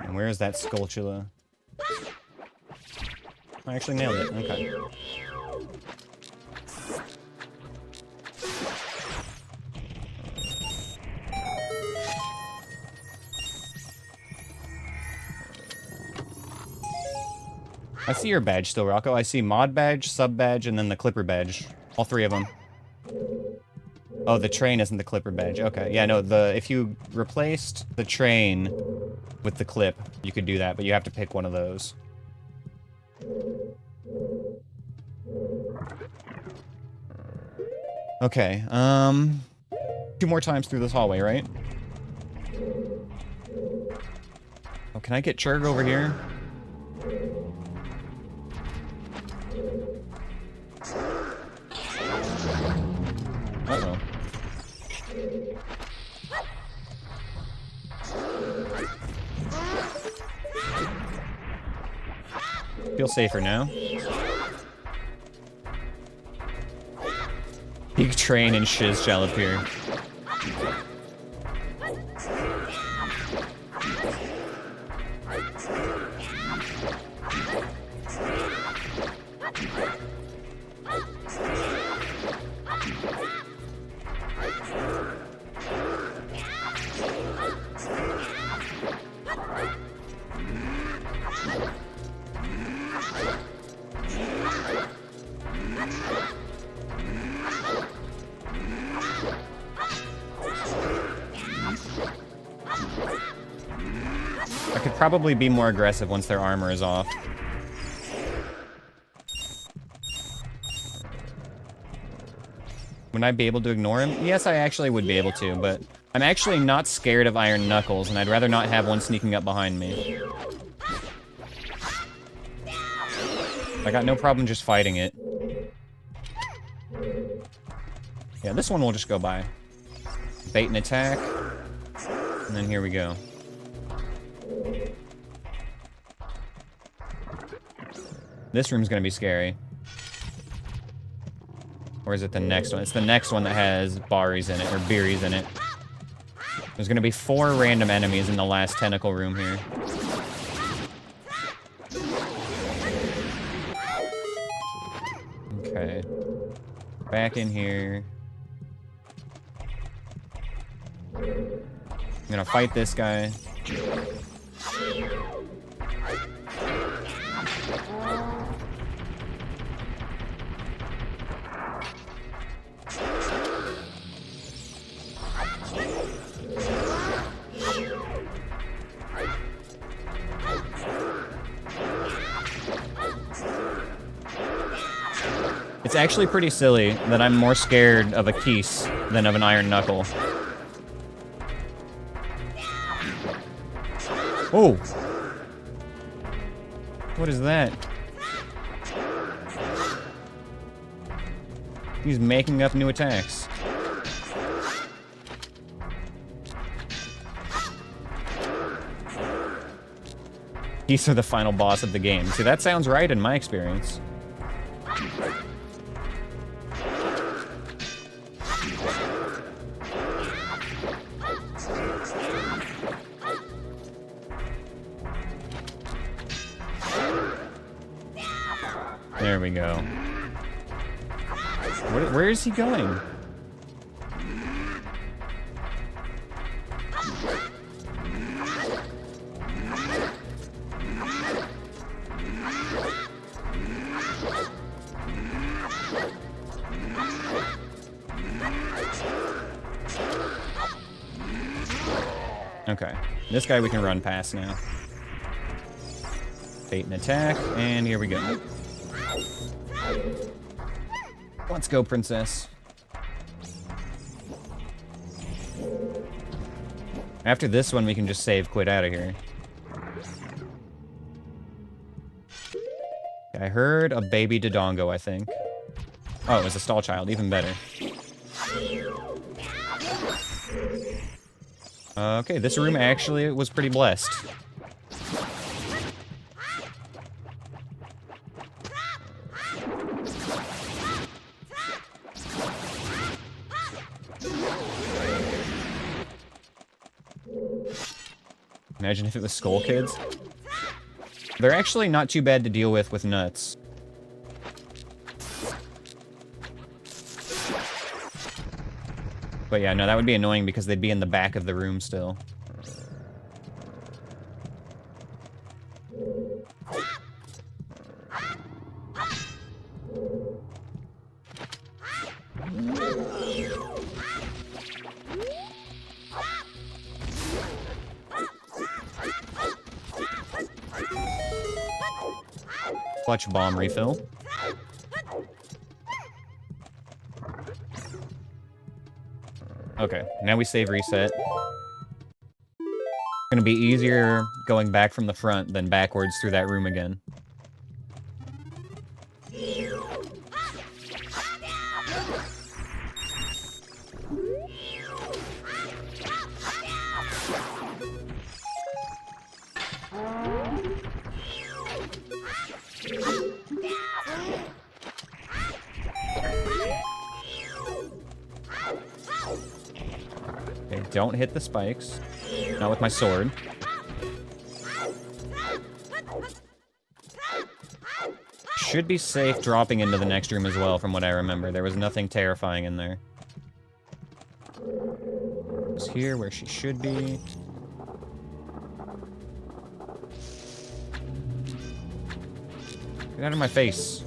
And where is that Skulltula? I actually nailed it. Okay. I see your badge still, Rocco. I see mod badge, sub badge, and then the clipper badge. All three of them. Oh, the train isn't the clipper badge. Okay, yeah, no, if you replaced the train with the clip, you could do that, but you have to pick one of those. Okay, 2 more times through this hallway, right? Oh, can I get Churg over here? Uh-oh. Feel safer now. Big train and shiz shall appear. I could probably be more aggressive once their armor is off. Would I be able to ignore him? Yes, I actually would be able to, but I'm actually not scared of Iron Knuckles, and I'd rather not have one sneaking up behind me. I got no problem just fighting it. Yeah, this one will just go by. Bait and attack. And then here we go. This room's gonna be scary. Or is it the next one? It's the next one that has Baris in it, or Beeries in it. There's gonna be 4 random enemies in the last tentacle room here. Okay. Back in here. I'm gonna fight this guy. It's actually pretty silly that I'm more scared of a Keese than of an Iron Knuckle. Oh! What is that? He's making up new attacks. These are the final boss of the game. See, that sounds right in my experience. There we go. Where is he going? Okay, this guy we can run past now. Bait and attack, and here we go. Let's go, princess. After this one, we can just save, quit out of here. I heard a baby Dodongo, I think. Oh, it was a stall child, even better. Okay, this room actually was pretty blessed. Imagine if it was Skull Kids. They're actually not too bad to deal with nuts. But yeah, no, that would be annoying because they'd be in the back of the room still. Clutch bomb refill. Okay, now we save reset. Gonna be easier going back from the front than backwards through that room again. Don't hit the spikes. Not with my sword. Should be safe dropping into the next room as well, from what I remember. There was nothing terrifying in there. It's here where she should be. Get out of my face.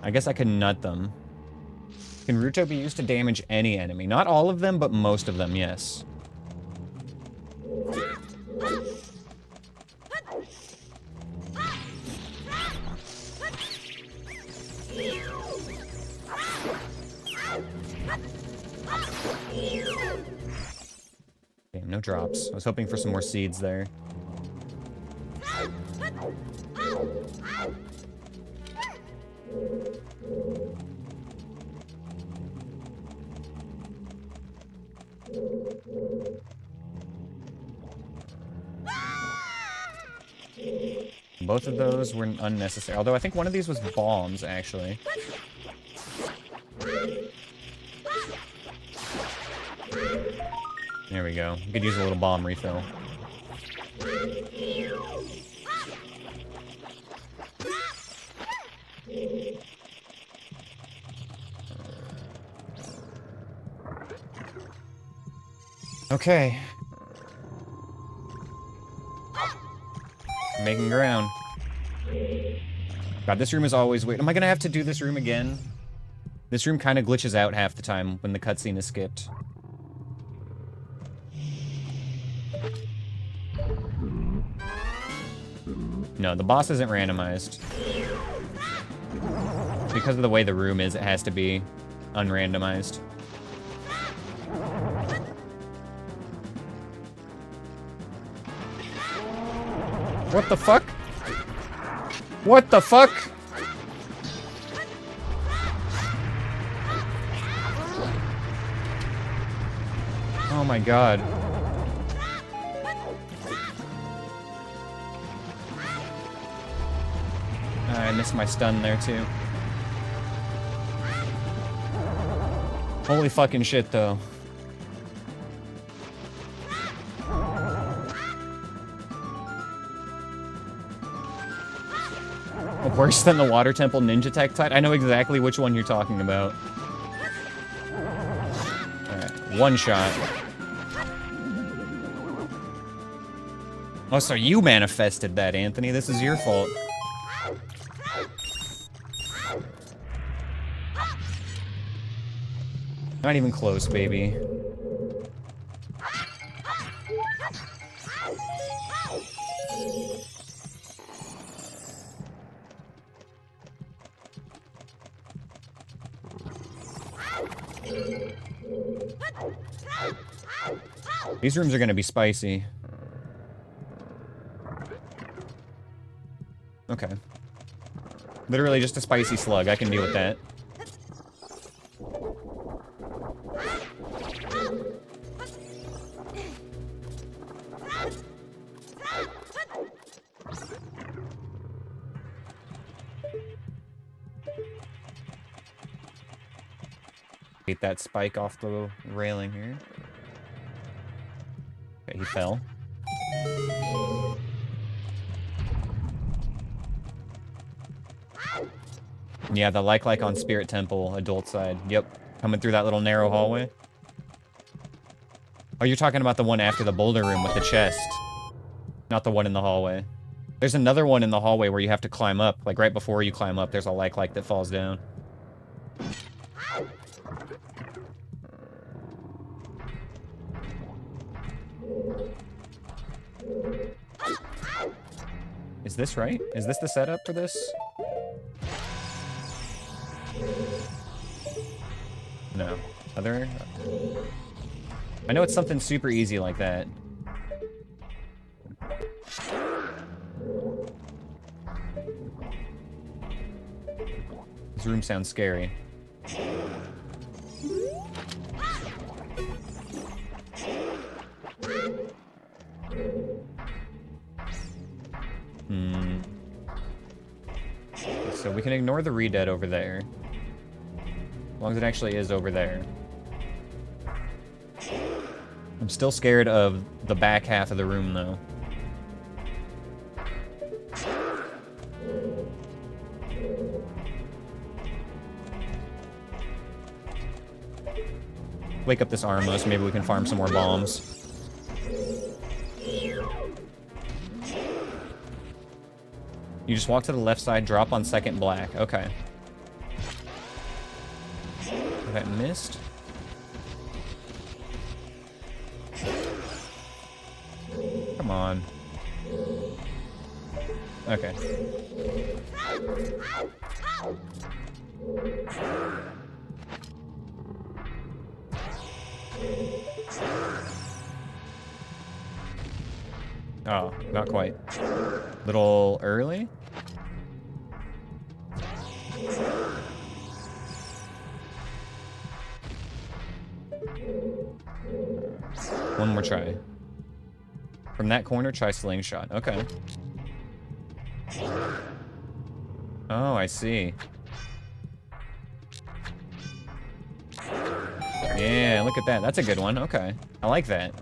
I guess I can nut them. Can Ruto be used to damage any enemy? Not all of them, but most of them, yes. Damn, no drops. I was hoping for some more seeds there. Both of those were unnecessary. Although I think one of these was bombs, actually. There we go. We could use a little bomb refill. Okay. Making ground. God, this room is always weird. Am I gonna have to do this room again? This room kind of glitches out half the time when the cutscene is skipped. No, the boss isn't randomized. Because of the way the room is, it has to be unrandomized. What the fuck? What the fuck? Oh my god. I missed my stun there too. Holy fucking shit though. Worse than the Water Temple Ninja Tech type? I know exactly which one you're talking about. Alright, one shot. Oh, so you manifested that, Anthony. This is your fault. Not even close, baby. These rooms are gonna be spicy. Okay. Literally just a spicy slug. I can deal with that. Get that spike off the railing here. Okay, he fell. Yeah, the like on Spirit Temple, adult side. Yep, coming through that little narrow hallway. Oh, you're talking about the one after the boulder room with the chest. Not the one in the hallway. There's another one in the hallway where you have to climb up. Like, right before you climb up, there's a like that falls down. Is this right? Is this the setup for this? No. Other? I know it's something super easy like that. This room sounds scary. So we can ignore the re-dead over there. As long as it actually is over there. I'm still scared of the back half of the room, though. Wake up this Armo so maybe we can farm some more bombs. You just walk to the left side, drop on second black. Okay. That missed. Come on. Okay. Oh, not quite. Little early? One more try. From that corner, try slingshot. Okay. Oh, I see. Yeah, look at that. That's a good one. Okay. I like that.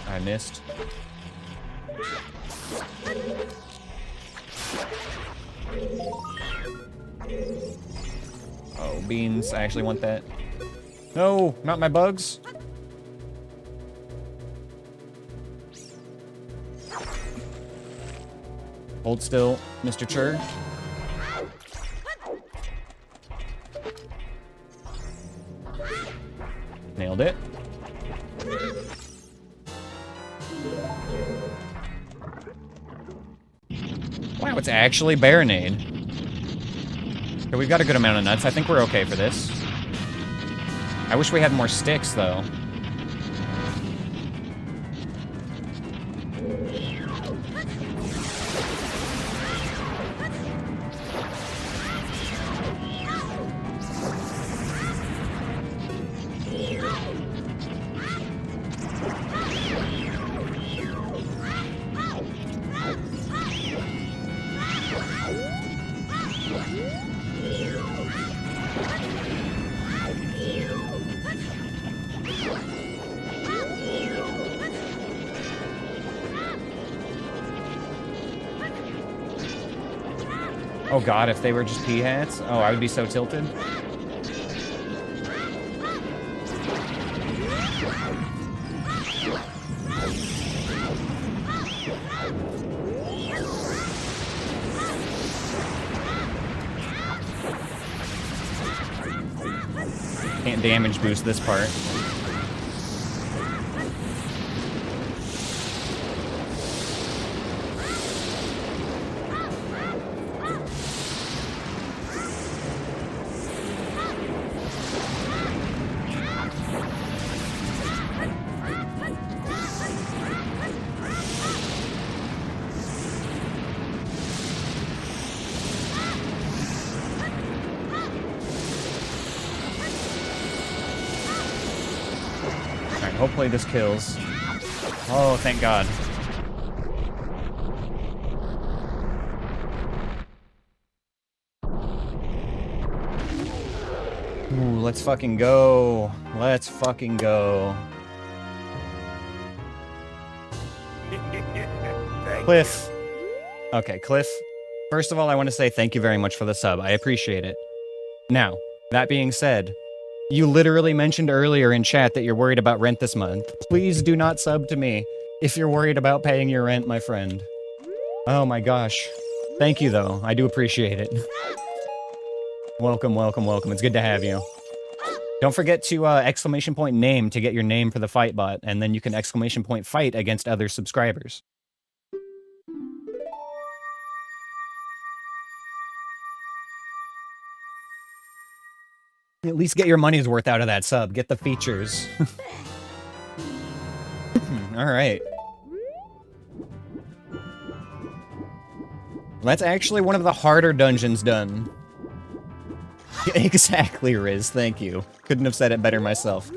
I missed. Oh, beans. I actually want that. No, not my bugs. Hold still, Mr. Chur. Nailed it. It's actually Baronade. So we've got a good amount of nuts. I think we're okay for this. I wish we had more sticks, though. Oh god, if they were just pea hats? Oh, I would be so tilted. Can't damage boost this part. Hopefully this kills. Oh, thank God. Ooh, let's fucking go. Let's fucking go. Cliff. Okay, Cliff. First of all, I want to say thank you very much for the sub. I appreciate it. Now, that being said, you literally mentioned earlier in chat that you're worried about rent this month. Please do not sub to me if you're worried about paying your rent, my friend. Oh my gosh. Thank you, though. I do appreciate it. Welcome, welcome, welcome. It's good to have you. Don't forget to exclamation point name to get your name for the fight bot, and then you can exclamation point fight against other subscribers. At least get your money's worth out of that sub. Get the features. Alright. That's actually one of the harder dungeons done. Exactly, Riz. Thank you. Couldn't have said it better myself.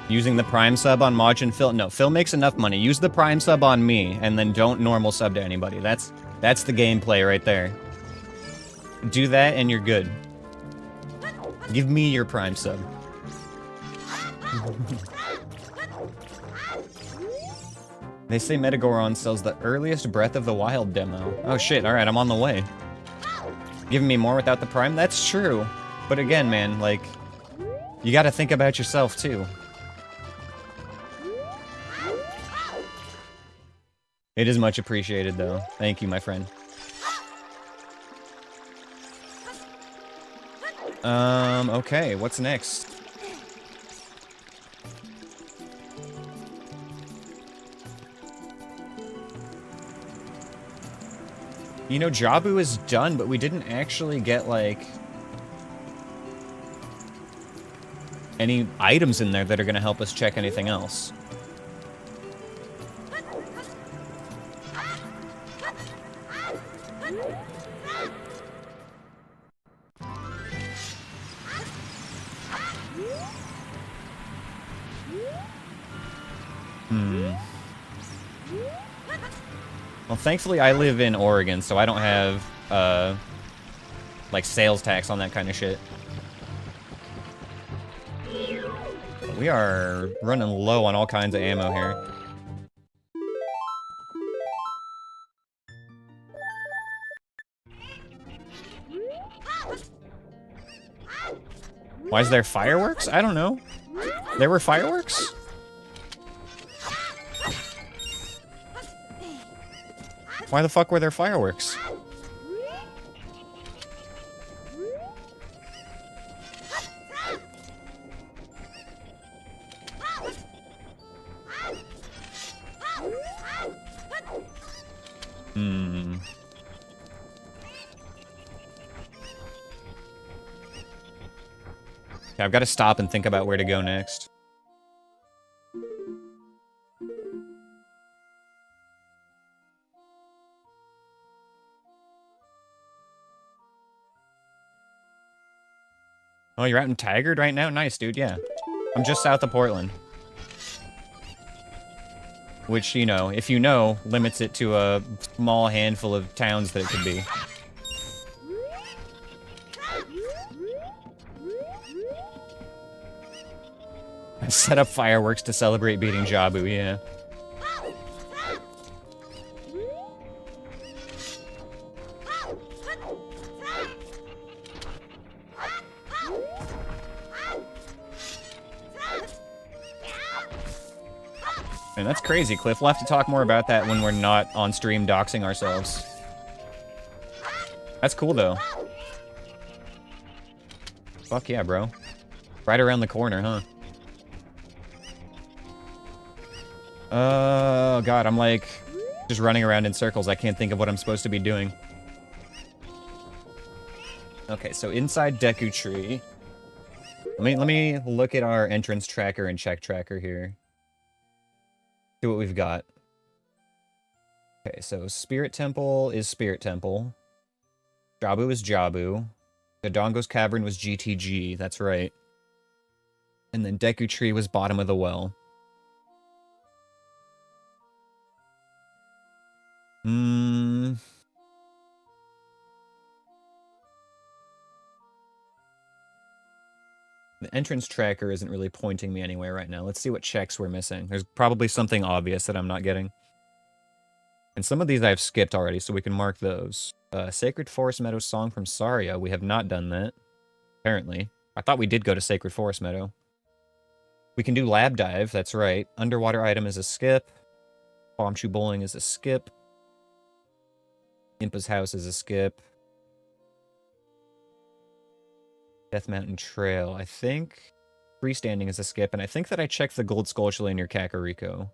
Using the Prime sub on Maj and Phil. No, Phil makes enough money. Use the Prime sub on me, and then don't normal sub to anybody. That's the gameplay right there. Do that, and you're good. Give me your Prime sub. They say Metagoron sells the earliest Breath of the Wild demo. Oh shit, alright, I'm on the way. Giving me more without the Prime? That's true. But again, man, like, you gotta think about yourself, too. It is much appreciated, though. Thank you, my friend. Okay, what's next? You know, Jabu is done, but we didn't actually get, like, any items in there that are gonna help us check anything else. Well, thankfully I live in Oregon, so I don't have, like, sales tax on that kind of shit. We are running low on all kinds of ammo here. Why is there fireworks? I don't know. There were fireworks? Why the fuck were there fireworks? Hmm. Okay, I've got to stop and think about where to go next. Oh, you're out in Taggart right now? Nice, dude, yeah. I'm just south of Portland. Which, you know, if you know, limits it to a small handful of towns that it could be. I set up fireworks to celebrate beating Jabu, yeah. Man, that's crazy, Cliff. We'll have to talk more about that when we're not on stream doxing ourselves. That's cool, though. Fuck yeah, bro. Right around the corner, huh? Oh, God, I'm like just running around in circles. I can't think of what I'm supposed to be doing. Okay, so inside Deku Tree. Let me look at our entrance tracker and check tracker here. See what we've got. Okay, so Spirit Temple is Spirit Temple. Jabu is Jabu. Dodongo's Cavern was GTG, that's right. And then Deku Tree was bottom of the well. The entrance tracker isn't really pointing me anywhere right now. Let's see what checks we're missing. There's probably something obvious that I'm not getting. And some of these I've skipped already, so we can mark those. Sacred Forest Meadow Song from Saria. We have not done that, apparently. I thought we did go to Sacred Forest Meadow. We can do Lab Dive, that's right. Underwater Item is a skip. Bombchu Bowling is a skip. Impa's House is a skip. Death Mountain Trail, I think. Freestanding is a skip, and I think that I checked the Gold Skulltula near Kakariko.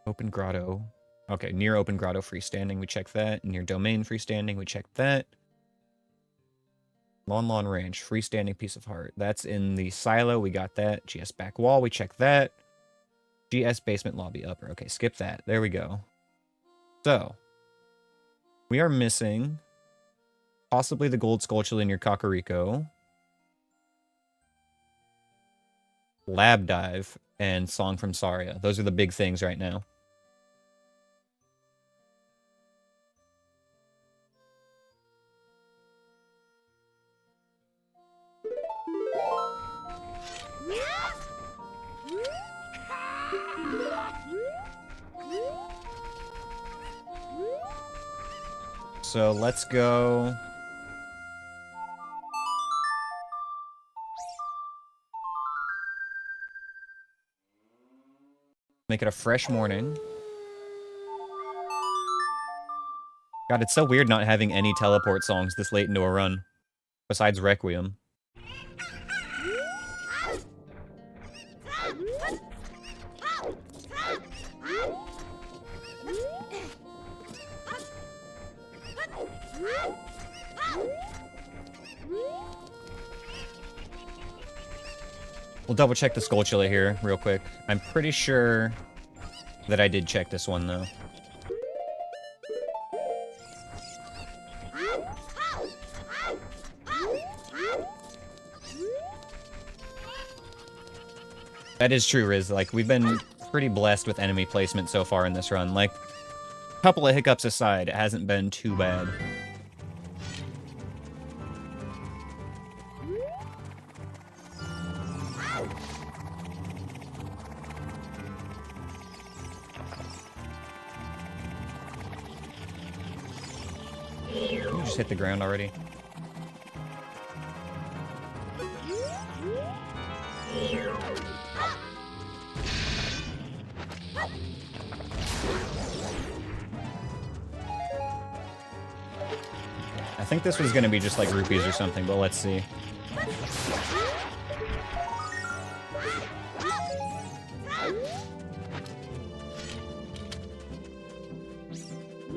Open Grotto. Okay, near Open Grotto Freestanding, we checked that. Near Domain Freestanding, we checked that. Lon Ranch, Freestanding Piece of Heart. That's in the silo, we got that. GS Back Wall, we checked that. GS Basement Lobby Upper. Okay, skip that. There we go. So, we are missing possibly the Gold Skulltula near Kakariko, Lab Dive, and Song from Saria. Those are the big things right now. So let's go. Make it a fresh morning. God, it's so weird not having any teleport songs this late into a run. Besides Requiem. We'll double check the Skulltula here real quick. I'm pretty sure that I did check this one though. That is true, Riz. Like, we've been pretty blessed with enemy placement so far in this run. Like, a couple of hiccups aside, it hasn't been too bad. You just hit the ground already. I think this was going to be just like rupees or something, but let's see.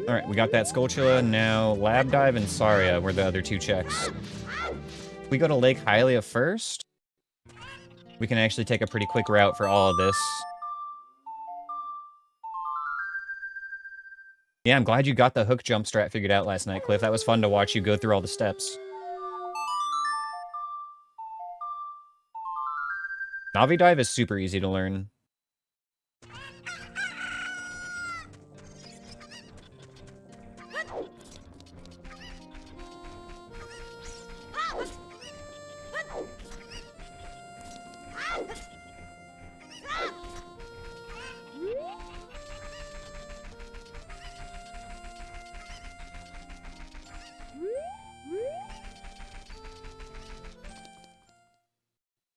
Alright, we got that Skulltula. Now Lab Dive and Saria were the other two checks. If we go to Lake Hylia first, we can actually take a pretty quick route for all of this. Yeah, I'm glad you got the hook jump strat figured out last night, Cliff. That was fun to watch you go through all the steps. Navi Dive is super easy to learn.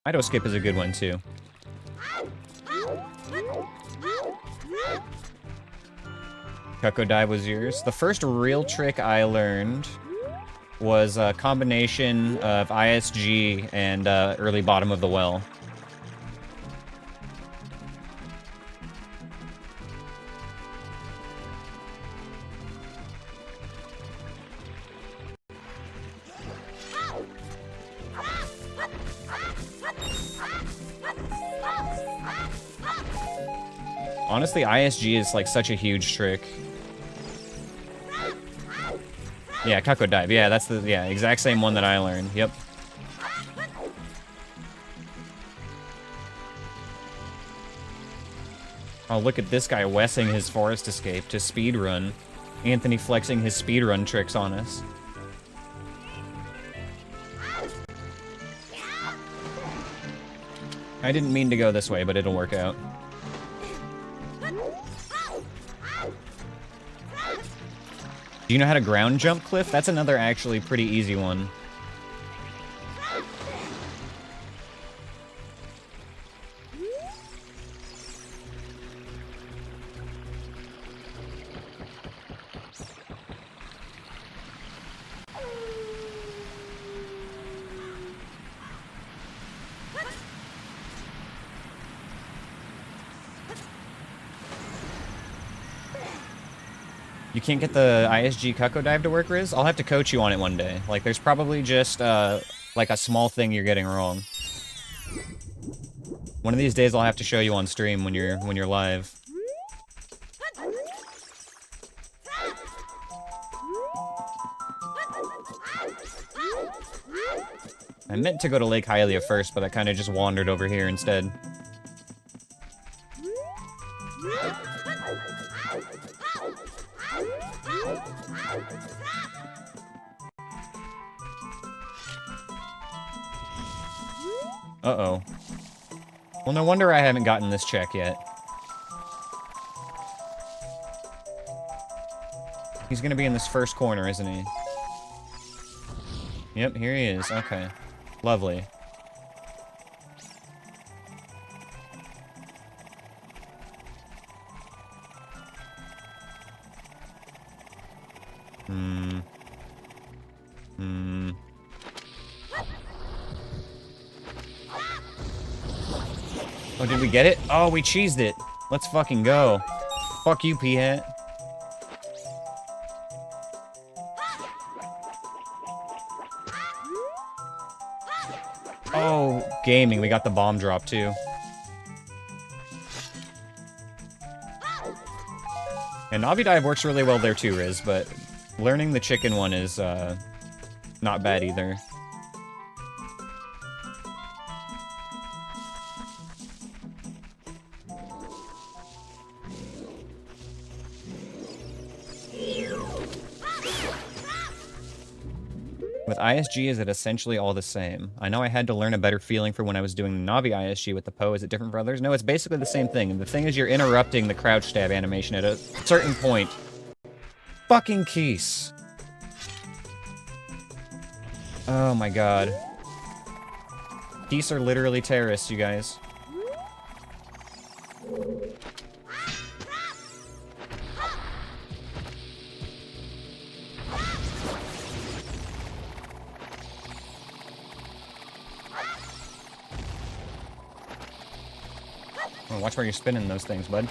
Ido Skip is a good one, too. Cucco Dive was yours. The first real trick I learned was a combination of ISG and early bottom of the well. Honestly, ISG is like such a huge trick. Yeah, Cucco Dive. Yeah, that's the exact same one that I learned. Yep. Oh, look at this guy Wessing his forest escape to speedrun. Anthony flexing his speedrun tricks on us. I didn't mean to go this way, but it'll work out. Do you know how to ground jump, Cliff? That's another actually pretty easy one. You can't get the ISG Cucco Dive to work, Riz? I'll have to coach you on it one day. Like, there's probably just, like a small thing you're getting wrong. One of these days I'll have to show you on stream when you're live. I meant to go to Lake Hylia first, but I kind of just wandered over here instead. Uh-oh. Well, no wonder I haven't gotten this check yet. He's gonna be in this first corner, isn't he? Yep, here he is. Okay. Lovely. Oh, did we get it? Oh, we cheesed it. Let's fucking go. Fuck you, P-Hat. Oh, gaming. We got the bomb drop, too. And Navi Dive works really well there, too, Riz, but learning the chicken one is, not bad either. With ISG, is it essentially all the same? I know I had to learn a better feeling for when I was doing the Navi ISG with the Poe. Is it different for others? No, it's basically the same thing. And the thing is, you're interrupting the crouch stab animation at a certain point. Fucking Keese. Oh my god. Keese are literally terrorists, you guys. Oh, watch where you're spinning those things, bud.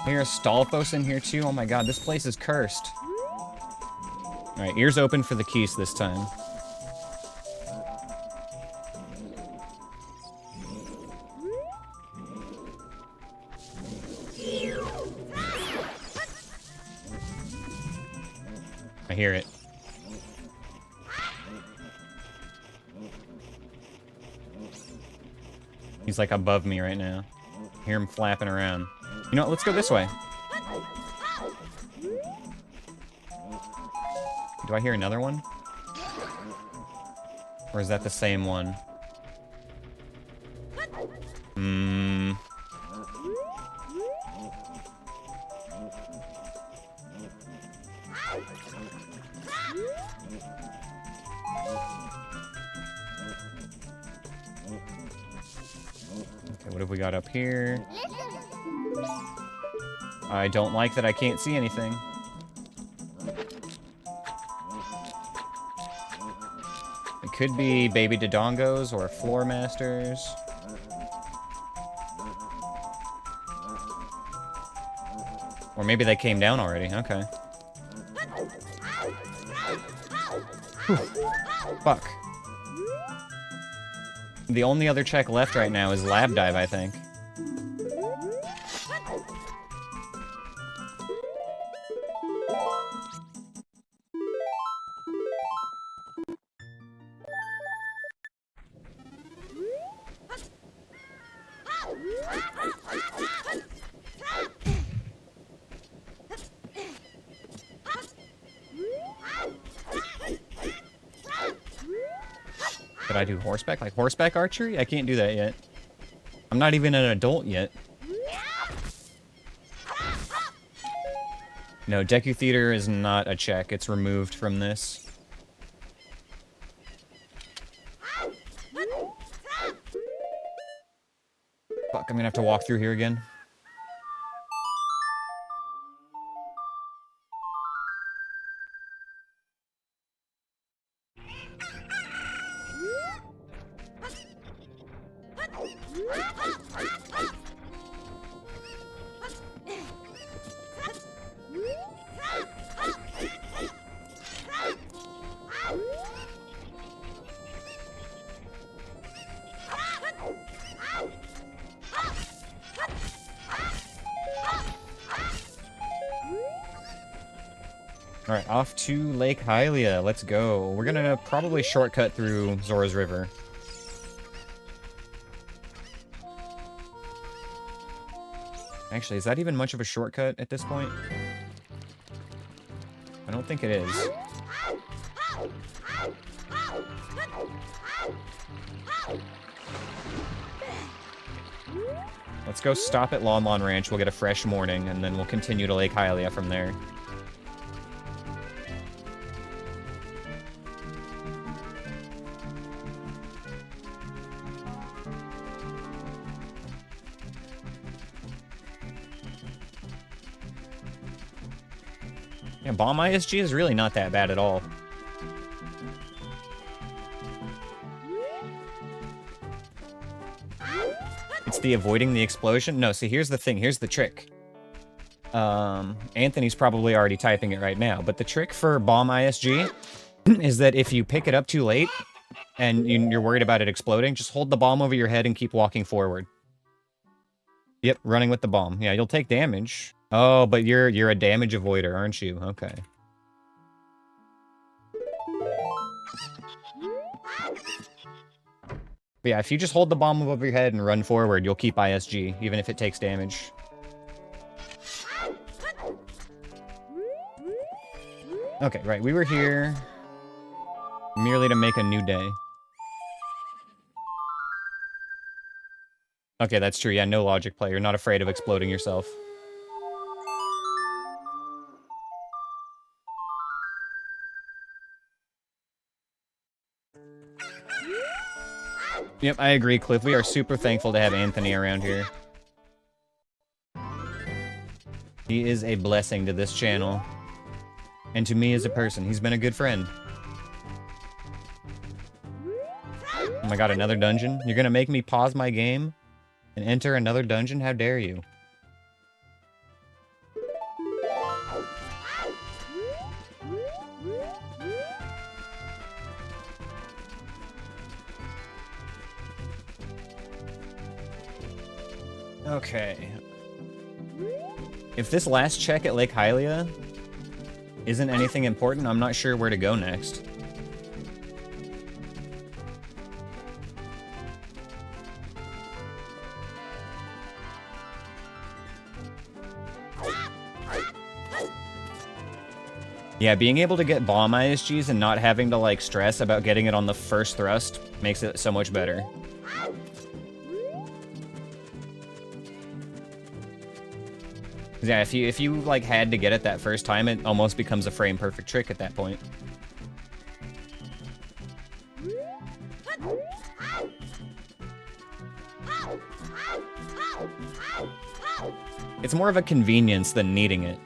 Here's Stalfos in here too. Oh my god, this place is cursed. Alright, ears open for the keys this time. I hear it. He's like above me right now. I hear him flapping around. You know what? Let's go this way. Do I hear another one? Or is that the same one? Hmm. Okay, what have we got up here? I don't like that I can't see anything. It could be baby Dodongos or floor masters. Or maybe they came down already. Okay. Whew. Fuck. The only other check left right now is Lab Dive, I think. Could I do horseback? Like horseback archery? I can't do that yet. I'm not even an adult yet. No, Deku Theater is not a check. It's removed from this. Fuck, I'm gonna have to walk through here again. Alright, off to Lake Hylia. Let's go. We're gonna probably shortcut through Zora's River. Actually, is that even much of a shortcut at this point? I don't think it is. Let's go stop at Lon Lon Ranch. We'll get a fresh morning, and then we'll continue to Lake Hylia from there. Yeah, Bomb ISG is really not that bad at all. It's the avoiding the explosion? No, see, here's the thing. Here's the trick. Anthony's probably already typing it right now, but the trick for Bomb ISG is that if you pick it up too late and you're worried about it exploding, just hold the bomb over your head and keep walking forward. Yep, running with the bomb. Yeah, you'll take damage. Oh, but you're a damage avoider, aren't you? Okay. But yeah, if you just hold the bomb over your head and run forward, you'll keep ISG, even if it takes damage. Okay, right, we were here merely to make a new day. Okay, that's true. Yeah, no logic play. You're not afraid of exploding yourself. Yep, I agree, Cliff. We are super thankful to have Anthony around here. He is a blessing to this channel. And to me as a person. He's been a good friend. Oh my god, another dungeon? You're gonna make me pause my game and enter another dungeon? How dare you? Okay. If this last check at Lake Hylia isn't anything important, I'm not sure where to go next. Yeah, being able to get bomb ISGs and not having to, like, stress about getting it on the first thrust makes it so much better. Yeah, if you like had to get it that first time, it almost becomes a frame perfect trick at that point. It's more of a convenience than needing it.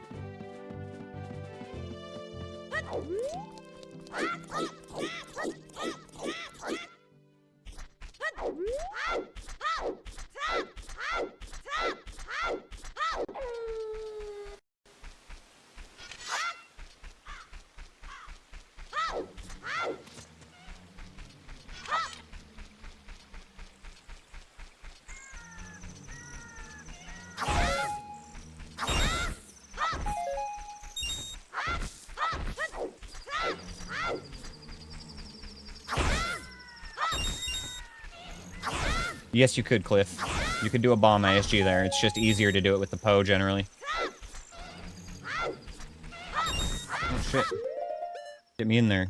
Yes, you could, Cliff. You could do a bomb ISG there. It's just easier to do it with the Poe, generally. Oh, shit. Get me in there.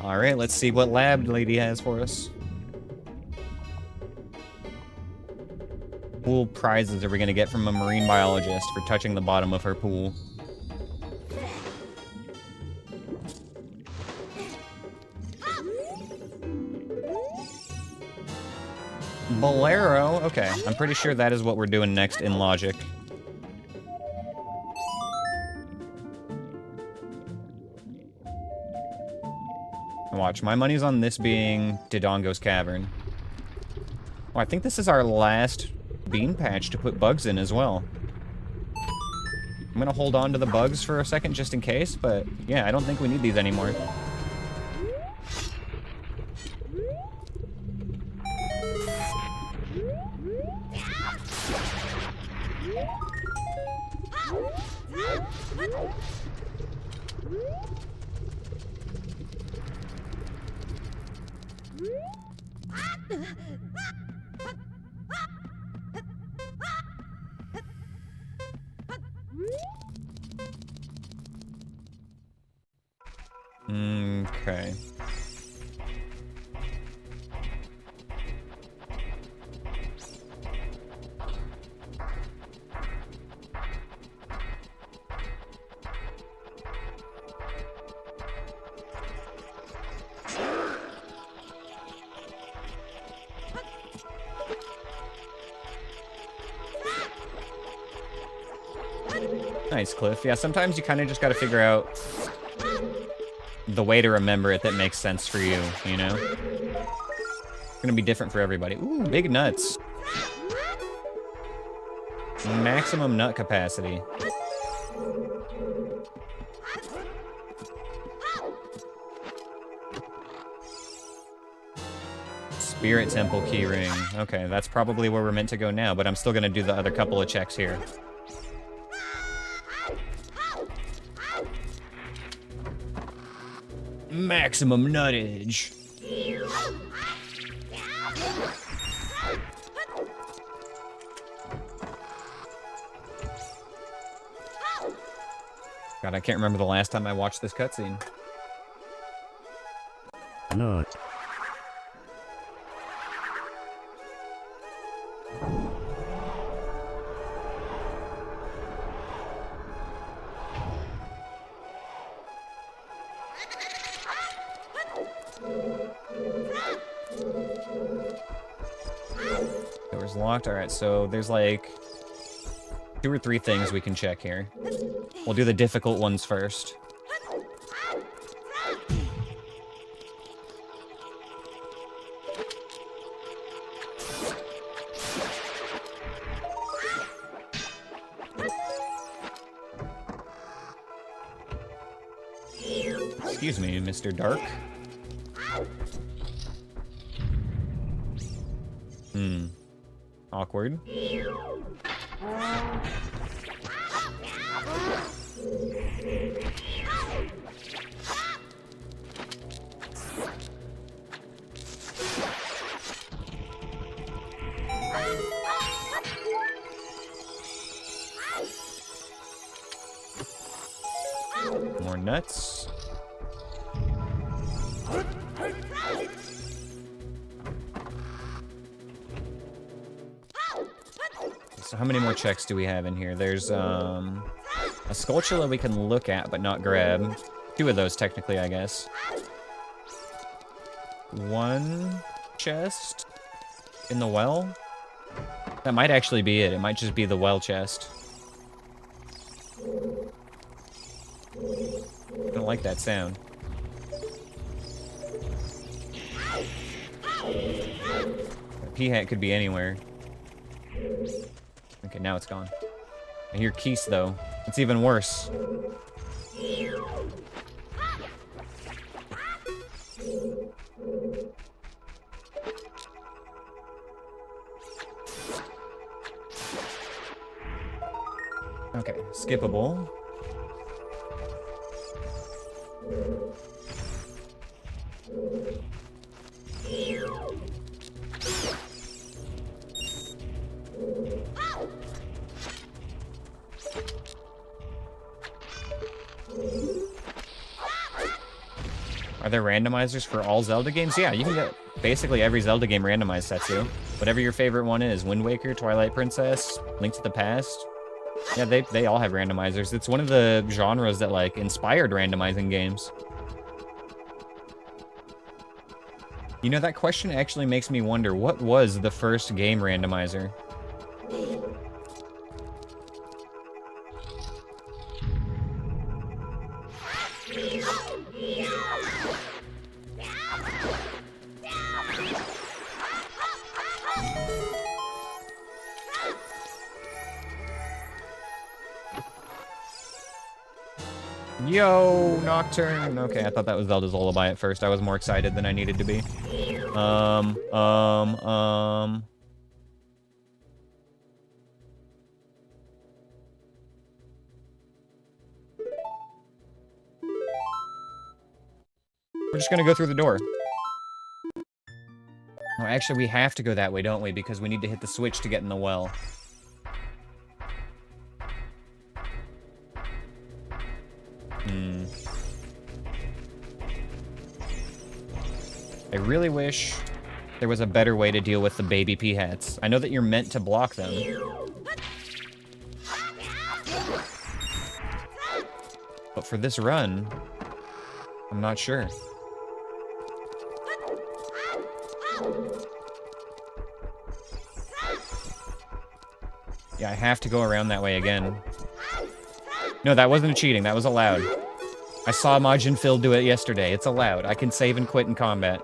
Alright, let's see what lab lady has for us. Pool prizes are we gonna get from a marine biologist for touching the bottom of her pool? Bolero? Okay, I'm pretty sure that is what we're doing next in logic. Watch, my money's on this being Dodongo's Cavern. Oh, I think this is our last bean patch to put bugs in as well. I'm gonna hold on to the bugs for a second just in case, but yeah, I don't think we need these anymore. Okay. Nice, Cliff. Yeah, sometimes you kind of just got to figure out the way to remember it that makes sense for you, you know? It's gonna be different for everybody. Ooh, big nuts. Maximum nut capacity. Spirit Temple keyring. Okay, that's probably where we're meant to go now, but I'm still gonna do the other couple of checks here. Maximum nuttage. God, I can't remember the last time I watched this cutscene. No. Door's locked. Alright, so there's like 2 or 3 things we can check here. We'll do the difficult ones first. Excuse me, Mr. Dark. Awkward. More nuts. So how many more checks do we have in here? There's a Skulltula we can look at but not grab. 2 of those technically, I guess. 1 chest in the well. That might actually be it. It might just be the well chest. I don't like that sound. That pea hat could be anywhere. Okay, now it's gone. I hear Keese, though. It's even worse. Okay, skippable. Are there randomizers for all Zelda games? Yeah, you can get basically every Zelda game randomized, Setsu. Whatever your favorite one is. Wind Waker, Twilight Princess, Link to the Past. Yeah, they all have randomizers. It's one of the genres that, like, inspired randomizing games. You know, that question actually makes me wonder, what was the first game randomizer? Yo, Nocturne. Okay, I thought that was Zelda's Lullaby at first. I was more excited than I needed to be. We're just gonna go through the door. Oh, actually, we have to go that way, don't we? Because we need to hit the switch to get in the well. I really wish there was a better way to deal with the baby pea hats. I know that you're meant to block them. But for this run, I'm not sure. Yeah, I have to go around that way again. No, that wasn't a cheating. That was allowed. I saw Majin Phil do it yesterday. It's allowed. I can save and quit in combat.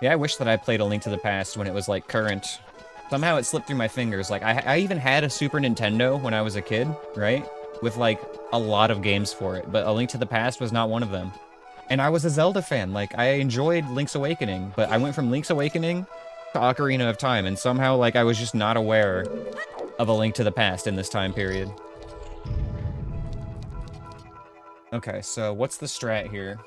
Yeah, I wish that I played A Link to the Past when it was, like, current. Somehow it slipped through my fingers. Like, I even had a Super Nintendo when I was a kid, right? With, like, a lot of games for it. But A Link to the Past was not one of them. And I was a Zelda fan. Like, I enjoyed Link's Awakening. But I went from Link's Awakening to Ocarina of Time. And somehow, like, I was just not aware of A Link to the Past in this time period. Okay, so what's the strat here?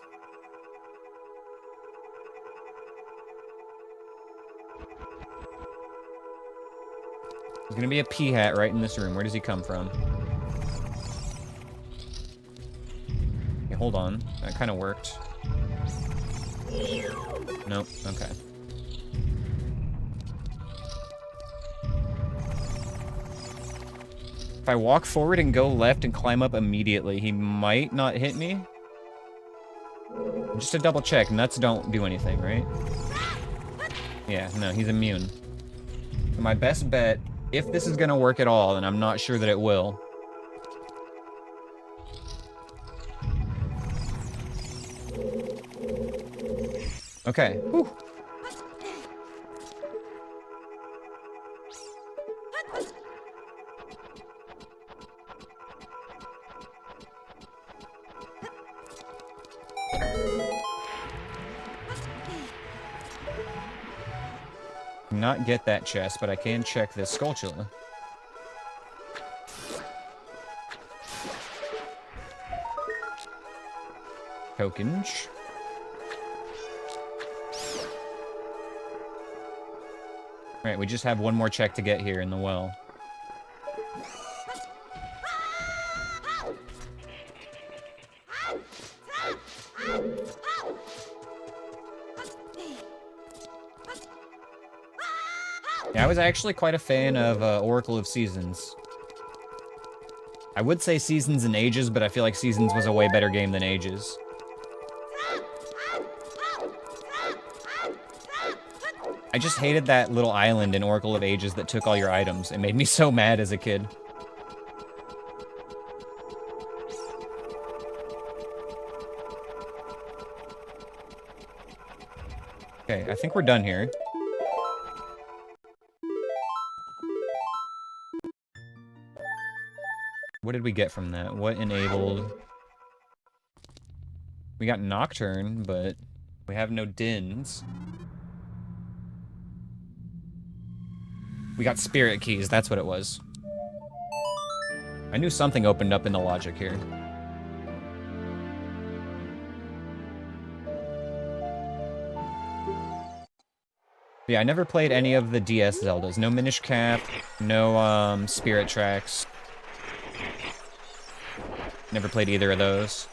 There's gonna be a P-hat right in this room. Where does he come from? Okay, hold on. That kind of worked. Nope. Okay. If I walk forward and go left and climb up immediately, he might not hit me. Just to double check, nuts don't do anything, right? Yeah, no, he's immune. So my best bet, if this is gonna work at all, and I'm not sure that it will. Okay. Whew. Not get that chest, but I can check this Skulltula. Tokens. Alright, we just have one more check to get here in the well. Yeah, I was actually quite a fan of Oracle of Seasons. I would say Seasons and Ages, but I feel like Seasons was a way better game than Ages. I just hated that little island in Oracle of Ages that took all your items. It made me so mad as a kid. Okay, I think we're done here. What did we get from that? What enabled? We got Nocturne, but we have no Dins. We got Spirit Keys, that's what it was. I knew something opened up in the logic here. Yeah, I never played any of the DS Zeldas. No Minish Cap, no Spirit Tracks. Never played either of those.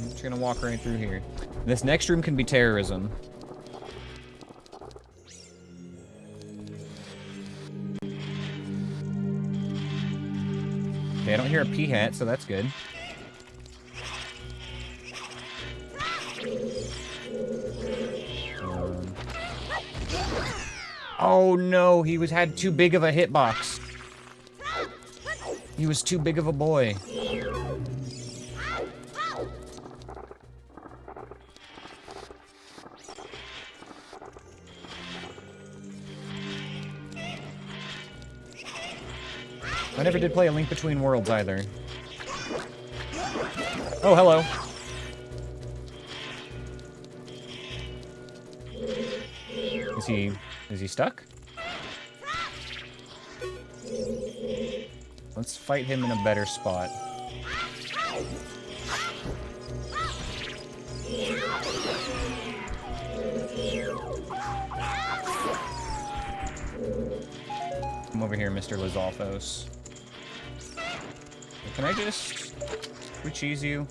Just gonna walk right through here. This next room can be terrorism. Okay, I don't hear a P-hat, so that's good. Oh no, he had too big of a hitbox. He was too big of a boy. I never did play A Link Between Worlds either. Oh, hello. Is he stuck? Let's fight him in a better spot. Come over here, Mr. Lizalfos. Can I just... we cheese you?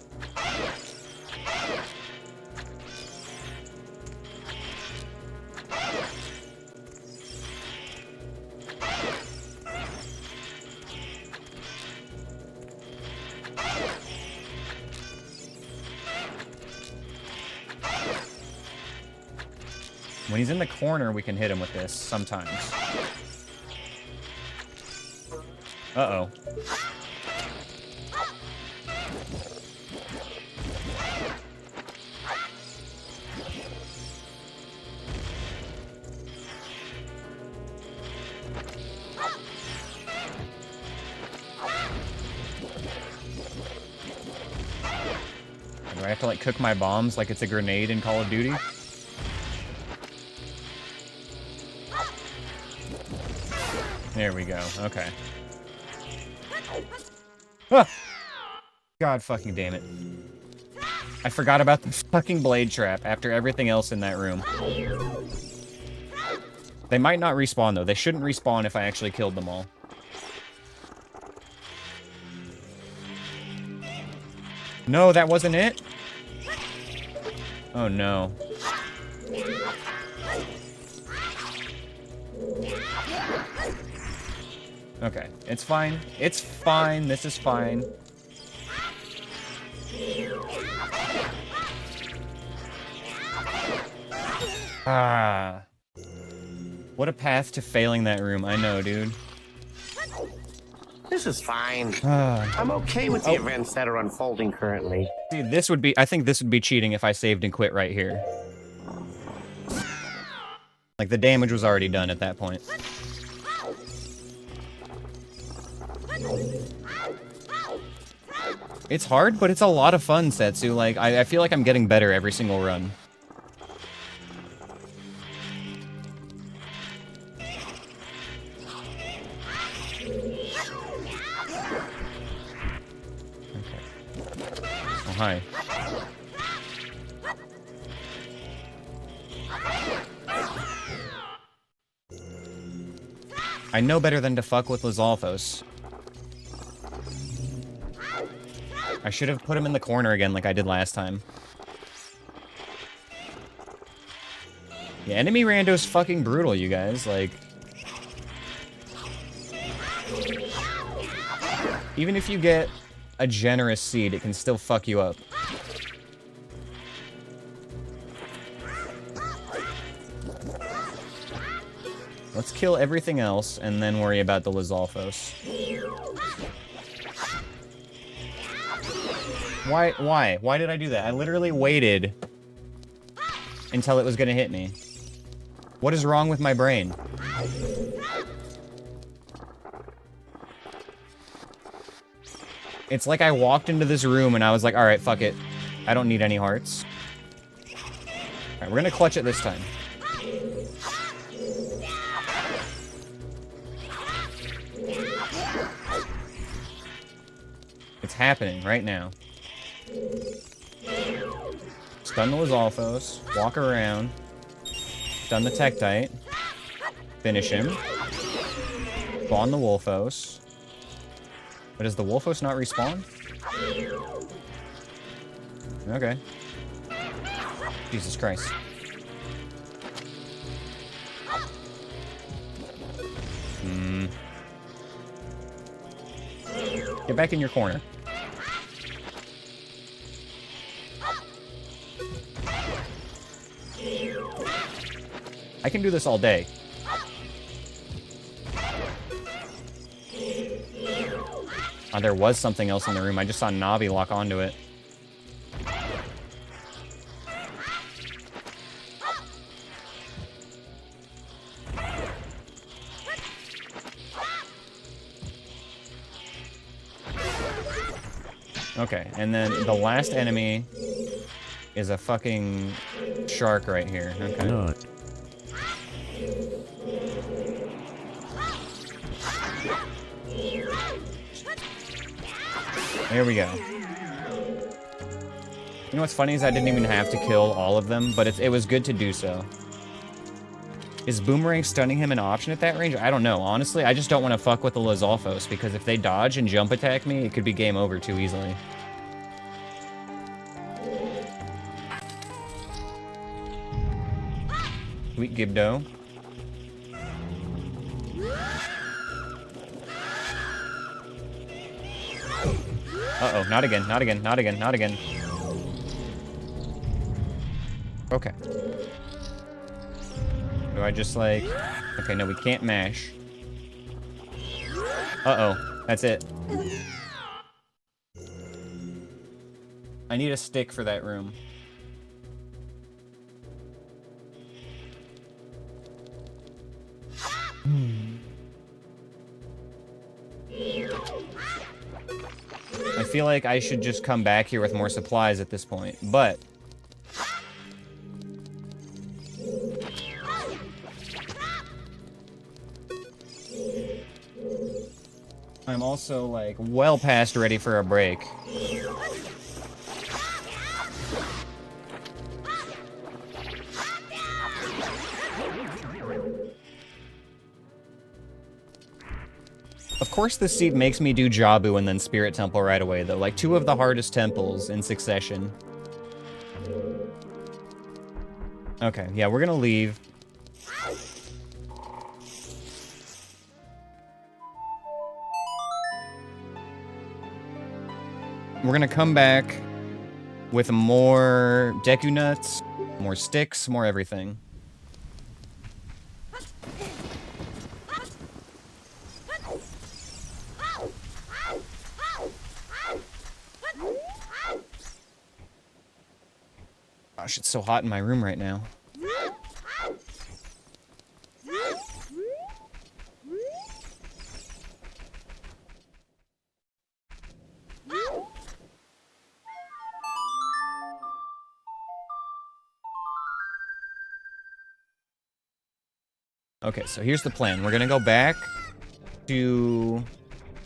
When he's in the corner, we can hit him with this sometimes. Uh-oh. Do I have to, like, cook my bombs like it's a grenade in Call of Duty? There we go. Okay. Ah! God fucking damn it. I forgot about the fucking blade trap after everything else in that room. They might not respawn, though. They shouldn't respawn if I actually killed them all. No, that wasn't it? Oh, no. Okay, it's fine. It's fine. This is fine. Ah. What a path to failing that room. I know, dude. This is fine. I'm okay with the events that are unfolding currently. Dude, this would be... I think this would be cheating if I saved and quit right here. Like, the damage was already done at that point. It's hard, but it's a lot of fun, Setsu. Like, I feel like I'm getting better every single run. Okay. Oh, hi. I know better than to fuck with Lizalfos. I should have put him in the corner again like I did last time. Yeah, enemy rando's fucking brutal, you guys. Like... even if you get a generous seed, it can still fuck you up. Let's kill everything else and then worry about the Lizalfos. Why did I do that? I literally waited until it was gonna hit me. What is wrong with my brain? It's like I walked into this room and I was like, alright, fuck it. I don't need any hearts. Alright, we're gonna clutch it this time. It's happening right now. Stun the Lizalfos, walk around, stun the Tektite, finish him, spawn the Wolfos. But does the Wolfos not respawn? Okay. Jesus Christ. Get back in your corner. I can do this all day. Oh, there was something else in the room. I just saw Navi lock onto it. Okay, and then the last enemy is a fucking shark right here. Okay. No. There we go. You know what's funny is I didn't even have to kill all of them, but it was good to do so. Is Boomerang stunning him an option at that range? I don't know. Honestly, I just don't want to fuck with the Lizalfos, because if they dodge and jump attack me, it could be game over too easily. Sweet Gibdo. Uh-oh, not again, not again, not again, not again. Do I just like... Okay, no, we can't mash. Uh-oh. That's it. I need a stick for that room. I feel like I should just come back here with more supplies at this point, but... I'm also, like, well past ready for a break. Of course this seed makes me do Jabu and then Spirit Temple right away, though. Like, two of the hardest temples in succession. Okay, yeah, we're gonna leave. We're gonna come back with more Deku Nuts, more sticks, more everything. Gosh, it's so hot in my room right now. Okay, so here's the plan. We're gonna go back to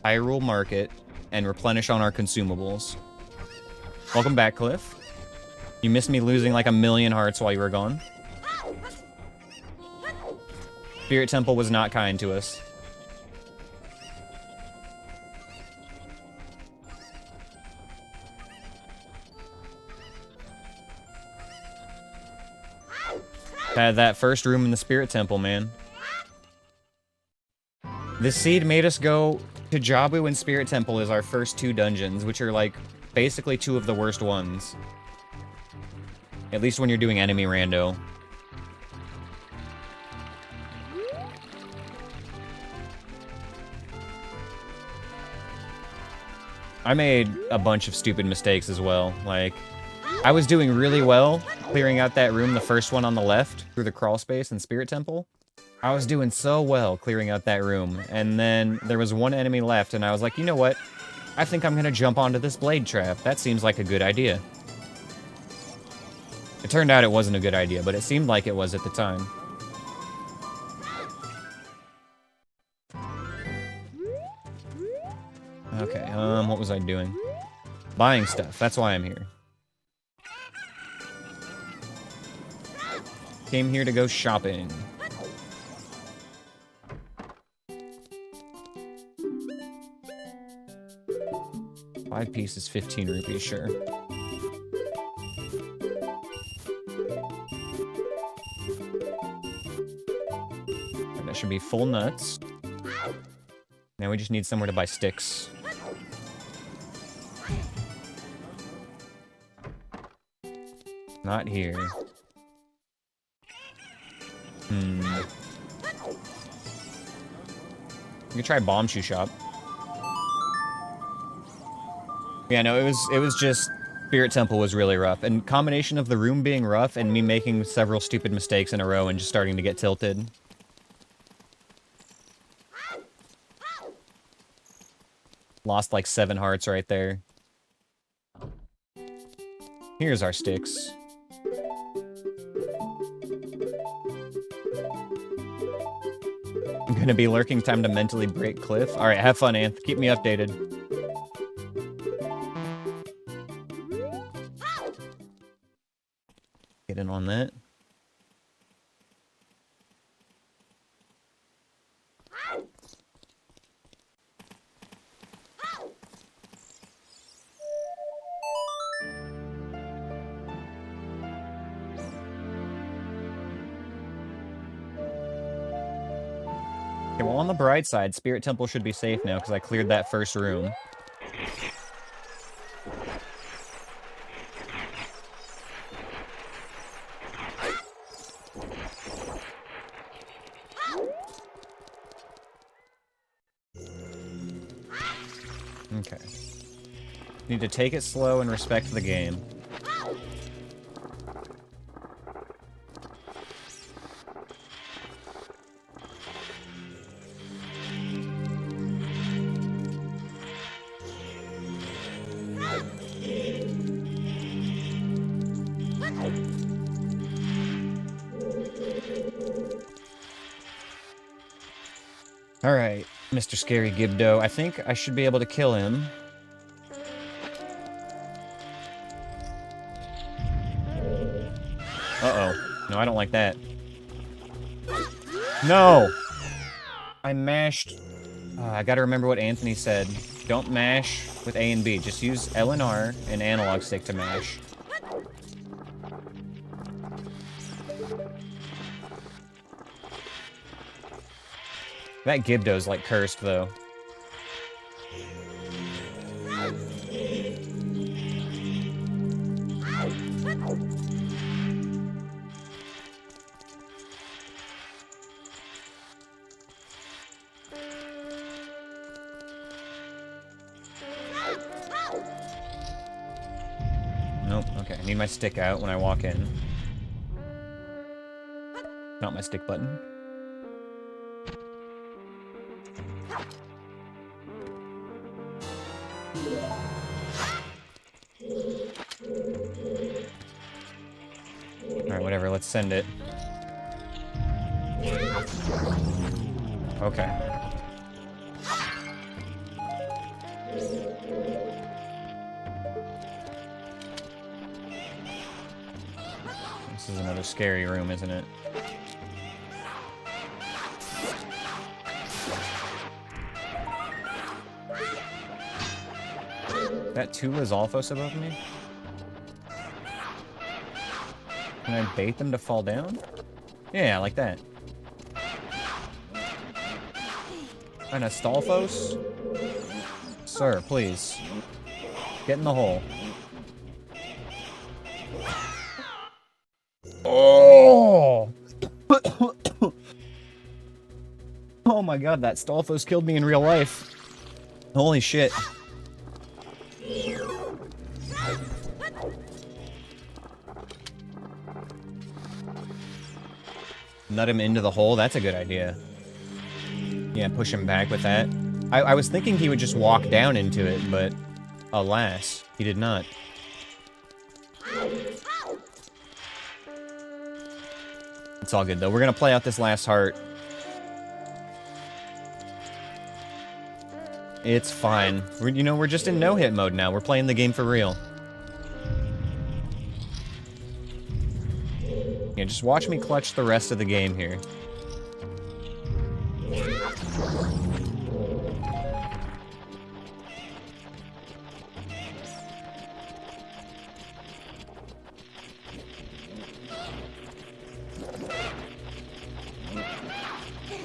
Hyrule Market and replenish on our consumables. Welcome back, Cliff. You missed me losing like 1,000,000 hearts while you were gone. Spirit Temple was not kind to us. Had that first room in the Spirit Temple, man. This seed made us go to Jabu and Spirit Temple as our first two dungeons, which are like basically two of the worst ones. At least when you're doing enemy rando. I made a bunch of stupid mistakes as well. Like, I was doing really well clearing out that room, the first one on the left, through the crawl space in Spirit Temple. I was doing so well clearing out that room, and then there was one enemy left, and I was like, you know what? I think I'm gonna jump onto this blade trap. That seems like a good idea. It turned out it wasn't a good idea, but it seemed like it was at the time. Okay, what was I doing? Buying stuff. That's why I'm here. Came here to go shopping. Five pieces, 15 rupees, sure. And that should be full nuts. Now we just need somewhere to buy sticks. Not here. You could try Bomb Shoe Shop. Yeah, no, it was just Spirit Temple was really rough. And combination of the room being rough and me making several stupid mistakes in a row and just starting to get tilted. Lost like 7 hearts right there. Here's our sticks. I'm gonna be lurking. Time to mentally break Cliff. Alright, have fun, Anth. Keep me updated. Get in on that. Okay, well, on the bright side, Spirit Temple should be safe now because I cleared that first room. Okay. Need to take it slow and respect the game. Alright, Mr. Scary Gibdo. I think I should be able to kill him. Uh-oh. No, I don't like that. No! I mashed... I gotta remember what Anthony said. Don't mash with A and B. Just use L and R and analog stick to mash. That Gibdo's like cursed, though. Nope, okay. I need my stick out when I walk in. Not my stick button. Alright, whatever, let's send it. Okay. This is another scary room, isn't it? That two is Alphos above me? Can I bait them to fall down? Yeah, like that. And a Stalfos? Sir, please. Get in the hole. Oh! Oh my god, that Stalfos killed me in real life. Holy shit. Nut him into the hole? That's a good idea. Yeah, push him back with that. I was thinking he would just walk down into it, but alas, he did not. It's all good, though. We're gonna play out this last heart. It's fine. We're just in no-hit mode now. We're playing the game for real. Yeah, just watch me clutch the rest of the game here.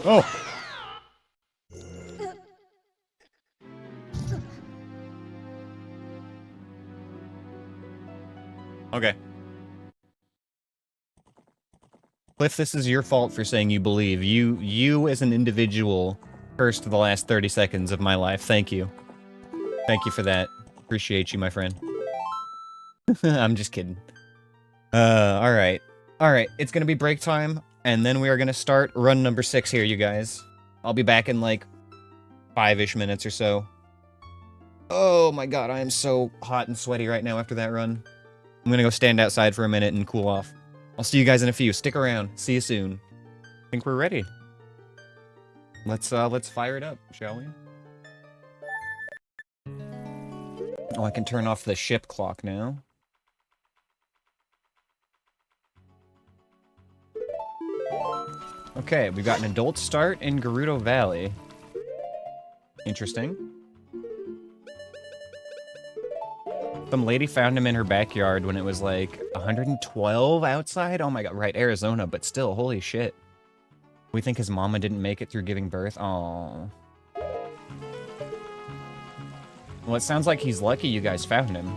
Oh! Okay. Cliff, this is your fault for saying you believe. You as an individual cursed the last 30 seconds of my life. Thank you. Thank you for that. Appreciate you, my friend. I'm just kidding. Alright. Alright, it's gonna be break time, and then we are gonna start run number 6 here, you guys. I'll be back in, like, 5-ish minutes or so. Oh my god, I am so hot and sweaty right now after that run. I'm gonna go stand outside for a minute and cool off. I'll see you guys in a few. Stick around. See you soon. I think we're ready. Let's fire it up, shall we? Oh, I can turn off the ship clock now. Okay, we've got an adult start in Gerudo Valley. Interesting. Some lady found him in her backyard when it was like 112 outside? Oh my god, right, Arizona, but still, holy shit. We think his mama didn't make it through giving birth? Aww. Well, it sounds like he's lucky you guys found him.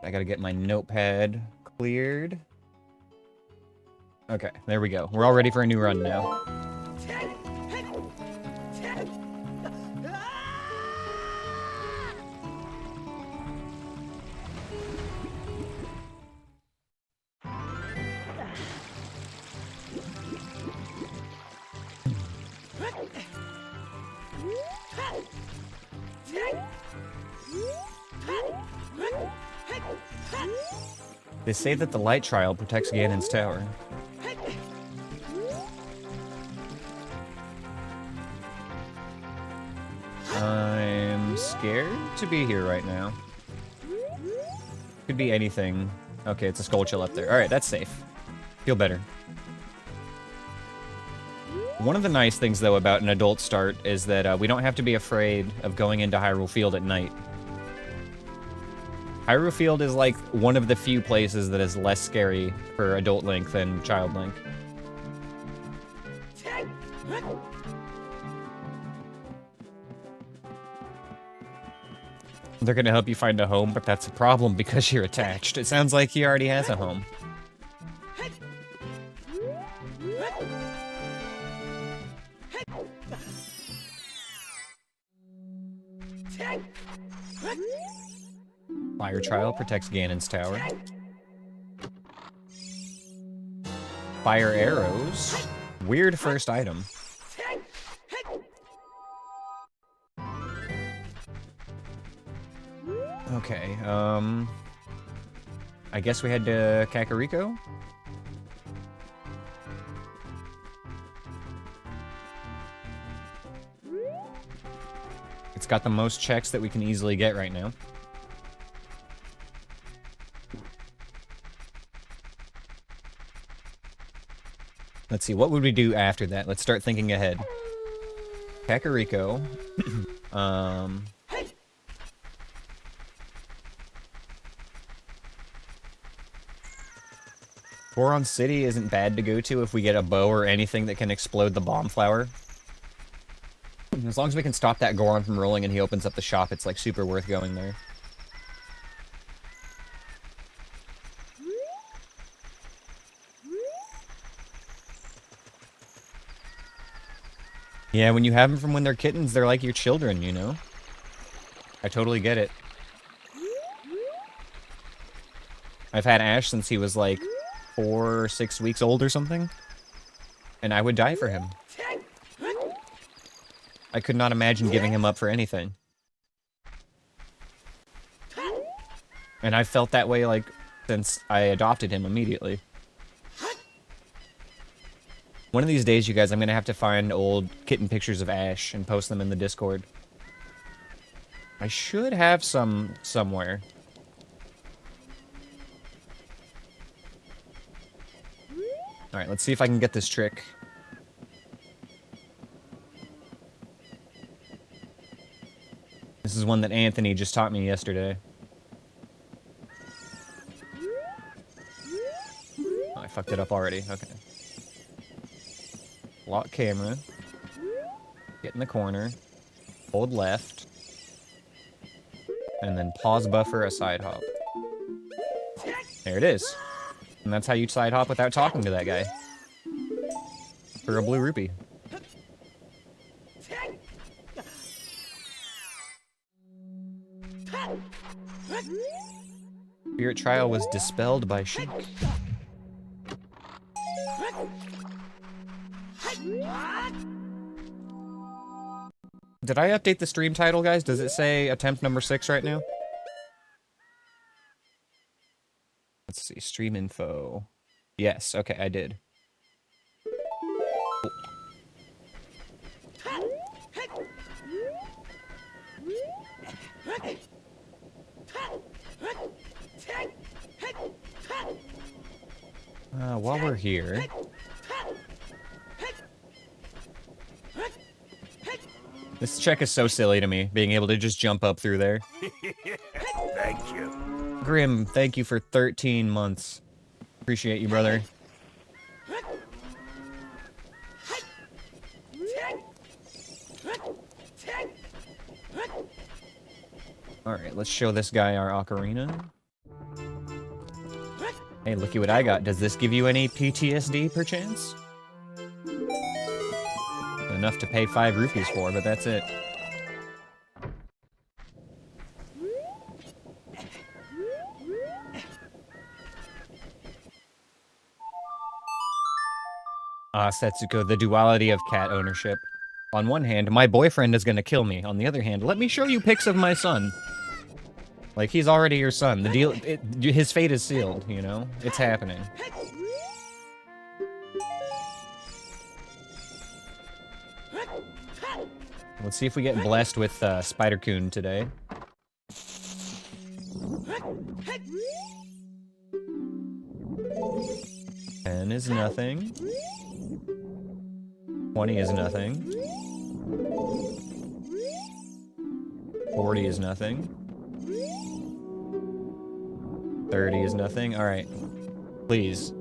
I gotta get my notepad cleared. Okay, there we go. We're all ready for a new run now. They say that the light trial protects Ganon's tower. I'm scared to be here right now. Could be anything. Okay, it's a skull chill up there. Alright, that's safe. Feel better. One of the nice things, though, about an adult start is that we don't have to be afraid of going into Hyrule Field at night. Hyrule Field is like one of the few places that is less scary for adult Link than child Link. They're gonna help you find a home, but that's a problem because you're attached. It sounds like he already has a home. Fire Trial protects Ganon's tower. Fire Arrows. Weird first item. Okay, I guess we head to Kakariko? It's got the most checks that we can easily get right now. Let's see, what would we do after that? Let's start thinking ahead. Kakariko. Goron City isn't bad to go to if we get a bow or anything that can explode the bomb flower. As long as we can stop that Goron from rolling and he opens up the shop, it's like super worth going there. Yeah, when you have them from when they're kittens, they're like your children, you know? I totally get it. I've had Ash since he was like 4 or 6 weeks old or something. And I would die for him. I could not imagine giving him up for anything. And I've felt that way, like, since I adopted him immediately. One of these days, you guys, I'm gonna have to find old kitten pictures of Ash and post them in the Discord. I should have some somewhere. Alright, let's see if I can get this trick. This is one that Anthony just taught me yesterday. Oh, I fucked it up already. Okay. Lock camera. Get in the corner. Hold left. And then pause buffer a side hop. There it is. And that's how you side hop without talking to that guy. For a blue rupee. Spirit Trial was dispelled by Sheik. Did I update the stream title, guys? Does it say attempt number 6 right now? Let's see, stream info. Yes, okay, I did. While we're here... This check is so silly to me, being able to just jump up through there. Thank you. Grim, thank you for 13 months. Appreciate you, brother. Alright, let's show this guy our Ocarina. Hey, looky what I got. Does this give you any PTSD, perchance? Enough to pay 5 rupees for, but that's it. Setsuko, the duality of cat ownership. On one hand, my boyfriend is gonna kill me. On the other hand, let me show you pics of my son. Like, he's already your son. The deal, his fate is sealed, you know? It's happening. Let's see if we get blessed with Spider-Coon today. 10 is nothing. 20 is nothing. 40 is nothing. 30 is nothing. Alright. Please.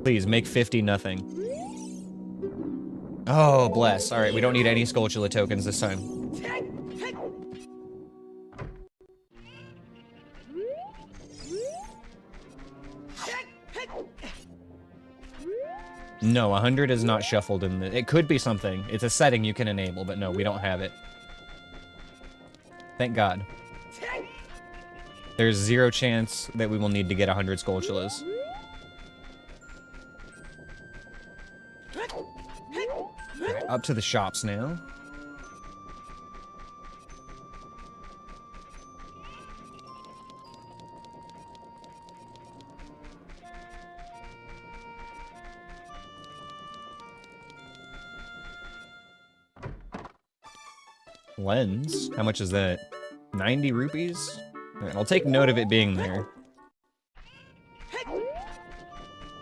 Please, make 50 nothing. Oh, bless. Alright, we don't need any Skulltula tokens this time. No, 100 is not shuffled in the... It could be something. It's a setting you can enable, but no, we don't have it. Thank God. There's 0 chance that we will need to get 100 Skulltulas. Alright, up to the shops now. Lens? How much is that? 90 rupees? Alright, I'll take note of it being there.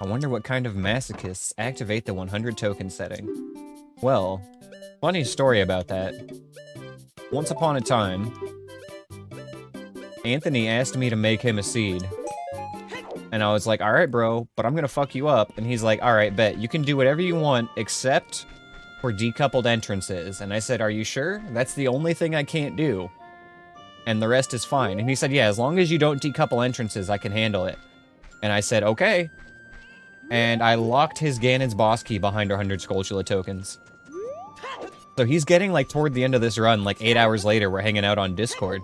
I wonder what kind of masochists activate the 100 token setting. Well, funny story about that. Once upon a time, Anthony asked me to make him a seed. And I was like, alright bro, but I'm gonna fuck you up. And he's like, alright, bet. You can do whatever you want, except for decoupled entrances. And I said, are you sure? That's the only thing I can't do. And the rest is fine. And he said, yeah, as long as you don't decouple entrances, I can handle it. And I said, okay. And I locked his Ganon's boss key behind our 100 Skulltula tokens. So he's getting, like, toward the end of this run, like, 8 hours later, we're hanging out on Discord.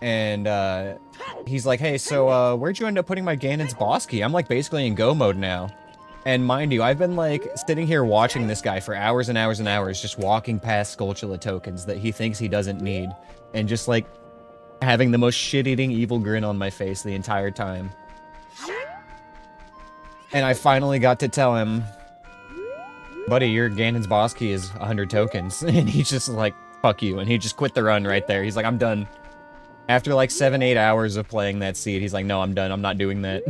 And, he's like, hey, so, where'd you end up putting my Ganon's boss key? I'm, like, basically in go mode now. And mind you, I've been, like, sitting here watching this guy for hours and hours and hours, just walking past Skulltula tokens that he thinks he doesn't need. And just, like, having the most shit-eating evil grin on my face the entire time. And I finally got to tell him, buddy, your Ganon's boss key is 100 tokens. And he's just like, fuck you. And he just quit the run right there. He's like, I'm done. After like 7-8 hours of playing that seed, he's like, no, I'm done. I'm not doing that.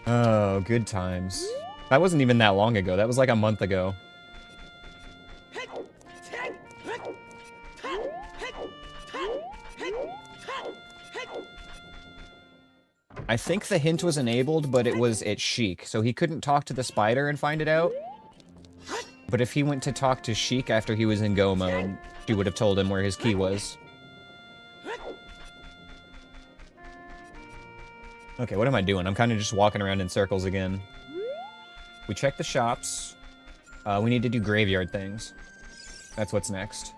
Oh, good times. That wasn't even that long ago. That was like a month ago. I think the hint was enabled, but it was at Sheik, so he couldn't talk to the spider and find it out. But if he went to talk to Sheik after he was in go mode, she would have told him where his key was. Okay, what am I doing? I'm kind of just walking around in circles again. We checked the shops. We need to do graveyard things. That's what's next.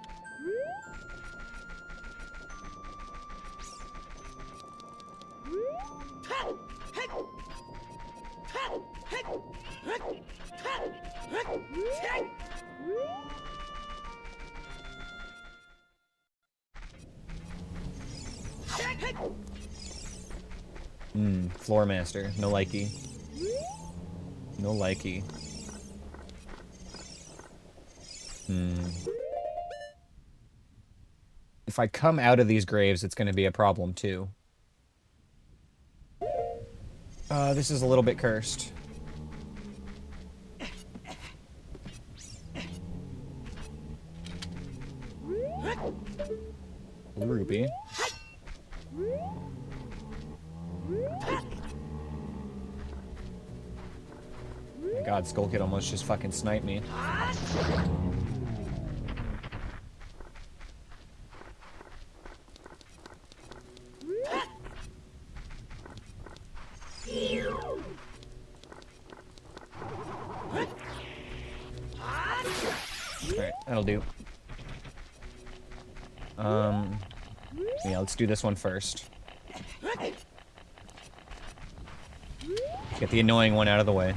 Floor master. No likey. No likey. If I come out of these graves, it's gonna be a problem, too. This is a little bit cursed. Blue rupee. Oh my god, Skull Kid almost just fucking sniped me. Alright, that'll do. Yeah, let's do this one first. Get the annoying one out of the way.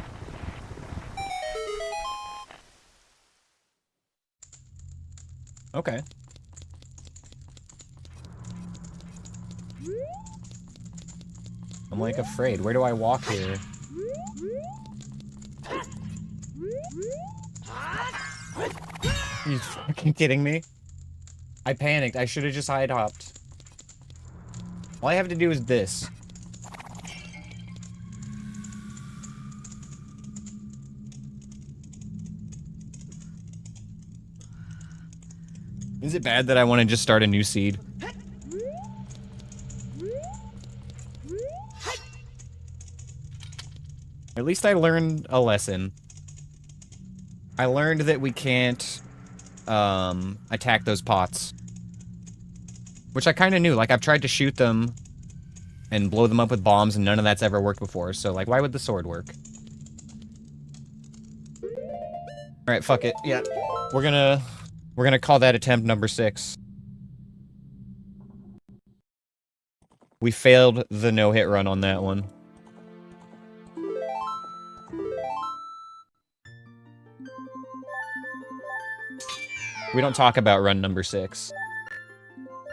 Okay. I'm like afraid. Where do I walk here? Are you fucking kidding me? I panicked. I should have just hide hopped. All I have to do is this. Is it bad that I want to just start a new seed? At least I learned a lesson. I learned that we can't attack those pots. Which I kind of knew. Like, I've tried to shoot them and blow them up with bombs, and none of that's ever worked before. So, like, why would the sword work? Alright, fuck it. Yeah. We're gonna call that attempt number 6. We failed the no-hit run on that one. We don't talk about run number 6.